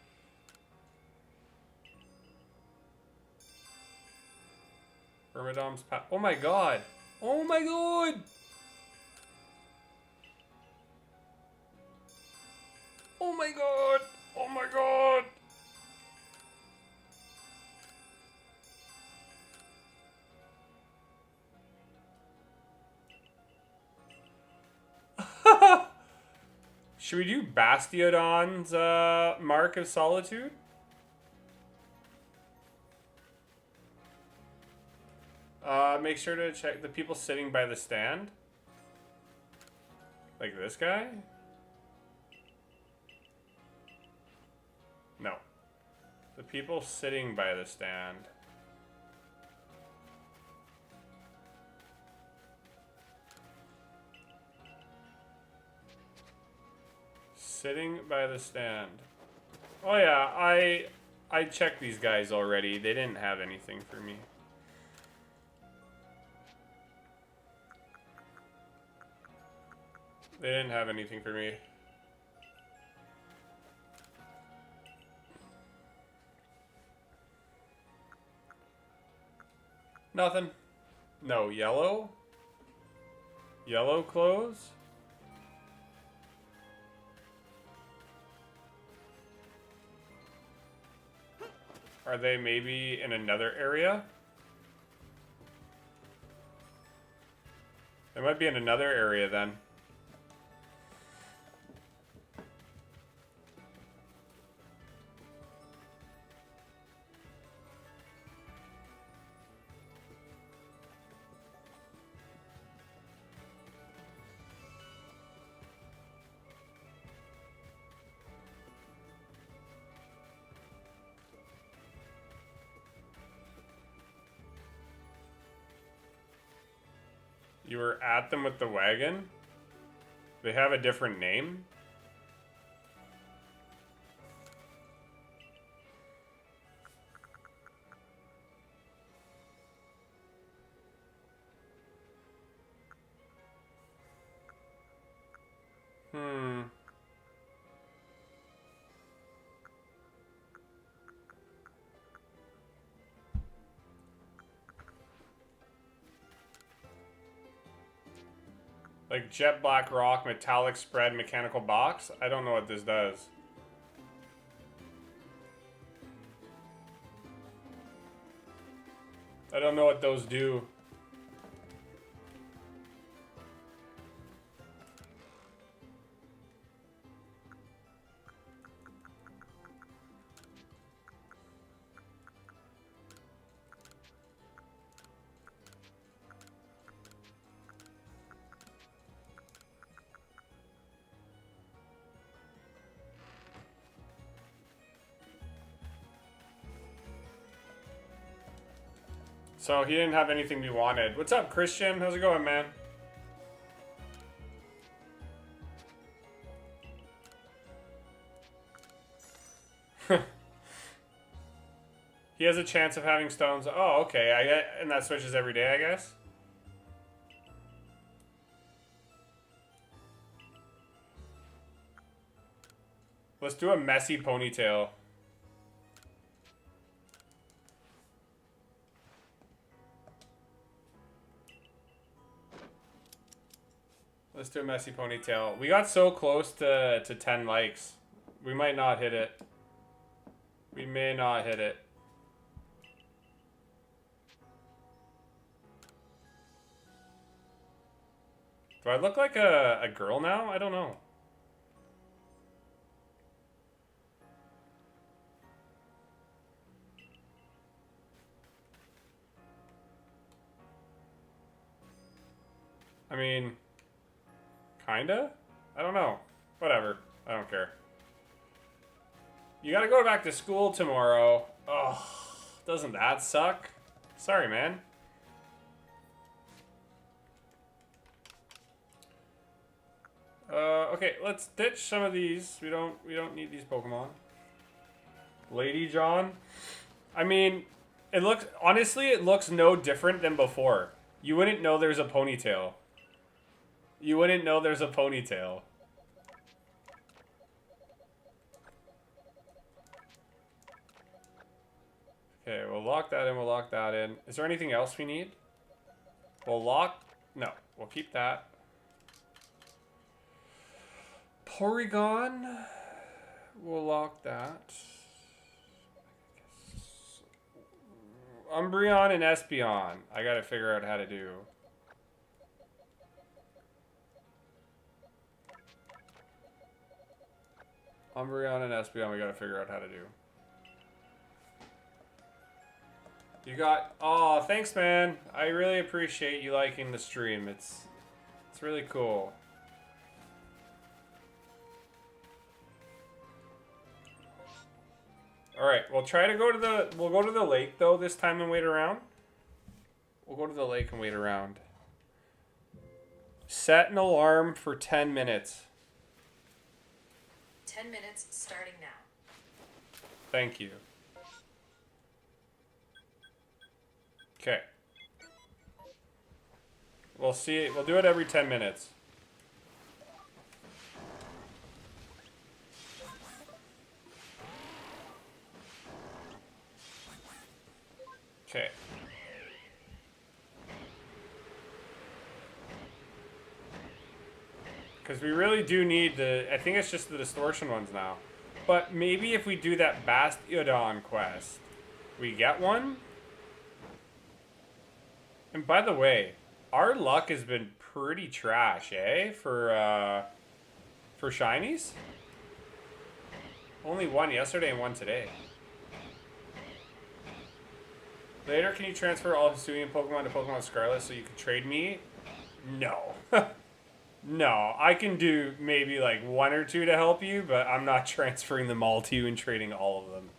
Speaker 1: Myrmidom's path. Oh my god. Oh my god. Oh my god. Oh my god. Should we do Bastiodon's Mark of Solitude? Make sure to check the people sitting by the stand. Like this guy? No. The people sitting by the stand. Sitting by the stand. Oh yeah, I checked these guys already. They didn't have anything for me. They didn't have anything for me. Nothing. No, yellow? Yellow clothes? Are they maybe in another area? They might be in another area then. You were at them with the wagon? They have a different name? Like jet black rock, metallic spread, mechanical box? I don't know what this does. I don't know what those do. So he didn't have anything we wanted. What's up, Christian? How's it going, man? He has a chance of having stones. Oh, okay. And that switches every day, I guess. Let's do a messy ponytail. Let's do a messy ponytail. We got so close to 10 likes. We might not hit it. We may not hit it. Do I look like a girl now? I don't know. I mean, kinda? I don't know. Whatever. I don't care. You gotta go back to school tomorrow. Oh, doesn't that suck? Sorry, man. Okay, let's ditch some of these. We don't need these Pokemon. Lady John. I mean, honestly, it looks no different than before. You wouldn't know there's a ponytail. You wouldn't know there's a ponytail. Okay, we'll lock that in, we'll lock that in. Is there anything else we need? No, we'll keep that. Porygon, we'll lock that. Umbreon and Espeon, I gotta figure out how to do. Umbreon and Espeon, we gotta figure out how to do. You got... Oh, thanks, man. I really appreciate you liking the stream. It's really cool. Alright, we'll try to go to the... We'll go to the lake, though, this time and wait around. We'll go to the lake and wait around. Set an alarm for 10 minutes.
Speaker 2: 10 minutes starting now.
Speaker 1: Thank you. Okay. We'll see. We'll do it every 10 minutes. Okay. Because we really do need the... I think it's just the distortion ones now. But maybe if we do that Bastiodon quest, we get one? And by the way, our luck has been pretty trash, eh? For shinies? Only one yesterday and one today. Later, can you transfer all Hisuian Pokemon to Pokemon Scarlet so you can trade me? No. No, I can do maybe like one or two to help you, but I'm not transferring them all to you and trading all of them.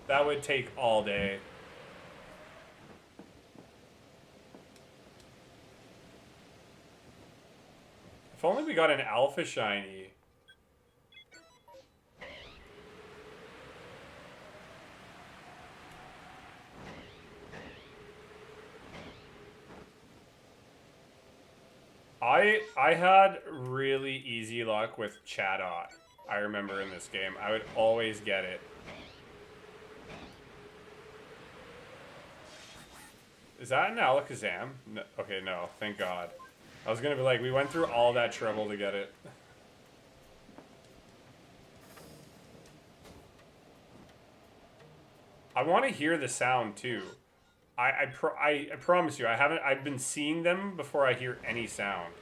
Speaker 1: That would take all day. If only we got an Alpha Shiny. I had really easy luck with Chatot. I remember in this game. I would always get it. Is that an Alakazam? No, okay, no. Thank God. I was gonna be like, we went through all that trouble to get it. I want to hear the sound too. I promise you, I've been seeing them before I hear any sound.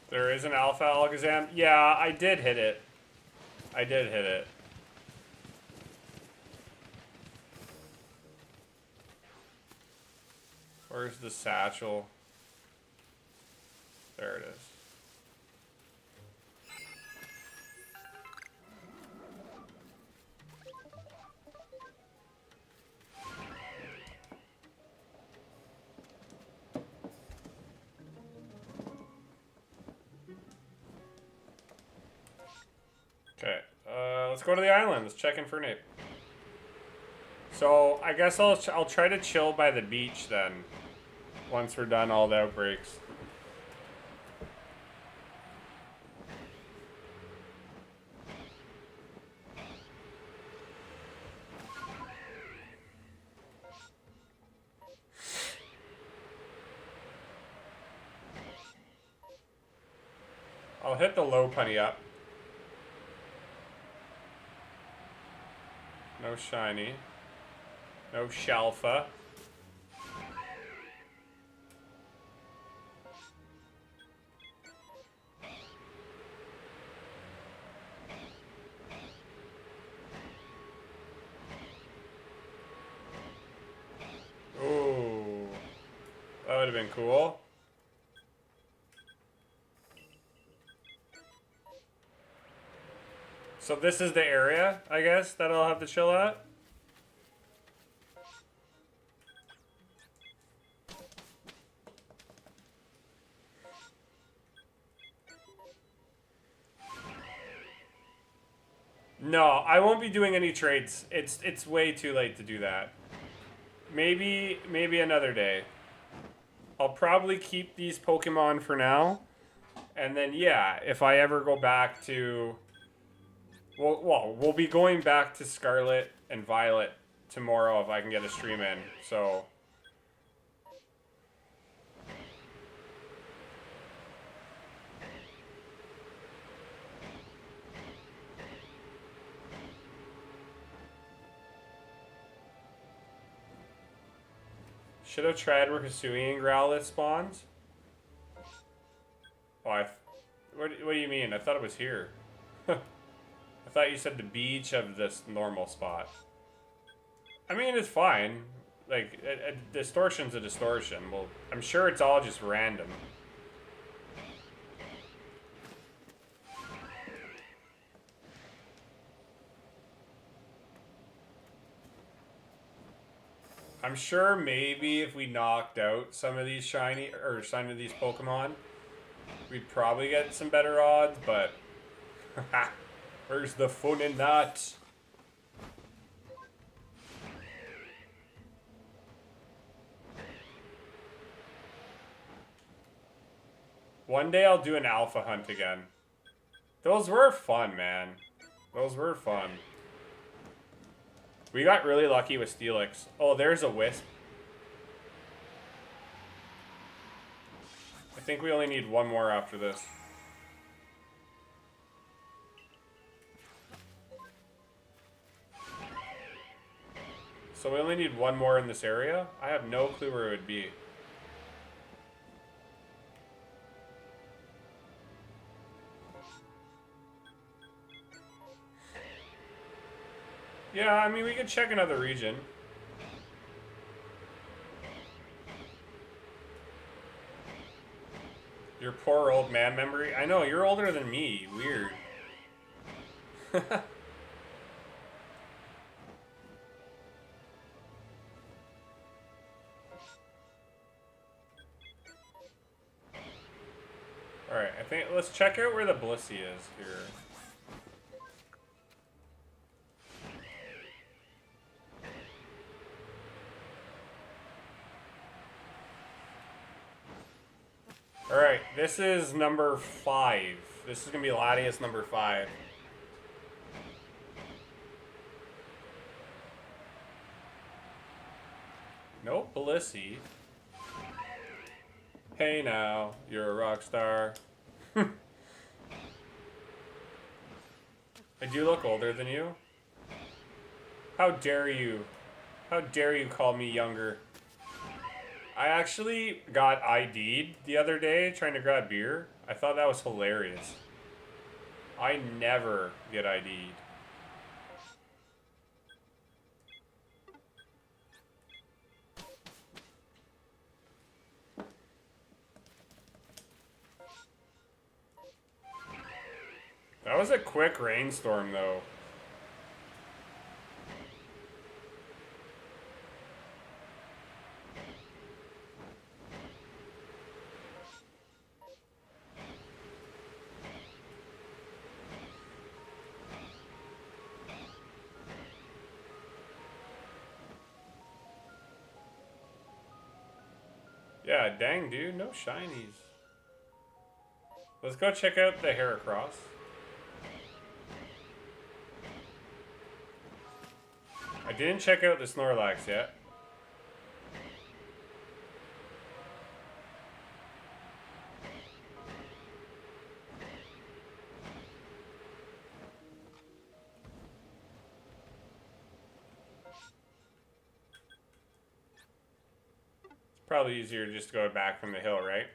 Speaker 1: There is an Alpha Alakazam? Yeah, I did hit it. I did hit it. Where's the satchel? There it is. Okay, let's go to the island. Let's check in for Nape. So, I guess I'll try to chill by the beach then. Once we're done all the outbreaks. I'll hit the low punny up. No shiny. No Shalfa. Ooh. That would have been cool. So this is the area, I guess, that I'll have to chill at? No, I won't be doing any trades. It's way too late to do that. Maybe another day. I'll probably keep these Pokemon for now. And then, yeah, if I ever go back to... Well, we'll be going back to Scarlet and Violet tomorrow if I can get a stream in. So... Should have tried where Hisuian Growlithe spawns. Oh, what do you mean? I thought it was here. I thought you said the beach of this normal spot. I mean, it's fine. Like, a distortion's a distortion. Well, I'm sure it's all just random. I'm sure maybe if we knocked out some of these some of these Pokemon, we'd probably get some better odds, but where's the fun in that? One day I'll do an alpha hunt again. Those were fun, man. Those were fun. We got really lucky with Steelix. Oh, there's a Wisp. I think we only need one more after this. So we only need one more in this area? I have no clue where it would be. Yeah, I mean, we could check another region. Your poor old man memory. I know, you're older than me. Weird. Alright, I think let's check out where the Blissey is here. Alright, this is number 5. This is gonna be Latias number 5. Nope, Blissey. Hey now, you're a rock star. I do look older than you. How dare you? How dare you call me younger? I actually got ID'd the other day trying to grab beer. I thought that was hilarious. I never get ID'd. That was a quick rainstorm, though. Yeah, dang, dude, no shinies. Let's go check out the Heracross. I didn't check out the Snorlax yet. It's probably easier just to go back from the hill, right?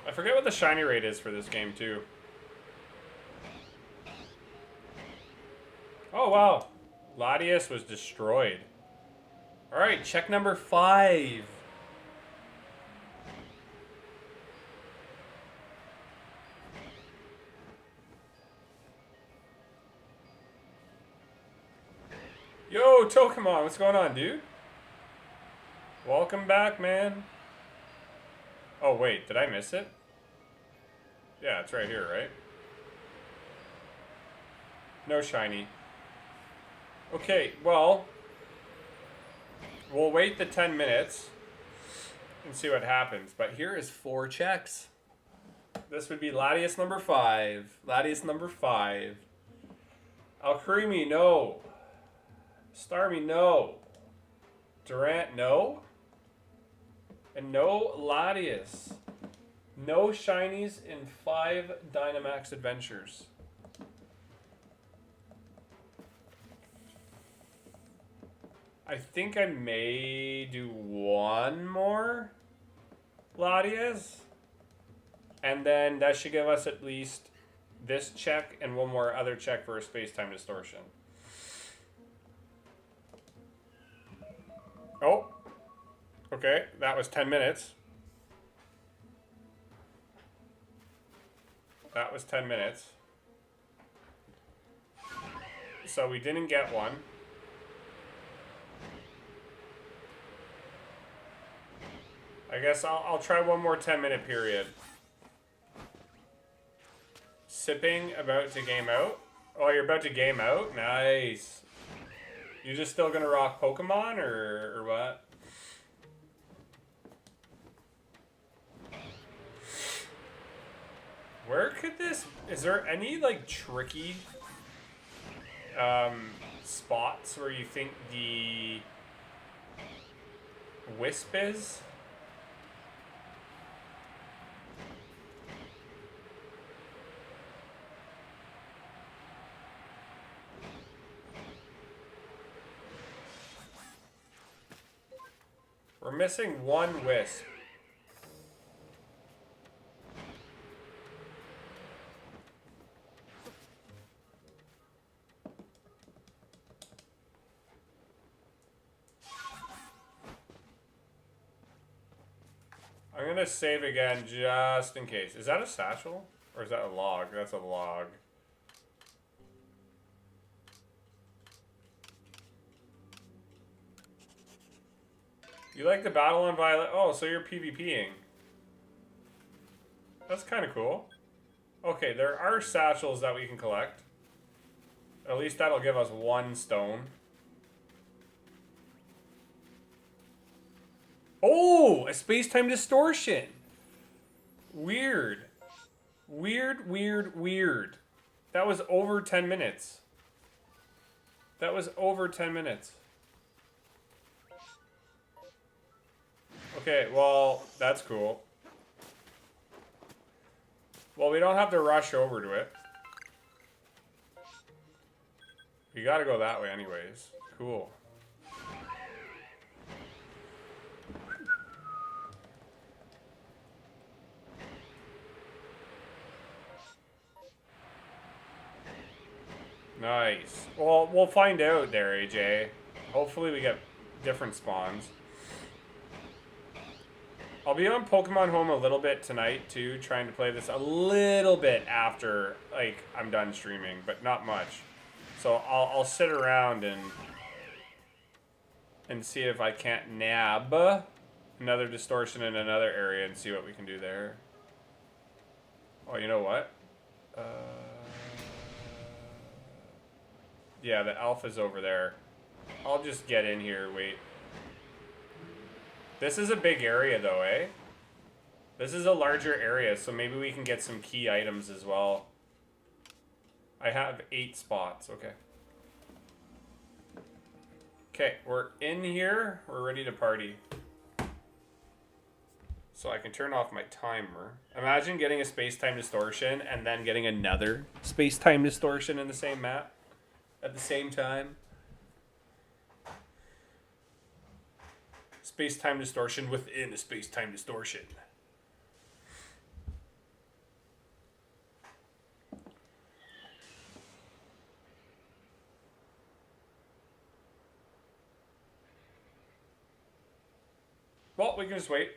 Speaker 1: I forget what the shiny rate is for this game, too. Oh, wow. Latias was destroyed. Alright, check number 5. Yo, Tokemon, what's going on, dude? Welcome back, man. Oh, wait, did I miss it? Yeah, it's right here, right? No shiny. Okay, well, we'll wait the 10 minutes and see what happens. But here is 4 checks. This would be Latias number 5. Latias number 5. Alcremie, no. Starmie, no. Durant, no. And no Latias. No shinies in 5 Dynamax adventures. I think I may do one more Latias. And then that should give us at least this check and one more other check for a space-time distortion. Oh. Okay, that was 10 minutes. That was 10 minutes. So we didn't get one. I guess I'll try one more 10-minute period. Sipping, about to game out. Oh, you're about to game out? Nice. You just still gonna rock Pokemon or what? Where could this... Is there any, like, tricky spots where you think the Wisp is? We're missing one Wisp. I'm gonna save again just in case. Is that a satchel? Or is that a log? That's a log. You like the battle on Violet? Oh, so you're PvPing. That's kind of cool. Okay, there are satchels that we can collect. At least that'll give us one stone. Oh, a space-time distortion. Weird. Weird, weird, weird. That was over 10 minutes. That was over 10 minutes. Okay, well, that's cool. Well, we don't have to rush over to it. We gotta go that way anyways. Cool. Nice. Well, we'll find out there, AJ. Hopefully we get different spawns. I'll be on Pokemon Home a little bit tonight, too, trying to play this a little bit after, like, I'm done streaming, but not much. So I'll sit around and see if I can't nab another distortion in another area and see what we can do there. Oh, you know what? Yeah, the alpha's over there. I'll just get in here, wait. This is a big area, though, eh? This is a larger area, so maybe we can get some key items as well. I have 8 spots, okay. Okay, we're in here. We're ready to party. So I can turn off my timer. Imagine getting a space-time distortion and then getting another space-time distortion in the same map at the same time. Space-time distortion within a space-time distortion. Well, we can just wait.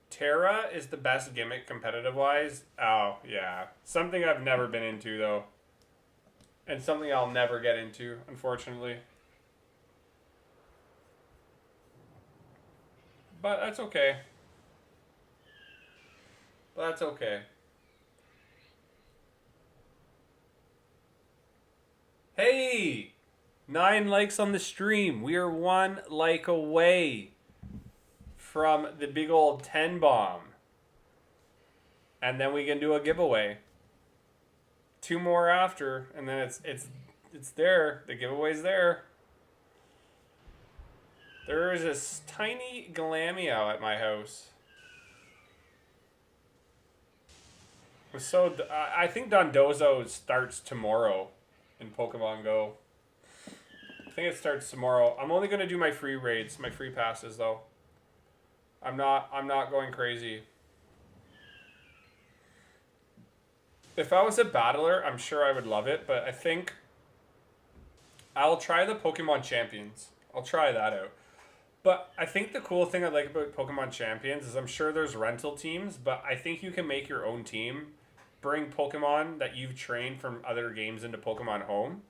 Speaker 1: Terra is the best gimmick competitive-wise. Oh, yeah. Something I've never been into, though. And something I'll never get into, unfortunately. But that's okay. That's okay. Hey! 9 likes on the stream. We are 1 like away from the big old 10 bomb. And then we can do a giveaway. 2 more after, and then it's there. The giveaway's there. There is this tiny Glameow at my house. So I think Dondozo starts tomorrow in Pokemon Go. I think it starts tomorrow. I'm only gonna do my free raids, my free passes though. I'm not going crazy. If I was a battler, I'm sure I would love it, but I think I'll try the Pokemon Champions. I'll try that out. But I think the cool thing I like about Pokemon Champions is I'm sure there's rental teams, but I think you can make your own team, bring Pokemon that you've trained from other games into Pokemon Home,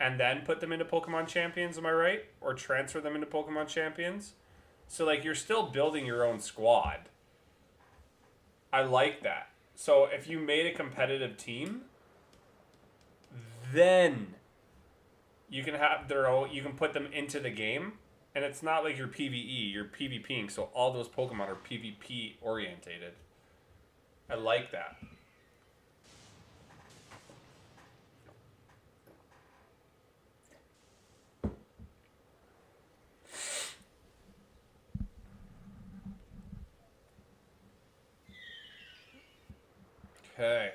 Speaker 1: and then put them into Pokemon Champions, am I right? Or transfer them into Pokemon Champions. So, like, you're still building your own squad. I like that. So, if you made a competitive team, then you can have their own, you can put them into the game, and it's not like you're PvE, you're PvPing, so all those Pokemon are PvP orientated. I like that. Okay.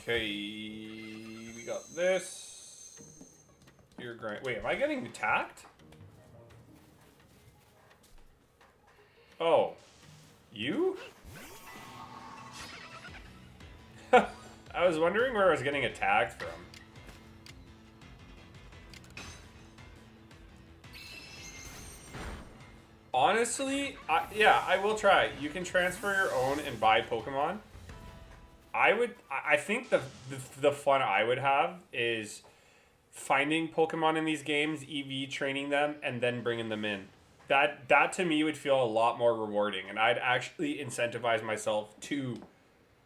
Speaker 1: Okay, we got this. You're great. Wait, am I getting attacked? Oh, you? I was wondering where I was getting attacked from. Honestly, yeah, I will try. You can transfer your own and buy Pokemon. I think the fun I would have is finding Pokemon in these games, EV training them, and then bringing them in. That to me would feel a lot more rewarding, and I'd actually incentivize myself to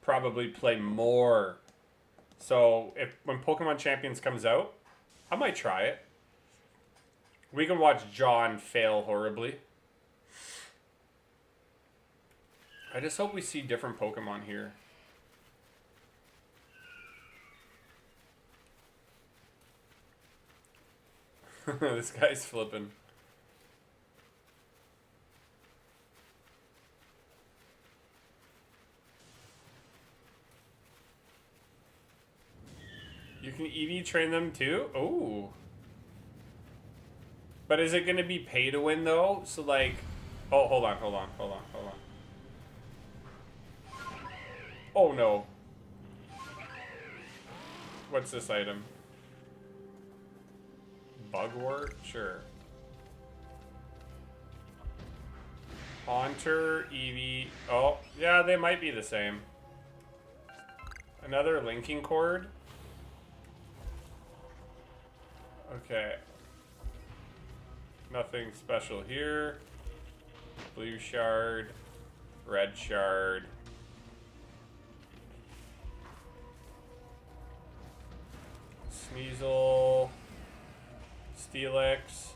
Speaker 1: probably play more. So when Pokemon Champions comes out, I might try it. We can watch John fail horribly. I just hope we see different Pokemon here. This guy's flipping. You can EV train them too? Oh. But is it going to be pay to win though? So like... Oh, hold on. Oh no. What's this item? Bugwort? Sure. Haunter, Eevee. Oh, yeah, they might be the same. Another linking cord. Okay. Nothing special here. Blue shard. Red shard. Sneasel. Steelix.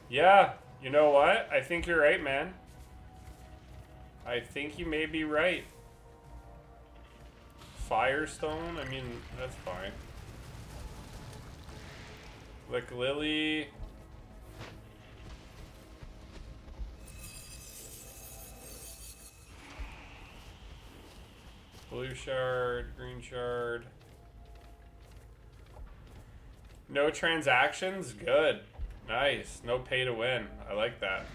Speaker 1: Yeah, you know what? I think you're right, man. I think you may be right. Firestone? I mean, that's fine. Lick Lily. Blue shard, green shard. No transactions? Good. Nice. No pay to win. I like that.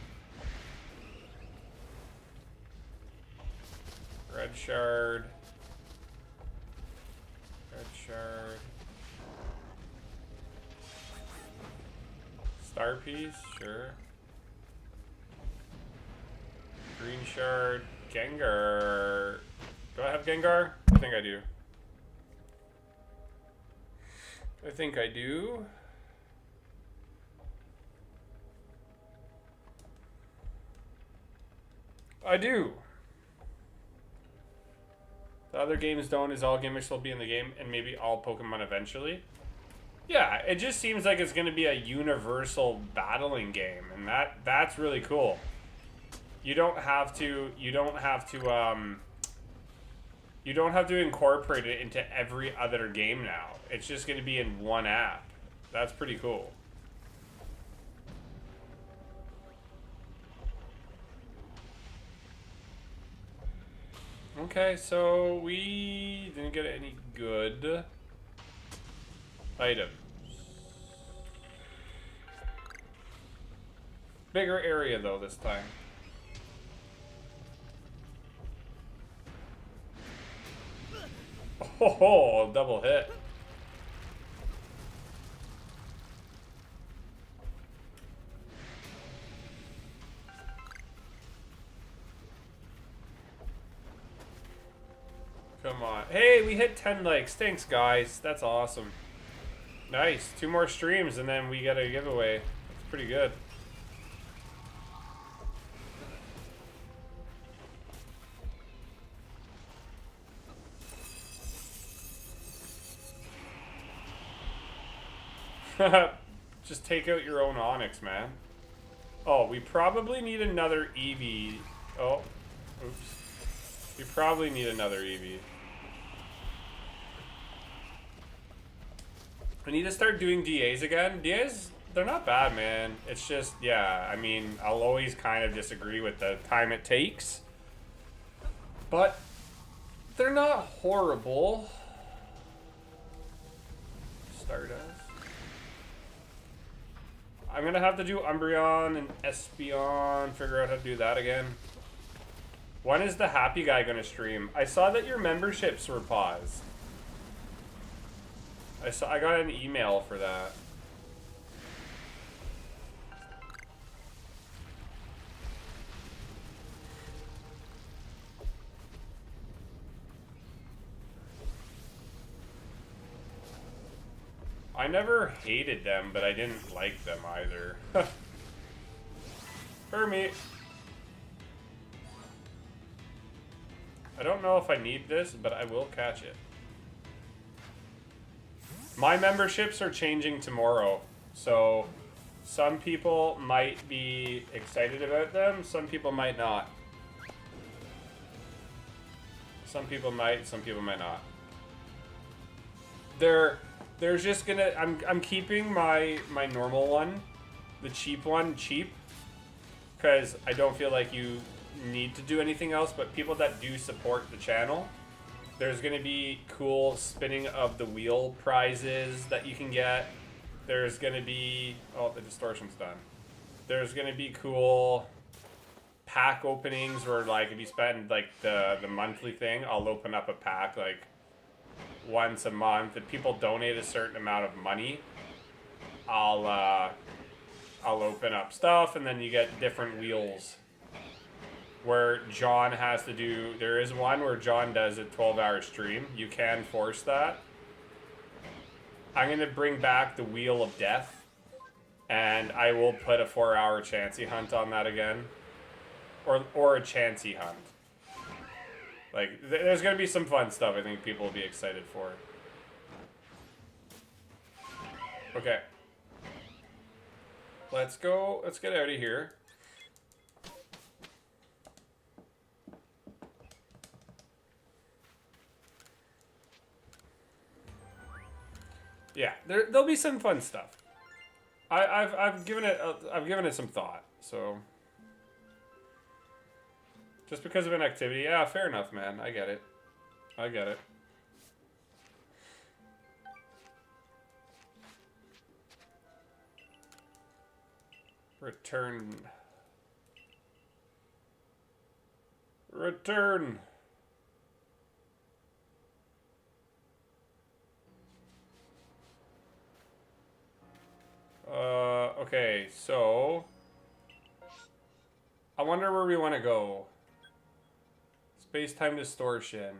Speaker 1: Red shard. Red shard. Star piece? Sure. Green shard. Gengar. Do I have Gengar? I think I do. I think I do. I do. The other games don't, is all gimmicks will be in the game, and maybe all Pokemon eventually. Yeah, it just seems like it's going to be a universal battling game, and that's really cool. You don't have to incorporate it into every other game now. It's just going to be in one app. That's pretty cool. Okay, so we didn't get any good items. Bigger area though this time. Oh, double hit. Come on. Hey, we hit 10 likes. Thanks, guys. That's awesome. Nice. 2 more streams, and then we get a giveaway. That's pretty good. Just take out your own Onyx, man. Oh, we probably need another Eevee. Oh, oops. We probably need another Eevee. I need to start doing DAs again. DAs, they're not bad, man. It's just, yeah, I mean, I'll always kind of disagree with the time it takes. But they're not horrible. Stardust. I'm gonna have to do Umbreon and Espeon, figure out how to do that again. When is the happy guy gonna stream? I saw that your memberships were paused. I got an email for that. I never hated them, but I didn't like them either. For me. I don't know if I need this, but I will catch it. My memberships are changing tomorrow, so some people might be excited about them, some people might not. Some people might, some people might not. There's just gonna, I'm keeping my normal one, the cheap one, cheap, because I don't feel like you need to do anything else, but people that do support the channel, there's going to be cool spinning of the wheel prizes that you can get. There's going to be... Oh, the distortion's done. There's going to be cool pack openings where, like, if you spend, like, the monthly thing, I'll open up a pack, like, once a month. If people donate a certain amount of money, I'll open up stuff, and then you get different wheels. Where John has to do... There is one where John does a 12-hour stream. You can force that. I'm going to bring back the Wheel of Death. And I will put a 4-hour Chansey hunt on that again. Or a Chansey hunt. Like, there's going to be some fun stuff I think people will be excited for. Okay. Let's go. Let's get out of here. Yeah, there'll be some fun stuff. I've given it some thought. So just because of an activity, yeah, fair enough, man. I get it. I get it. Return. Return. Okay, so I wonder where we want to go. Space-time distortion.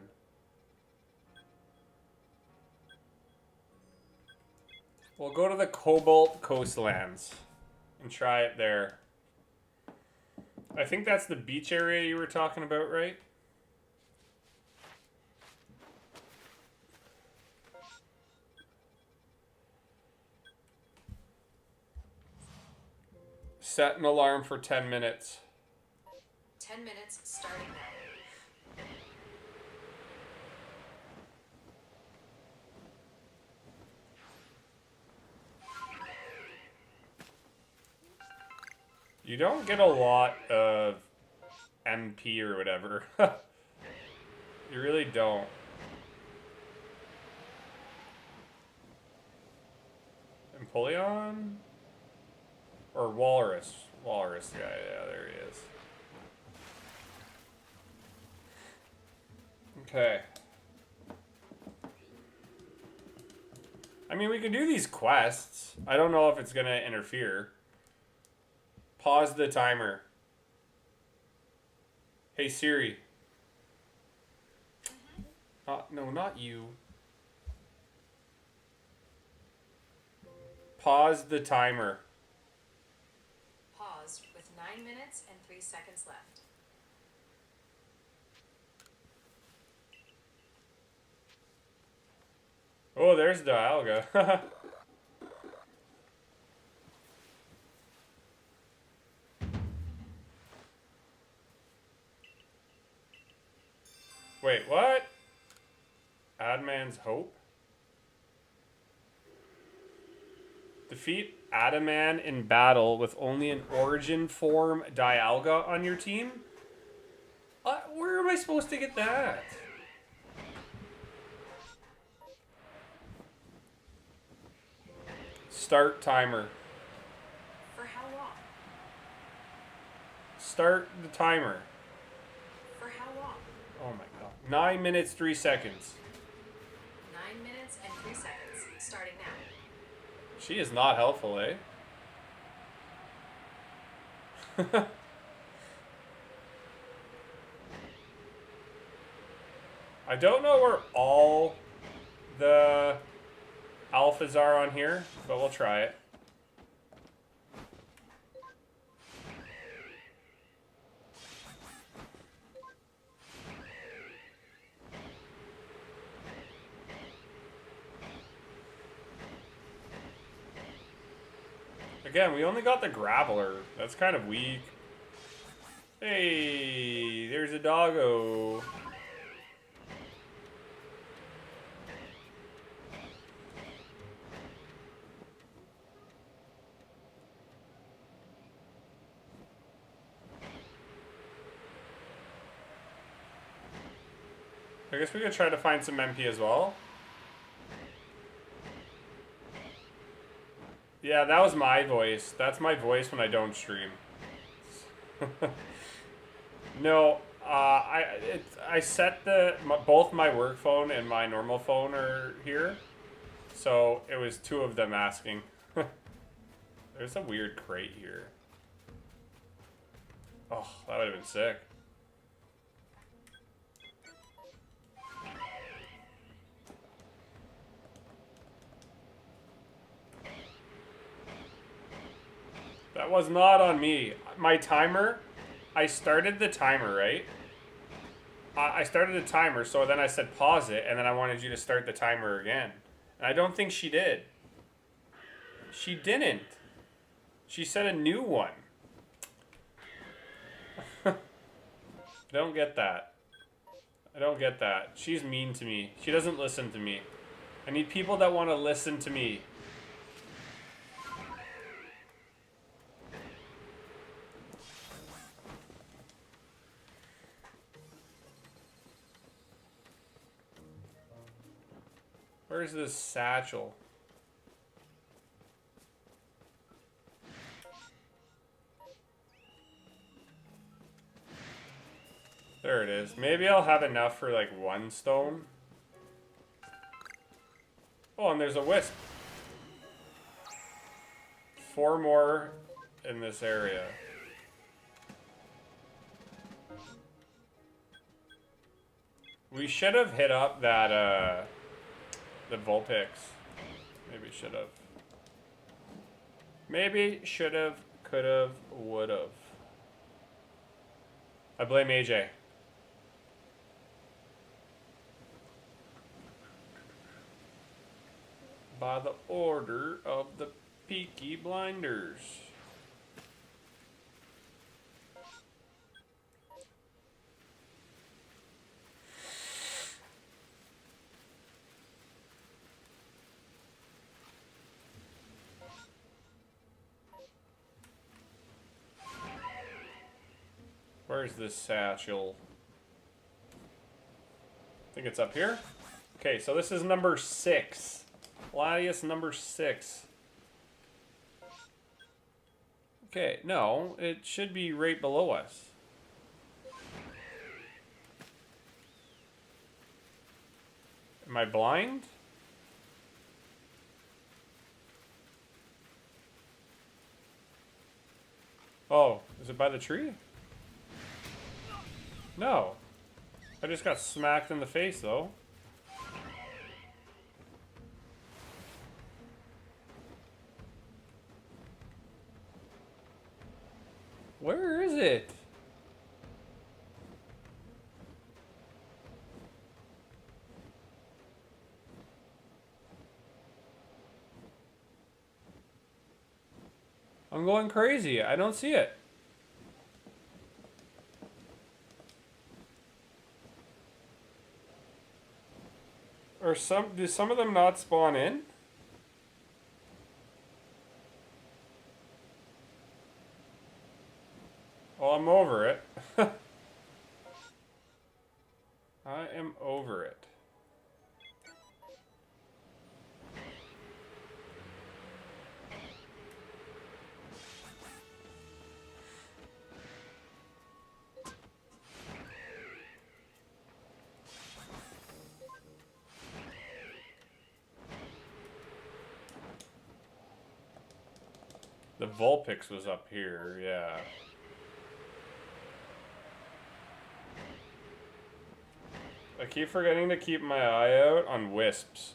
Speaker 1: We'll go to the Cobalt Coastlands and try it there. I think that's the beach area you were talking about, right? Set an alarm for 10 minutes.
Speaker 2: 10 minutes starting now.
Speaker 1: You don't get a lot of MP or whatever. You really don't. Empoleon? Or Walrus. Walrus guy, yeah, there he is. Okay. I mean, we can do these quests. I don't know if it's going to interfere. Pause the timer. Hey, Siri. No, not you. Pause the timer.
Speaker 2: Paused with 9 minutes and 3 seconds left.
Speaker 1: Oh, there's Dialga. Wait, what? Adman's Hope? Defeat Adaman in battle with only an origin form Dialga on your team? Where am I supposed to get that? Start timer.
Speaker 2: For how long?
Speaker 1: Start the timer.
Speaker 2: For how long?
Speaker 1: Oh my god. 9 minutes, 3 seconds.
Speaker 2: 9 minutes and 3 seconds. Starting now.
Speaker 1: She is not helpful, eh? I don't know where all the alphas are on here, but we'll try it. Again, we only got the Graveler. That's kind of weak. Hey, there's a doggo. I guess we could try to find some MP as well. Yeah, that was my voice. That's my voice when I don't stream. No, I set both my work phone and my normal phone are here, so it was two of them asking. There's a weird crate here. Oh, that would have been sick. That was not on me. My timer, I started the timer, right? I started the timer, so then I said pause it, and then I wanted you to start the timer again. And I don't think she did. She didn't. She said a new one. I don't get that. I don't get that. She's mean to me. She doesn't listen to me. I need people that want to listen to me. Where's this satchel? There it is. Maybe I'll have enough for like one stone. Oh, and there's a wisp. 4 more in this area. We should have hit up that, the Vulpix. Maybe should have. Maybe should have, could have, would have. I blame AJ. By the order of the Peaky Blinders. Where's this satchel? I think it's up here. Okay, so this is number 6. Latias number 6. Okay, no, it should be right below us. Am I blind? Oh, is it by the tree? No. I just got smacked in the face, though. Where is it? I'm going crazy. I don't see it. Or do some of them not spawn in? Well, I'm over it. I am over it. The Vulpix was up here, yeah. I keep forgetting to keep my eye out on wisps.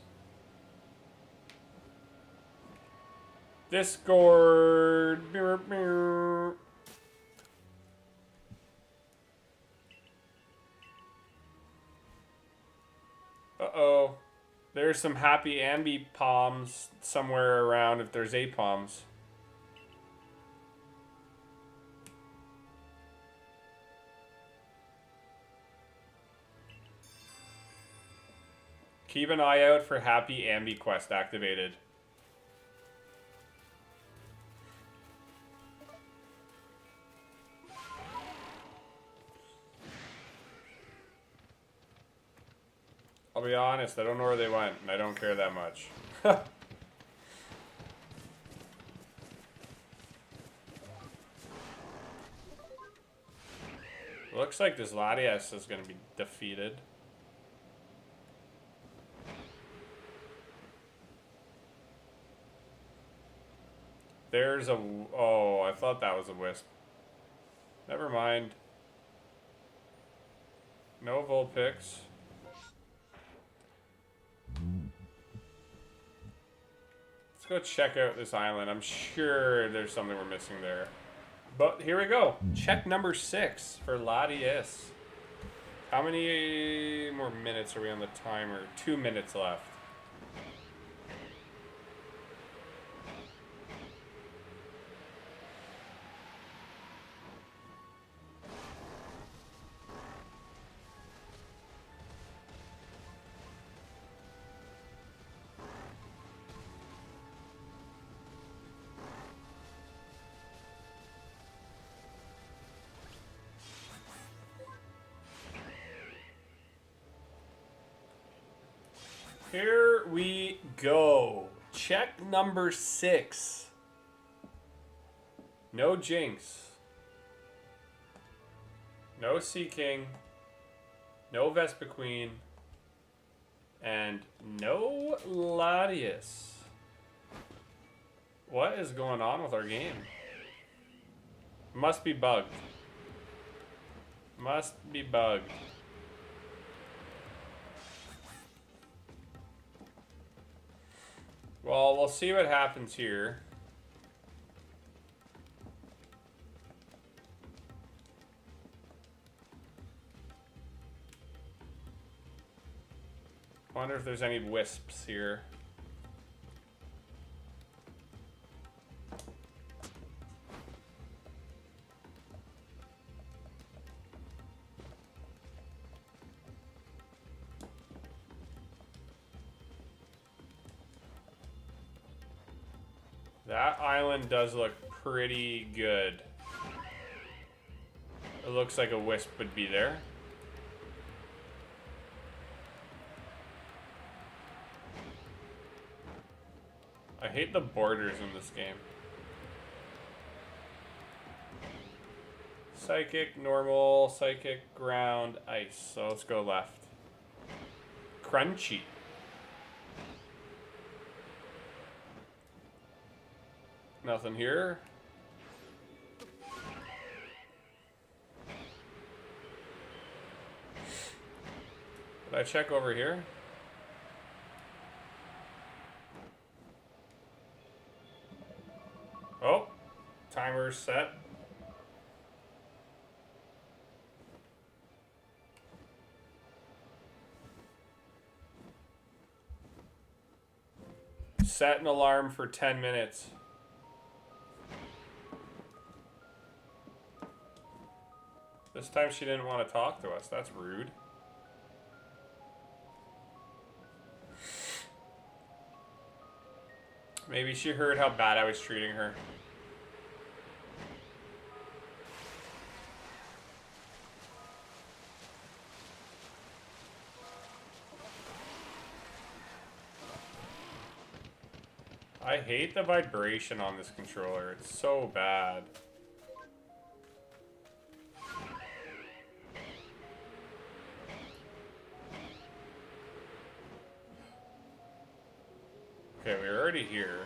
Speaker 1: Discord. Uh-oh. There's some happy ambi palms somewhere around if there's apoms. Keep an eye out for happy ambi quest activated. I'll be honest, I don't know where they went, and I don't care that much. Looks like this Latias is going to be defeated. There's a... Oh, I thought that was a wisp. Never mind. No Vulpix. Let's go check out this island. I'm sure there's something we're missing there. But here we go. Check number 6 for Latias. How many more minutes are we on the timer? 2 minutes left. Here we go. Check number 6. No Jinx. No Sea King. No Vespiquen. And no Latias. What is going on with our game? Must be bugged. Must be bugged. Well, we'll see what happens here. Wonder if there's any wisps here. That island does look pretty good. It looks like a wisp would be there. I hate the borders in this game. Psychic, normal, psychic, ground, ice. So let's go left. Crunchy. Nothing here. Did I check over here? Oh, timer's set. Set an alarm for 10 minutes. This time she didn't want to talk to us. That's rude. Maybe she heard how bad I was treating her. I hate the vibration on this controller. It's so bad. Okay, we're already here.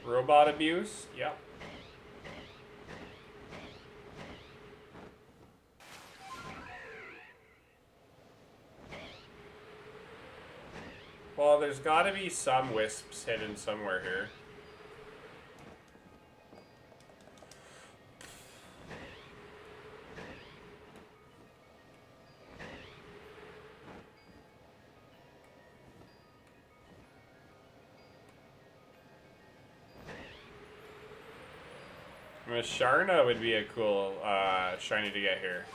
Speaker 1: Robot abuse? Yep. Well, there's gotta be some wisps hidden somewhere here. Miss Sharna would be a cool shiny to get here.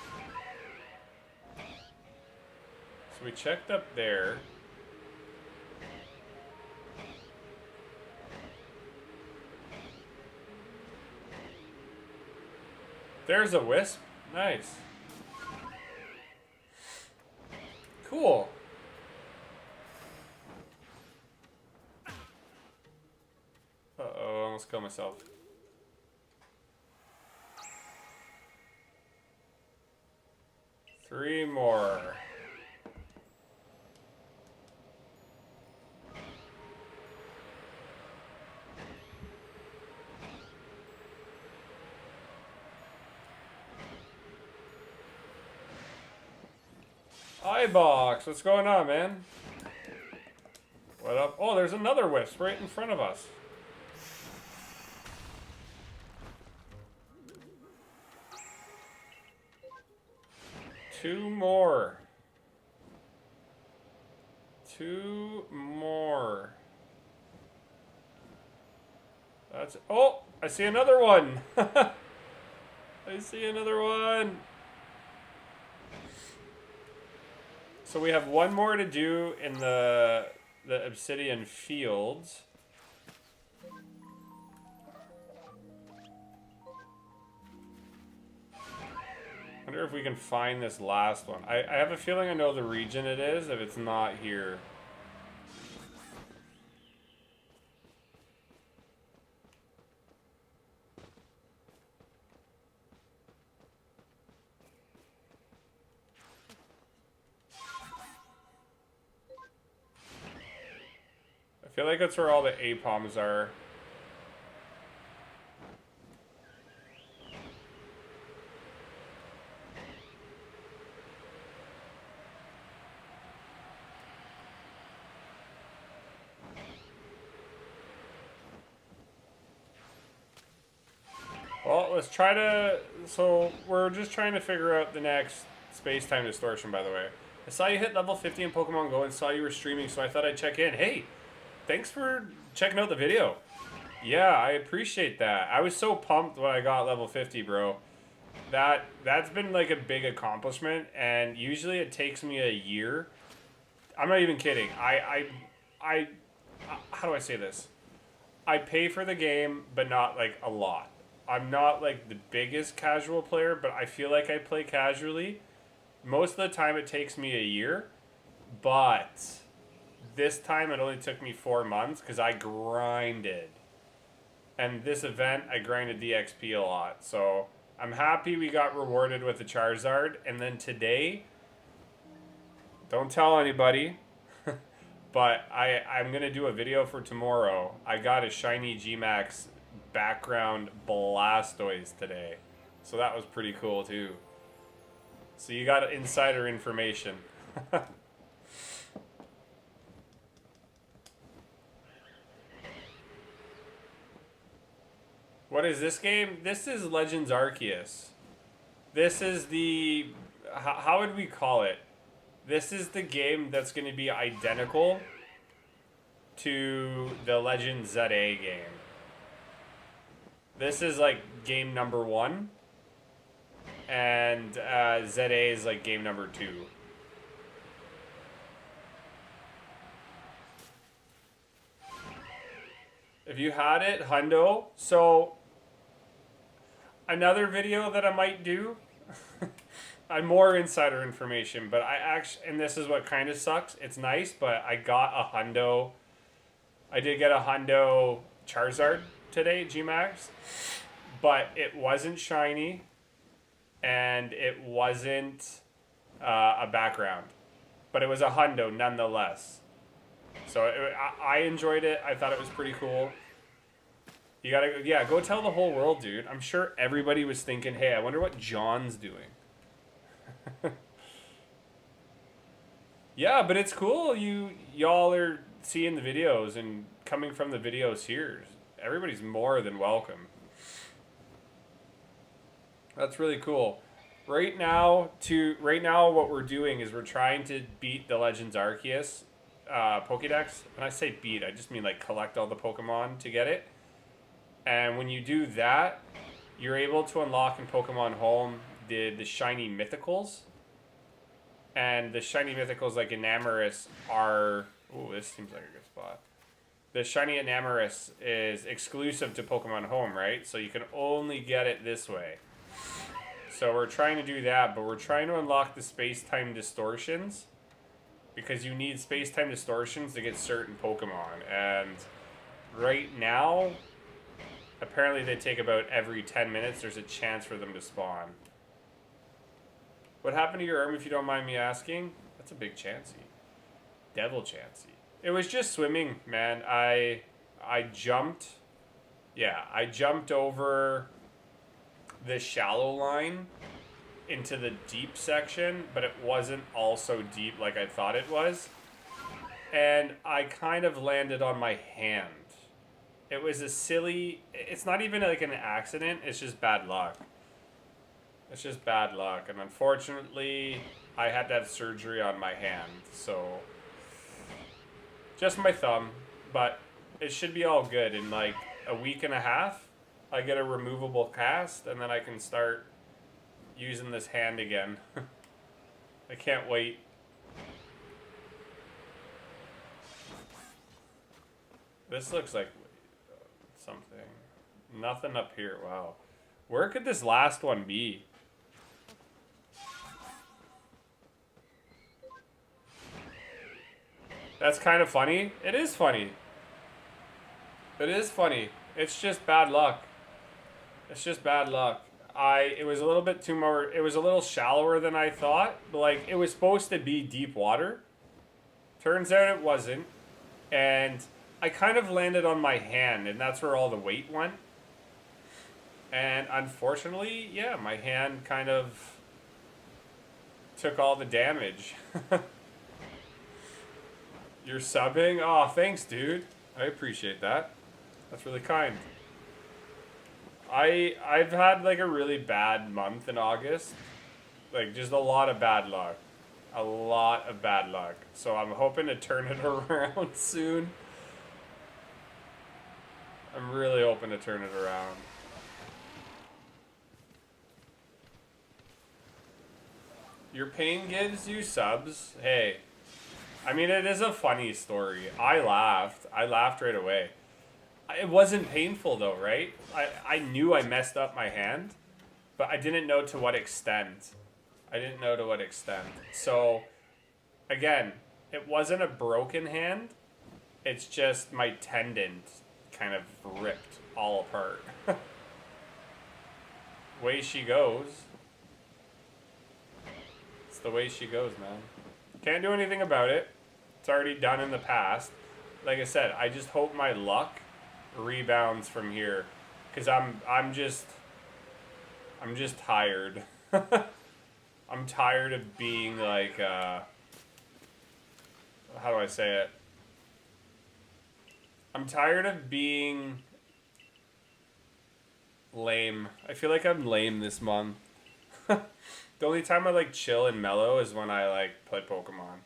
Speaker 1: So we checked up there. There's a wisp. Nice. Cool. Uh-oh, I almost killed myself. Three more. Box, what's going on, man? What up? Oh, there's another wisp right in front of us. Two more. Two more. That's... Oh! I see another one! I see another one! So we have one more to do in the obsidian fields. I wonder if we can find this last one. I have a feeling I know the region it is if it's not here. I feel like that's where all the APOMs are. Well, let's try to... So, we're just trying to figure out the next space-time distortion, by the way. I saw you hit level 50 in Pokemon Go and saw you were streaming, so I thought I'd check in. Hey, thanks for checking out the video. Yeah, I appreciate that. I was so pumped when I got level 50, bro. That's been like a big accomplishment, and usually it takes me a year. I'm not even kidding. How do I say this? I pay for the game, but not like a lot. I'm not like the biggest casual player, but I feel like I play casually. Most of the time it takes me a year, but this time it only took me 4 months because I grinded. And this event, I grinded the XP a lot. So I'm happy we got rewarded with the Charizard. And then today, don't tell anybody, but I'm going to do a video for tomorrow. I got a shiny G-Max background Blastoise today. So that was pretty cool too. So you got insider information. What is this game? This is Legends Arceus. This is the... How would we call it? This is the game that's going to be identical to the Legend ZA game. This is like game number 1. And ZA is like game number 2. If you had it, hundo. So, another video that I might do... I'm more insider information, but I actually... And this is what kind of sucks. It's nice, but I got a hundo... I did get a hundo Charizard today, Gmax. But it wasn't shiny. And it wasn't a background. But it was a hundo nonetheless. So I enjoyed it. I thought it was pretty cool. You gotta, yeah, go tell the whole world, dude. I'm sure everybody was thinking, hey, I wonder what John's doing. Yeah, but it's cool. Y'all are seeing the videos and coming from the videos here. Everybody's more than welcome. That's really cool. Right now, what we're doing is we're trying to beat the Legends Arceus Pokédex. When I say beat, I just mean like collect all the Pokemon to get it. And when you do that, you're able to unlock in Pokemon Home the Shiny Mythicals. And the Shiny Mythicals like Enamorus are... Ooh, this seems like a good spot. The Shiny Enamorus is exclusive to Pokemon Home, right? So you can only get it this way. So we're trying to do that, but we're trying to unlock the space-time distortions. Because you need space-time distortions to get certain Pokemon. And right now... Apparently they take about every 10 minutes. There's a chance for them to spawn. What happened to your arm, if you don't mind me asking? That's a big Chansey. Devil Chansey. It was just swimming, man. I jumped. Yeah, I jumped over the shallow line into the deep section, but it wasn't also deep like I thought it was. And I kind of landed on my hand. It was a silly... It's not even like an accident. It's just bad luck. It's just bad luck. And unfortunately, I had to have surgery on my hand. So, just my thumb. But it should be all good. In like a week and a half, I get a removable cast. And then I can start using this hand again. I can't wait. This looks like... something. Nothing up here. Wow. Where could this last one be? That's kind of funny. It is funny. It is funny. It's just bad luck. It's just bad luck. It was a little bit too more... It was a little shallower than I thought. But like, it was supposed to be deep water. Turns out it wasn't. And... I kind of landed on my hand, and that's where all the weight went. And unfortunately, yeah, my hand kind of took all the damage. You're subbing? Oh, thanks, dude. I appreciate that. That's really kind. I've had like a really bad month in August. Like, just a lot of bad luck. A lot of bad luck. So I'm hoping to turn it around soon. I'm really hoping to turn it around. Your pain gives you subs? Hey. I mean, it is a funny story. I laughed. I laughed right away. It wasn't painful though, right? I knew I messed up my hand, but I didn't know to what extent. I didn't know to what extent. So, again, it wasn't a broken hand. It's just my tendon kind of ripped all apart. Way she goes. It's the way she goes, man. Can't do anything about it. It's already done in the past. Like I said, I just hope my luck rebounds from here, because I'm just tired. I'm tired of being like, how do I say it? I'm tired of being lame. I feel like I'm lame this month. The only time I like chill and mellow is when I like play Pokemon.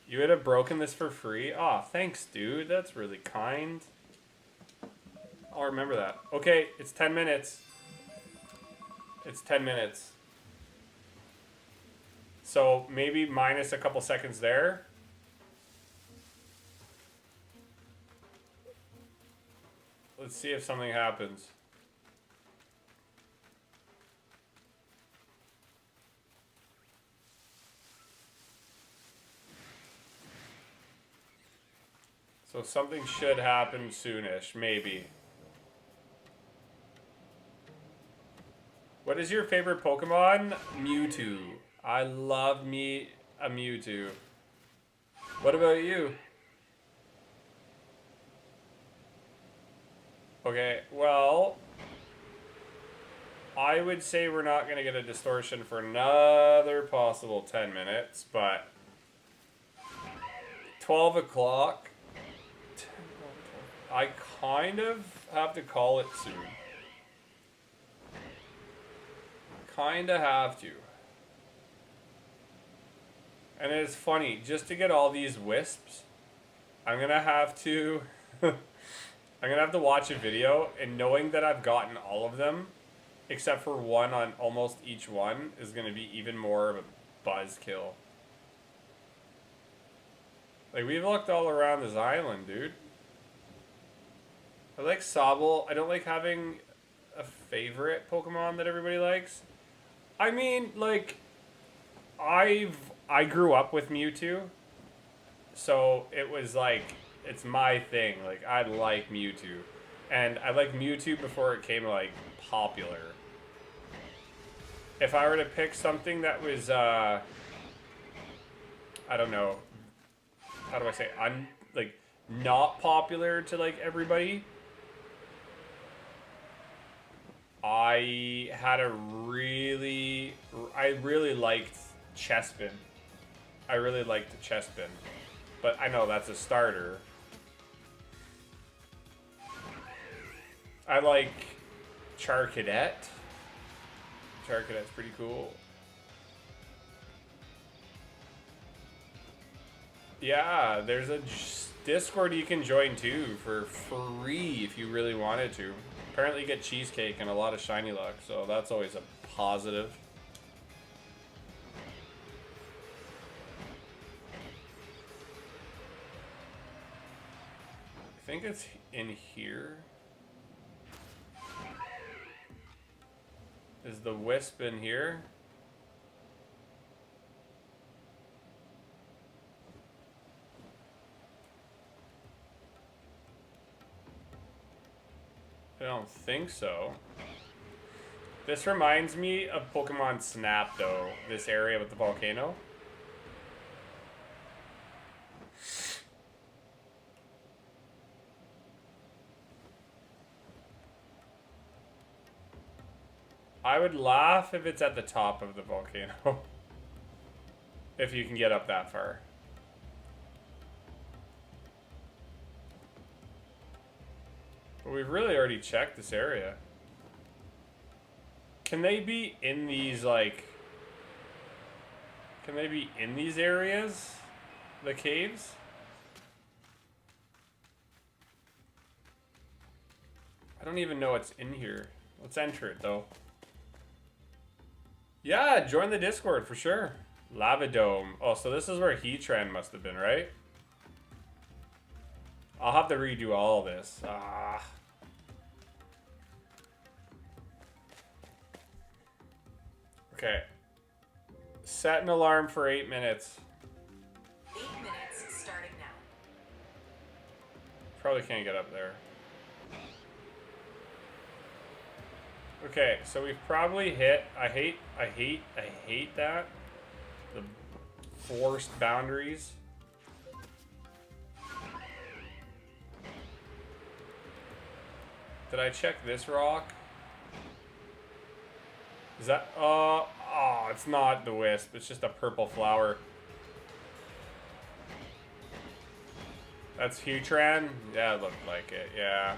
Speaker 1: You would have broken this for free? Aw, oh, thanks, dude. That's really kind. I'll remember that. Okay, it's 10 minutes. It's 10 minutes. So maybe minus a couple seconds there. Let's see if something happens. So something should happen soonish, maybe. What is your favorite Pokemon? Mewtwo. I love me a Mewtwo. What about you? Okay, well, I would say we're not going to get a distortion for another possible 10 minutes, but 12 o'clock, I kind of have to call it soon. Kind of have to. And it's funny, just to get all these wisps, I'm going to have to... I'm going to have to watch a video, and knowing that I've gotten all of them, except for one on almost each one, is going to be even more of a buzzkill. Like, we've looked all around this island, dude. I like Sobble. I don't like having a favorite Pokemon that everybody likes. I mean, like, I grew up with Mewtwo, so it was like, it's my thing. Like, I like Mewtwo. And I like Mewtwo before it came, like, popular. If I were to pick something that was, I don't know, how do I say, like, not popular to, like, everybody, I really liked Chespin. I really liked Chespin. But I know that's a starter. I like Charcadet. Charcadet's pretty cool. Yeah, there's a Discord you can join too for free if you really wanted to. Apparently you get cheesecake and a lot of shiny luck, so that's always a positive. I think it's in here. Is the wisp in here? I don't think so. This reminds me of Pokemon Snap, though. This area with the volcano. I would laugh if it's at the top of the volcano. If you can get up that far. But we've really already checked this area. Can they be in these, like... Can they be in these areas? The caves? I don't even know what's in here. Let's enter it, though. Yeah, join the Discord for sure. Lava Dome. Oh, so this is where Heatran must have been, right? I'll have to redo all of this. Ah. Okay. Set an alarm for 8 minutes.
Speaker 2: 8 minutes starting now.
Speaker 1: Probably can't get up there. Okay, so we've probably hit... I hate that. The forced boundaries. Did I check this rock? Is that... Oh, it's not the wisp. It's just a purple flower. That's Hutran? Yeah, it looked like it, yeah.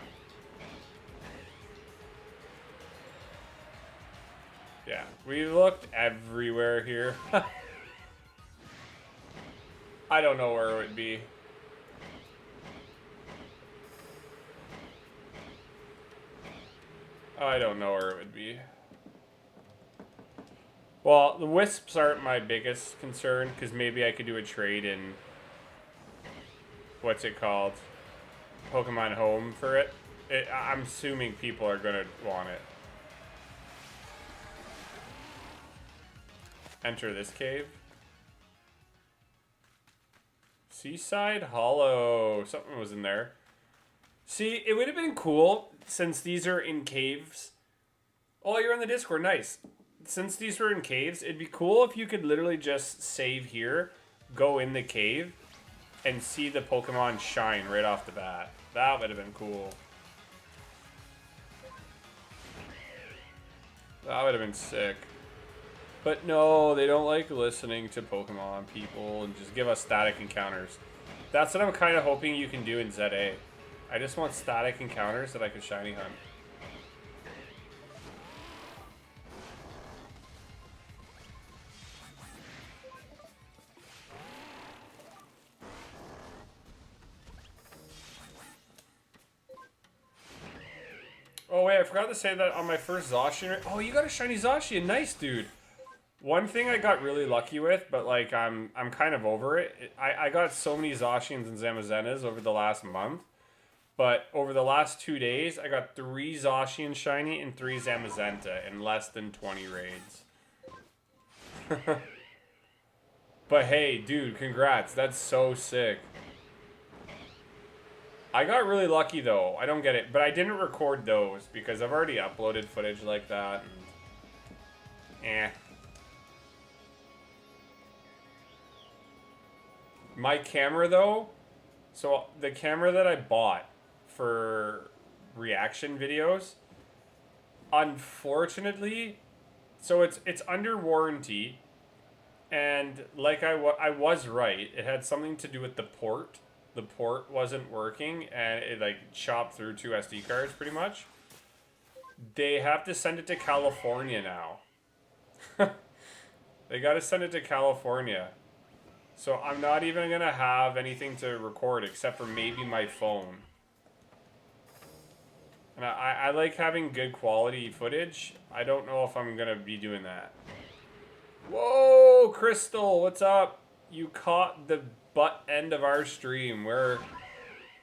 Speaker 1: Yeah, we looked everywhere here. I don't know where it would be. I don't know where it would be. Well, the wisps aren't my biggest concern, because maybe I could do a trade in... What's it called? Pokemon Home for it. I'm assuming people are going to want it. Enter this cave. Seaside Hollow. Something was in there. See, it would have been cool, since these are in caves. Oh, you're on the Discord. Nice. Since these were in caves, it'd be cool if you could literally just save here, go in the cave, and see the Pokemon shine right off the bat. That would have been cool. That would have been sick. But no, they don't like listening to Pokemon people and just give us static encounters. That's what I'm kind of hoping you can do in ZA. I just want static encounters that I can shiny hunt. Oh wait, I forgot to say that on my first Zacian. Oh, you got a shiny Zacian. Nice, dude. One thing I got really lucky with, but like I'm kind of over it. I got so many Zacians and Zamazenas over the last month. But over the last 2 days, I got 3 Zacian shiny and 3 Zamazenta in less than 20 raids. But hey, dude, congrats. That's so sick. I got really lucky though. I don't get it. But I didn't record those because I've already uploaded footage like that. And my camera though, so the camera that I bought for reaction videos, unfortunately, so it's under warranty, and like I was right, it had something to do with the port. The port wasn't working, and it like chopped through 2 SD cards pretty much. They have to send it to California now. They got to send it to California. So I'm not even going to have anything to record except for maybe my phone. And I like having good quality footage. I don't know if I'm going to be doing that. Whoa, Crystal, what's up? You caught the butt end of our stream where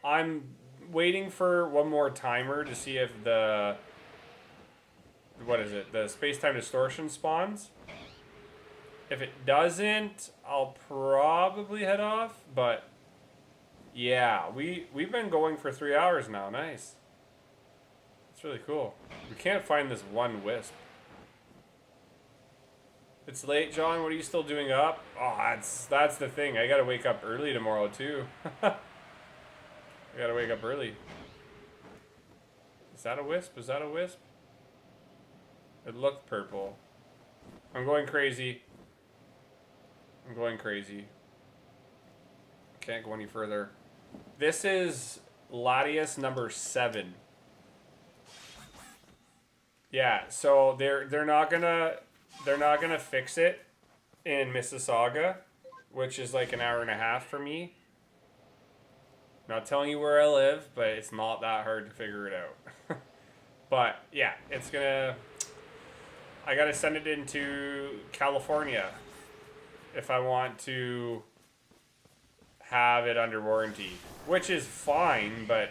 Speaker 1: I'm waiting for one more timer to see if the... What is it? The space-time distortion spawns. If it doesn't, I'll probably head off, but yeah, we've been going for 3 hours now. Nice. It's really cool. We can't find this one wisp. It's late, John. What are you still doing up? Oh, that's the thing. I gotta wake up early tomorrow too. I gotta wake up early. Is that a wisp? Is that a wisp? It looked purple. I'm going crazy. I'm going crazy. Can't go any further. This is Latias number 7. Yeah, so they're not gonna fix it in Mississauga, which is like an hour and a half for me. Not telling you where I live, but it's not that hard to figure it out. But yeah, it's gonna... I gotta send it into California if I want to have it under warranty, which is fine, but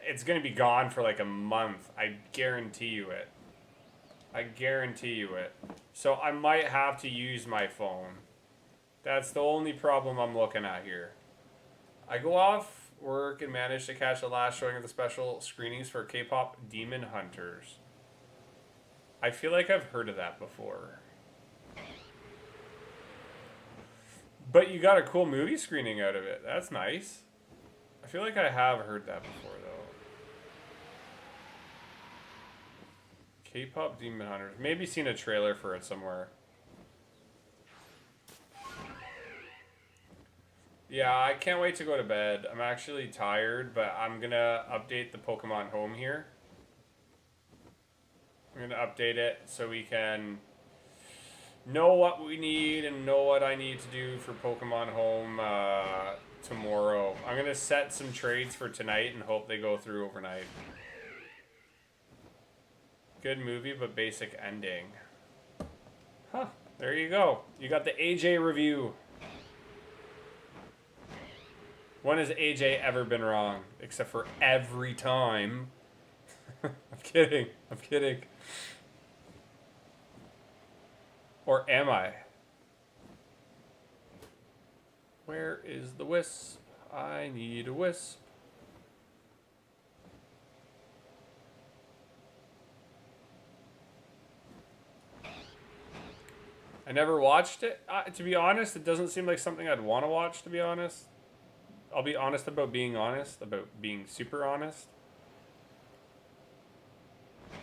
Speaker 1: it's gonna be gone for like a month. I guarantee you it. I guarantee you it. So I might have to use my phone. That's the only problem I'm looking at here. I go off work and manage to catch the last showing of the special screenings for K-pop Demon Hunters. I feel like I've heard of that before. But you got a cool movie screening out of it. That's nice. I feel like I have heard that before, though. K-pop Demon Hunters. Maybe seen a trailer for it somewhere. Yeah, I can't wait to go to bed. I'm actually tired, but I'm gonna update the Pokemon Home here. I'm gonna update it so we can know what we need and know what I need to do for Pokemon Home tomorrow. I'm gonna set some trades for tonight and hope they go through overnight. Good movie, but basic ending. Huh, there you go. You got the AJ review. When has AJ ever been wrong? Except for every time. I'm kidding. I'm kidding. Or am I? Where is the wisp? I need a wisp. I never watched it. To be honest, it doesn't seem like something I'd want to watch, to be honest. I'll be honest about being super honest.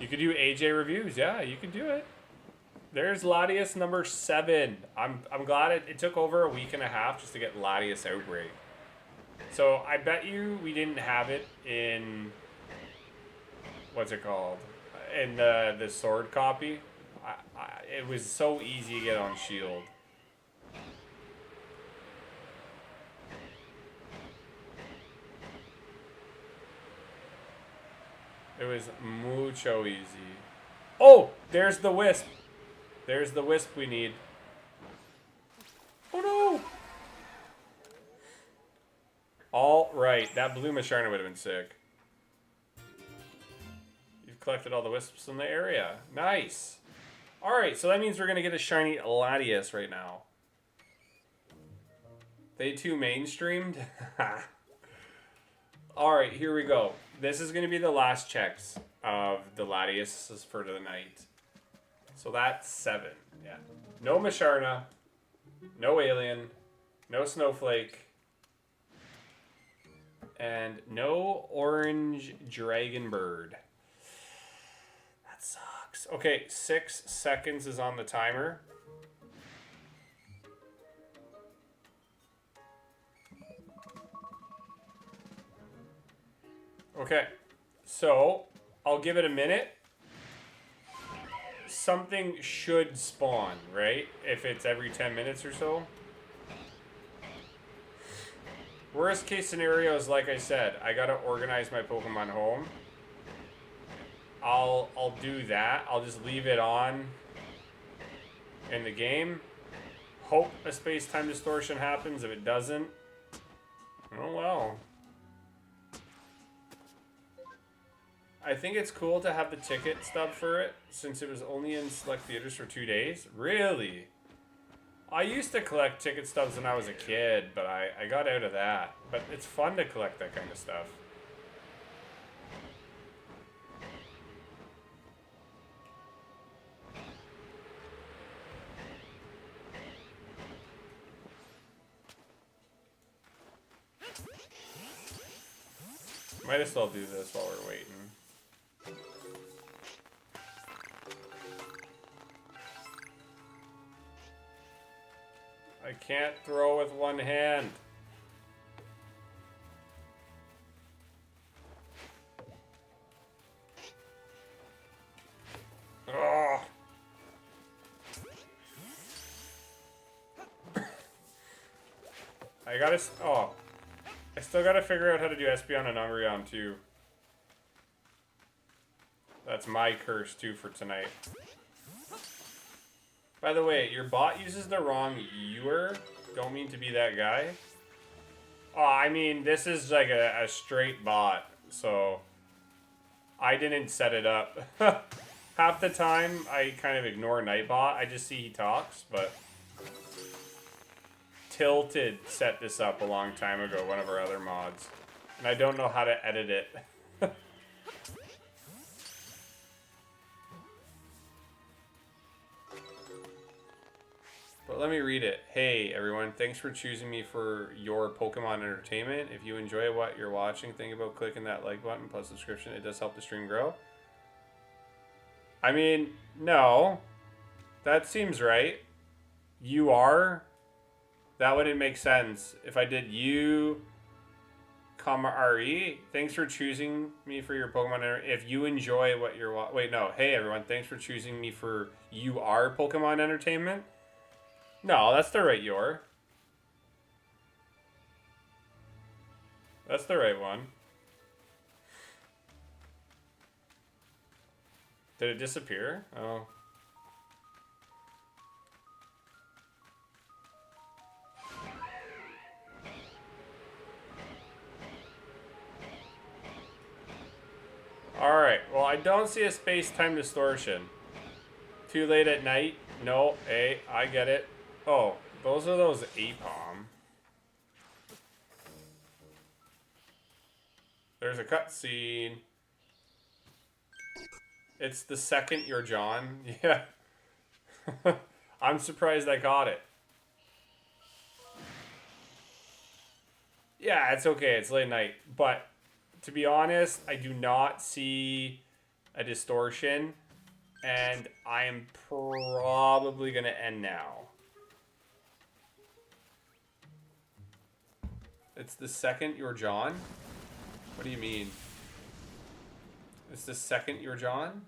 Speaker 1: You could do AJ reviews. Yeah, you could do it. There's Latias number 7. I'm glad it took over a week and a half just to get Latias Outbreak. So I bet you we didn't have it in, what's it called? In the sword copy. It was so easy to get on Shield. It was mucho easy. Oh, there's the wisp. There's the wisp we need. Oh no! All right, that blue Musharna would have been sick. You've collected all the wisps in the area. Nice. All right, so that means we're gonna get a shiny Latias right now. They too mainstreamed. All right, here we go. This is gonna be the last checks of the Latias for the night. So that's 7. Yeah. No Musharna. No Alien. No Snowflake. And no Orange Dragon Bird. That sucks. Okay, 6 seconds is on the timer. Okay, so I'll give it a minute. Something should spawn, right? If it's every 10 minutes or so. Worst case scenario is, like I said, I gotta organize my Pokemon Home. I'll do that. I'll just leave it on in the game. Hope a space-time distortion happens. If it doesn't, oh well. I think it's cool to have the ticket stub for it, since it was only in select theaters for 2 days. Really? I used to collect ticket stubs when I was a kid, but I got out of that. But it's fun to collect that kind of stuff. Might as well do this while we're waiting. I can't throw with one hand. Oh. I still gotta figure out how to do Espeon and Umbreon too. That's my curse too for tonight. By the way, your bot uses the wrong ewer. Don't mean to be that guy. Oh, I mean, this is like a straight bot, so I didn't set it up. Half the time, I kind of ignore Nightbot. I just see he talks, but Tilted set this up a long time ago, one of our other mods, and I don't know how to edit it. But let me read it. Hey everyone, thanks for choosing me for your Pokemon entertainment. If you enjoy what you're watching, think about clicking that like button plus subscription. It does help the stream grow. I mean, no. That seems right. You are? That wouldn't make sense. If I did you, comma RE, thanks for choosing me for your Pokemon. If you enjoy what you're wait, no. Hey everyone, thanks for choosing me for you are Pokemon Entertainment. No, that's the right your. That's the right one. Did it disappear? Oh. Alright, well, I don't see a space-time distortion. Too late at night? No, hey, I get it. Oh, those are those APOM. There's a cutscene. It's the second you're John. Yeah. I'm surprised I got it. Yeah, it's okay. It's late night. But to be honest, I do not see a distortion. And I am probably going to end now. It's the second you're John? What do you mean? It's the second you're John?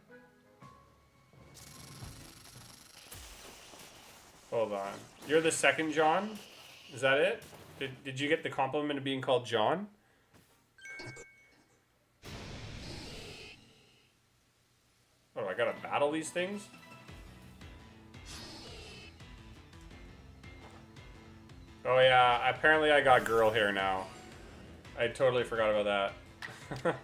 Speaker 1: Hold on. You're the second John? Is that it? Did you get the compliment of being called John? Oh, I gotta battle these things? Oh yeah, apparently I got girl hair now. I totally forgot about that.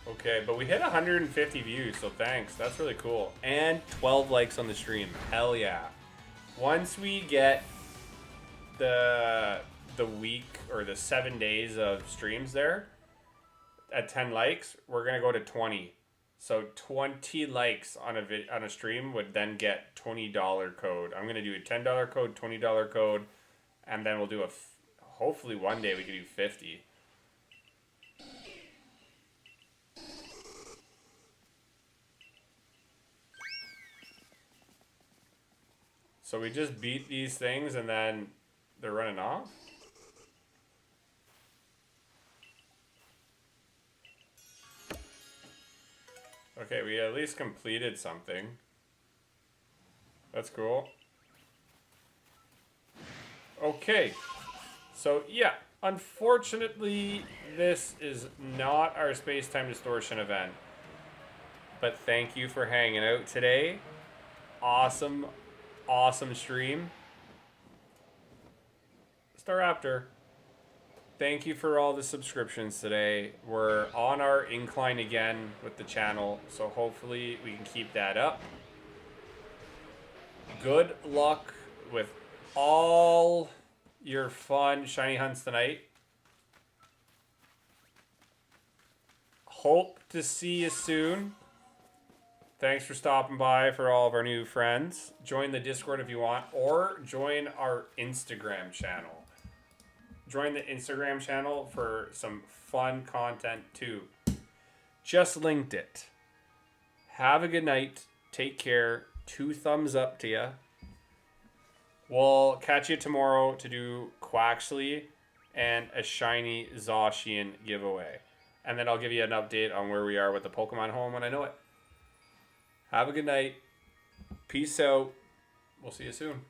Speaker 1: Okay, but we hit 150 views, so thanks. That's really cool. And 12 likes on the stream. Hell yeah. Once we get the week or the 7 days of streams there at 10 likes, we're going to go to 20. So 20 likes on a stream would then get $20 code. I'm going to do a $10 code, $20 code, and then we'll do hopefully one day we can do 50. So we just beat these things and then they're running off? Okay, we at least completed something. That's cool. Okay. So, yeah. Unfortunately, this is not our space-time distortion event. But thank you for hanging out today. Awesome stream. Staraptor, thank you for all the subscriptions today. We're on our incline again with the channel, so hopefully we can keep that up. Good luck with all your fun shiny hunts tonight. Hope to see you soon. Thanks for stopping by for all of our new friends. Join the Discord if you want, or join our Instagram channel. Join the Instagram channel for some fun content too. Just linked it. Have a good night. Take care. 2 thumbs up to you. We'll catch you tomorrow to do Quaxley and a shiny Zacian giveaway. And then I'll give you an update on where we are with the Pokemon home when I know it. Have a good night. Peace out. We'll see you soon.